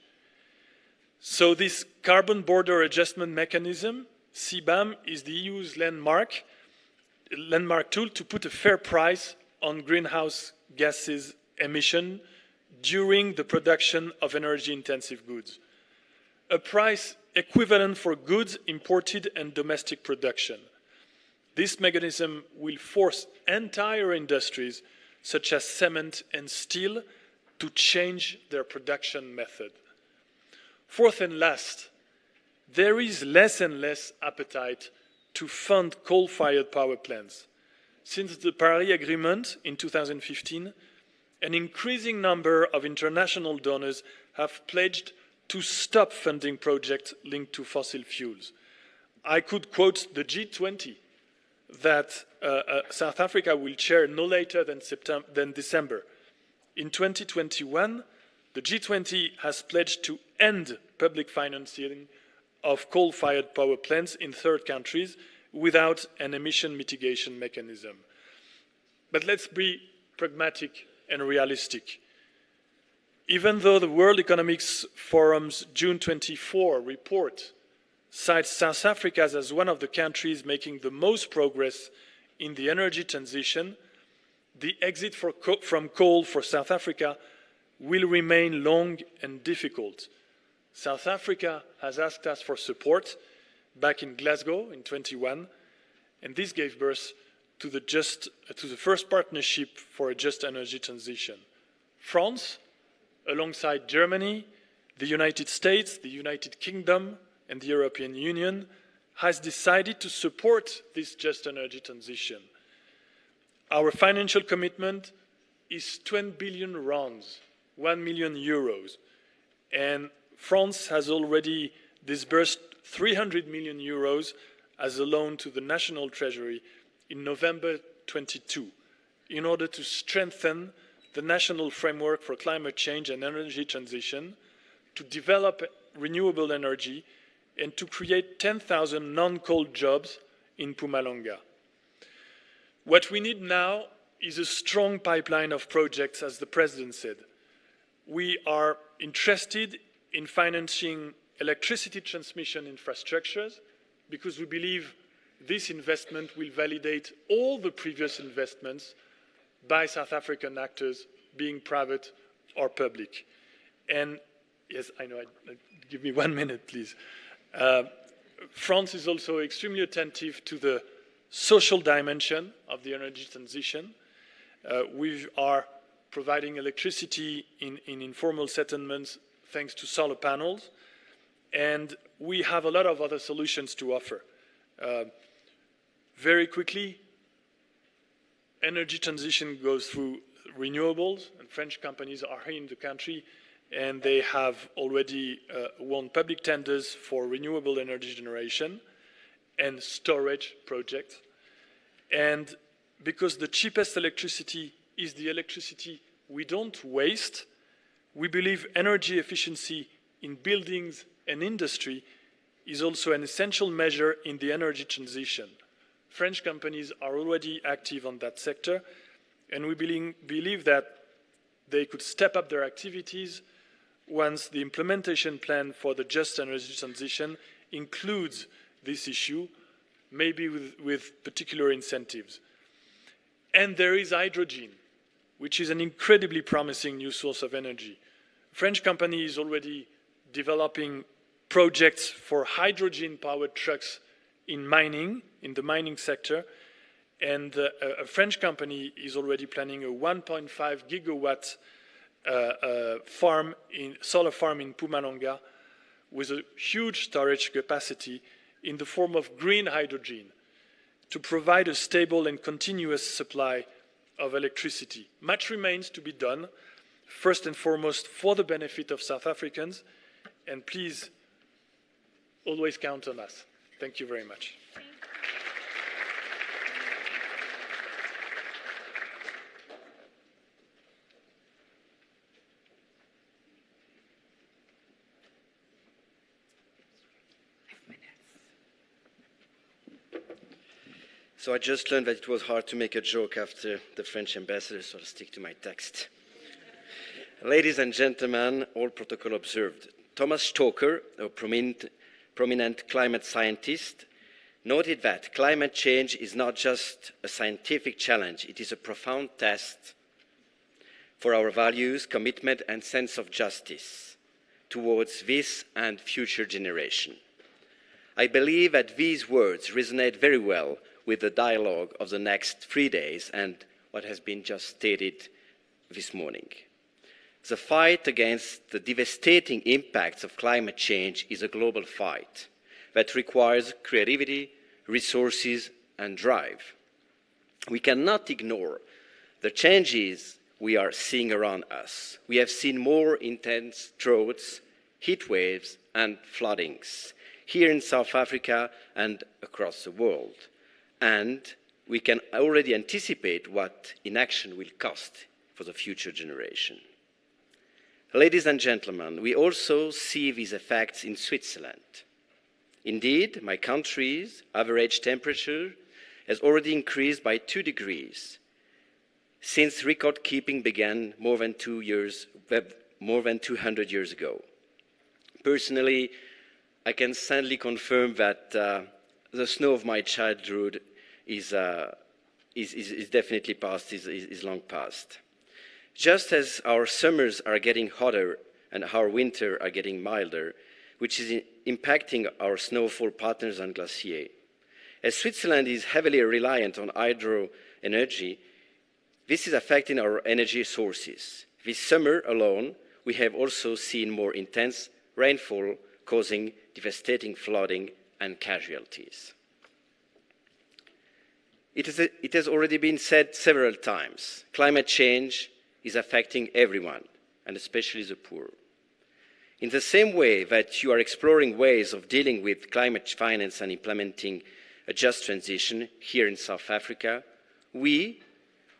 I: So this carbon border adjustment mechanism, CBAM, is the EU's landmark tool to put a fair price on greenhouse gases emission during the production of energy-intensive goods. A price equivalent for goods imported and domestic production. This mechanism will force entire industries, such as cement and steel, to change their production method. Fourth and last, there is less and less appetite to fund coal-fired power plants. Since the Paris Agreement in 2015, an increasing number of international donors have pledged to stop funding projects linked to fossil fuels. I could quote the G20 that South Africa will chair no later than December. In 2021, the G20 has pledged to end public financing of coal-fired power plants in third countries without an emission mitigation mechanism. But let's be pragmatic and realistic. Even though the World Economic Forum's June 24 report cites South Africa as one of the countries making the most progress in the energy transition, the exit from coal for South Africa will remain long and difficult. South Africa has asked us for support back in Glasgow in 2021, and this gave birth to the first partnership for a just energy transition. France, alongside Germany, the United States, the United Kingdom, and the European Union, has decided to support this just energy transition. Our financial commitment is 20 billion rands, 1 million euros, and France has already disbursed 300 million euros as a loan to the National Treasury in November 22 in order to strengthen the national framework for climate change and energy transition, to develop renewable energy, and to create 10,000 non-coal jobs in Mpumalanga. What we need now is a strong pipeline of projects, as the President said. We are interested in financing electricity transmission infrastructures because we believe this investment will validate all the previous investments by South African actors, being private or public. And yes, I know, give me 1 minute, please. France is also extremely attentive to the social dimension of the energy transition. We are providing electricity in informal settlements thanks to solar panels, and we have a lot of other solutions to offer. Very quickly, energy transition goes through renewables, and French companies are here in the country, and they have already won public tenders for renewable energy generation and storage projects. And because the cheapest electricity is the electricity we don't waste, we believe energy efficiency in buildings and industry is also an essential measure in the energy transition. French companies are already active on that sector, and we believe that they could step up their activities once the implementation plan for the just energy transition includes this issue, maybe with particular incentives. And there is hydrogen, which is an incredibly promising new source of energy. A French company is already developing projects for hydrogen-powered trucks in the mining sector, and a French company is already planning a 1.5 gigawatt solar farm in Mpumalanga with a huge storage capacity in the form of green hydrogen to provide a stable and continuous supply of electricity. Much remains to be done, first and foremost for the benefit of South Africans, and please always count on us. Thank you very much.
J: So I just learned that it was hard to make a joke after the French ambassador, so I'll stick to my text. Ladies and gentlemen, all protocol observed. Thomas Stoker, a prominent climate scientist, noted that climate change is not just a scientific challenge, it is a profound test for our values, commitment, and sense of justice towards this and future generations. I believe that these words resonate very well with the dialogue of the next 3 days and what has been just stated this morning. The fight against the devastating impacts of climate change is a global fight that requires creativity, resources, and drive. We cannot ignore the changes we are seeing around us. We have seen more intense droughts, heat waves and floodings, here in South Africa and across the world. And we can already anticipate what inaction will cost for the future generation. Ladies and gentlemen, we also see these effects in Switzerland. Indeed, my country's average temperature has already increased by 2 degrees since record keeping began more than 200 years ago. Personally, I can sadly confirm that the snow of my childhood is definitely past, is long past. Just as our summers are getting hotter and our winter are getting milder, which is impacting our snowfall patterns and glaciers. As Switzerland is heavily reliant on hydro energy, this is affecting our energy sources. This summer alone, we have also seen more intense rainfall causing devastating flooding and casualties. It has already been said several times, climate change is affecting everyone, and especially the poor. In the same way that you are exploring ways of dealing with climate finance and implementing a just transition here in South Africa, we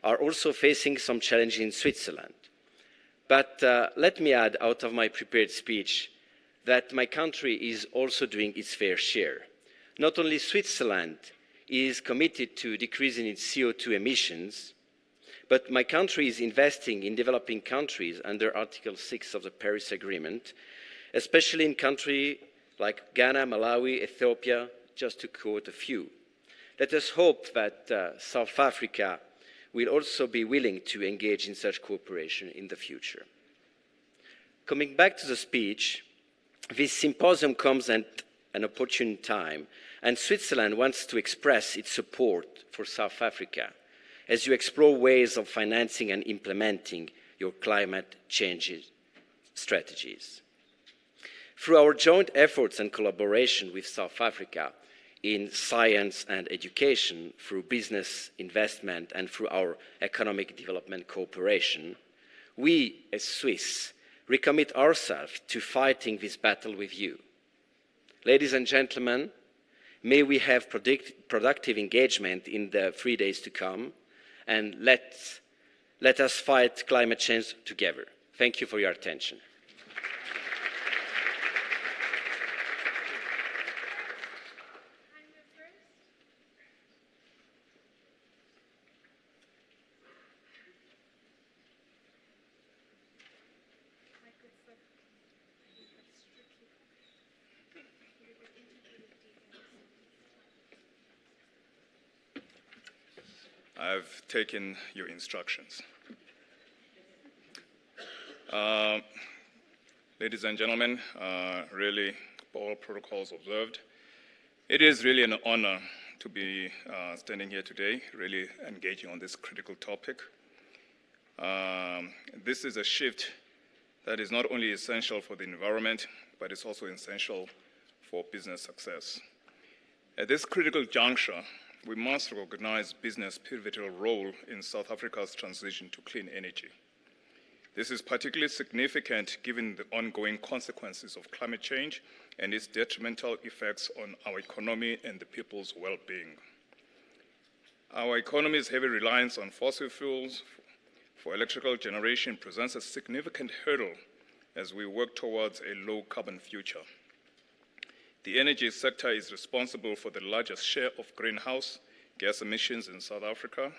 J: are also facing some challenges in Switzerland. But let me add out of my prepared speech that my country is also doing its fair share. Not only Switzerland is committed to decreasing its CO2 emissions, but my country is investing in developing countries under Article 6 of the Paris Agreement, especially in countries like Ghana, Malawi, Ethiopia, just to quote a few. Let us hope that South Africa will also be willing to engage in such cooperation in the future. Coming back to the speech, this symposium comes at an opportune time, and Switzerland wants to express its support for South Africa as you explore ways of financing and implementing your climate change strategies. Through our joint efforts and collaboration with South Africa in science and education, through business investment, and through our economic development cooperation, we, as Swiss, recommit ourselves to fighting this battle with you. Ladies and gentlemen, may we have productive engagement in the 3 days to come, and let us fight climate change together. Thank you for your attention.
K: I've taken your instructions. Ladies and gentlemen, really, all protocols observed. It is really an honor to be standing here today, really engaging on this critical topic. This is a shift that is not only essential for the environment, but it's also essential for business success. At this critical juncture, we must recognize business' pivotal role in South Africa's transition to clean energy. This is particularly significant given the ongoing consequences of climate change and its detrimental effects on our economy and the people's well-being. Our economy's heavy reliance on fossil fuels for electrical generation presents a significant hurdle as we work towards a low-carbon future. The energy sector is responsible for the largest share of greenhouse gas emissions in South Africa,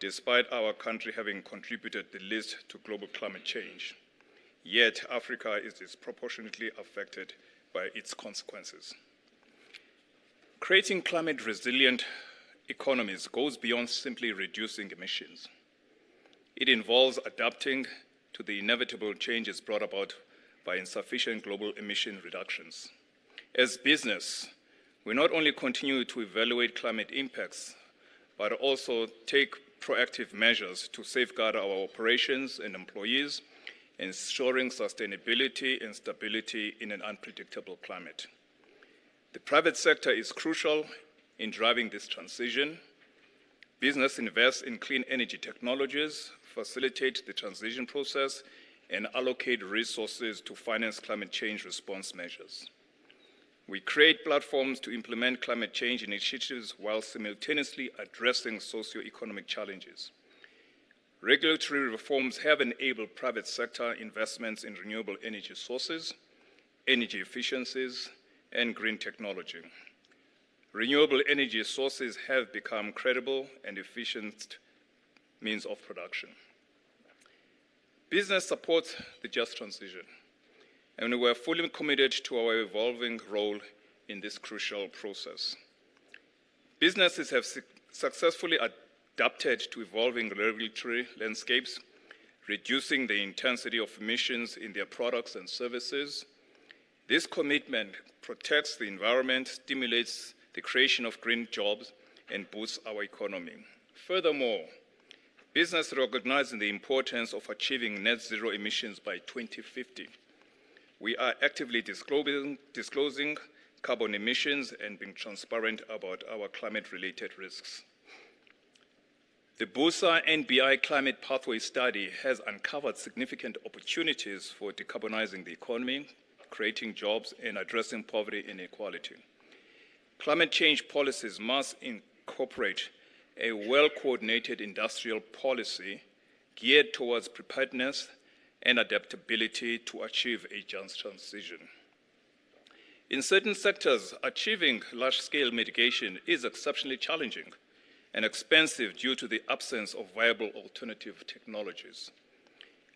K: despite our country having contributed the least to global climate change. Yet, Africa is disproportionately affected by its consequences. Creating climate-resilient economies goes beyond simply reducing emissions. It involves adapting to the inevitable changes brought about by insufficient global emission reductions. As business, we not only continue to evaluate climate impacts, but also take proactive measures to safeguard our operations and employees, ensuring sustainability and stability in an unpredictable climate. The private sector is crucial in driving this transition. Business invests in clean energy technologies, facilitate the transition process, and allocate resources to finance climate change response measures. We create platforms to implement climate change initiatives while simultaneously addressing socio-economic challenges. Regulatory reforms have enabled private sector investments in renewable energy sources, energy efficiencies, and green technology. Renewable energy sources have become credible and efficient means of production. Business supports the just transition, and we are fully committed to our evolving role in this crucial process. Businesses have successfully adapted to evolving regulatory landscapes, reducing the intensity of emissions in their products and services. This commitment protects the environment, stimulates the creation of green jobs, and boosts our economy. Furthermore, business recognizing the importance of achieving net zero emissions by 2050. We are actively disclosing carbon emissions and being transparent about our climate-related risks. The BUSA NBI Climate Pathway Study has uncovered significant opportunities for decarbonizing the economy, creating jobs, and addressing poverty and inequality. Climate change policies must incorporate a well-coordinated industrial policy geared towards preparedness and adaptability to achieve a just transition. In certain sectors, achieving large-scale mitigation is exceptionally challenging and expensive due to the absence of viable alternative technologies.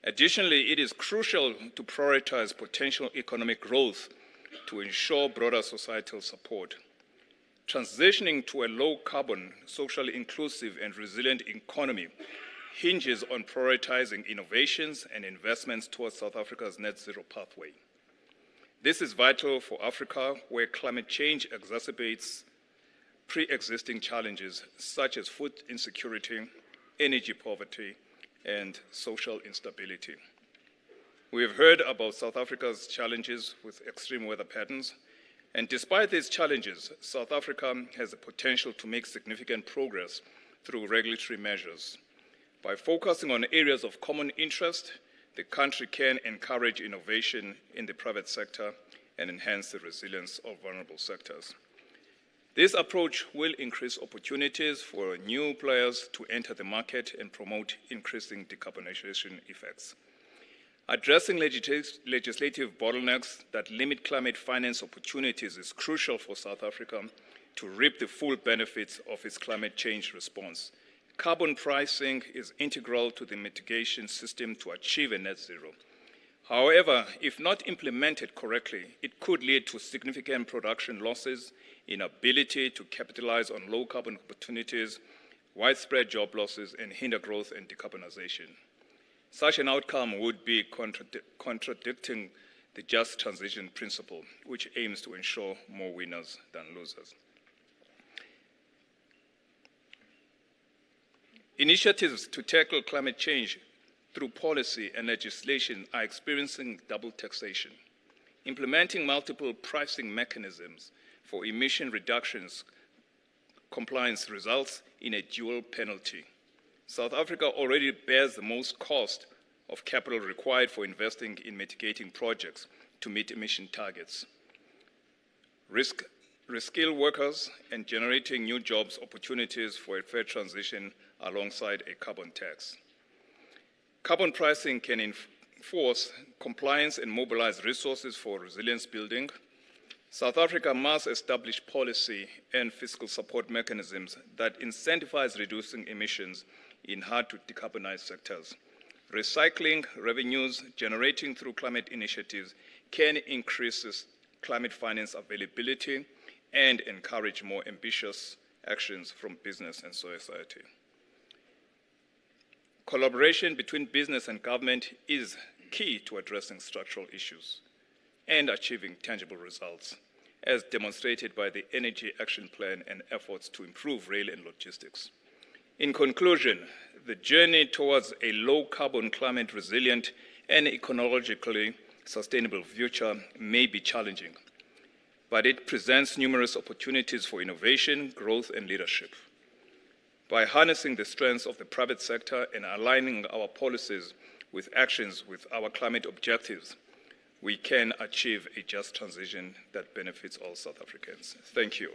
K: Additionally, it is crucial to prioritize potential economic growth to ensure broader societal support. Transitioning to a low-carbon, socially inclusive, and resilient economy hinges on prioritizing innovations and investments towards South Africa's net zero pathway. This is vital for Africa, where climate change exacerbates pre-existing challenges such as food insecurity, energy poverty, and social instability. We have heard about South Africa's challenges with extreme weather patterns, and despite these challenges, South Africa has the potential to make significant progress through regulatory measures. By focusing on areas of common interest, the country can encourage innovation in the private sector and enhance the resilience of vulnerable sectors. This approach will increase opportunities for new players to enter the market and promote increasing decarbonization effects. Addressing legislative bottlenecks that limit climate finance opportunities is crucial for South Africa to reap the full benefits of its climate change response. Carbon pricing is integral to the mitigation system to achieve a net zero. However, if not implemented correctly, it could lead to significant production losses, inability to capitalize on low carbon opportunities, widespread job losses, and hinder growth and decarbonization. Such an outcome would be contradicting the just transition principle, which aims to ensure more winners than losers. Initiatives to tackle climate change through policy and legislation are experiencing double taxation. Implementing multiple pricing mechanisms for emission reductions compliance results in a dual penalty. South Africa already bears the most cost of capital required for investing in mitigating projects to meet emission targets. Reskill workers and generating new jobs opportunities for a fair transition alongside a carbon tax. Carbon pricing can enforce compliance and mobilize resources for resilience building. South Africa must establish policy and fiscal support mechanisms that incentivize reducing emissions in hard-to-decarbonize sectors. Recycling revenues generating through climate initiatives can increase climate finance availability and encourage more ambitious actions from business and society. Collaboration between business and government is key to addressing structural issues and achieving tangible results, as demonstrated by the Energy Action Plan and efforts to improve rail and logistics. In conclusion, the journey towards a low-carbon, climate-resilient, and ecologically sustainable future may be challenging, but it presents numerous opportunities for innovation, growth, and leadership. By harnessing the strengths of the private sector and aligning our policies with actions with our climate objectives, we can achieve a just transition that benefits all South Africans. Thank you.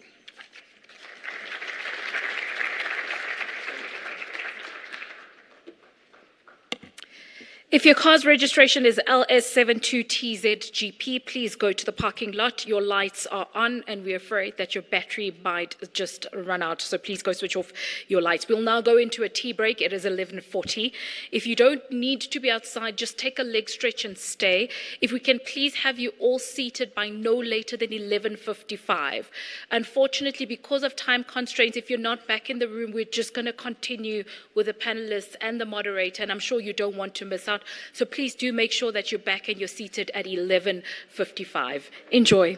A: If your car's registration is LS72TZGP, please go to the parking lot. Your lights are on, and we're afraid that your battery might just run out, so please go switch off your lights. We'll now go into a tea break. It is 11:40. If you don't need to be outside, just take a leg stretch and stay. If we can please have you all seated by no later than 11:55. Unfortunately, because of time constraints, if you're not back in the room, we're just going to continue with the panelists and the moderator, and I'm sure you don't want to miss out. So please do make sure that you're back and you're seated at 11:55. Enjoy.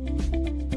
L: you.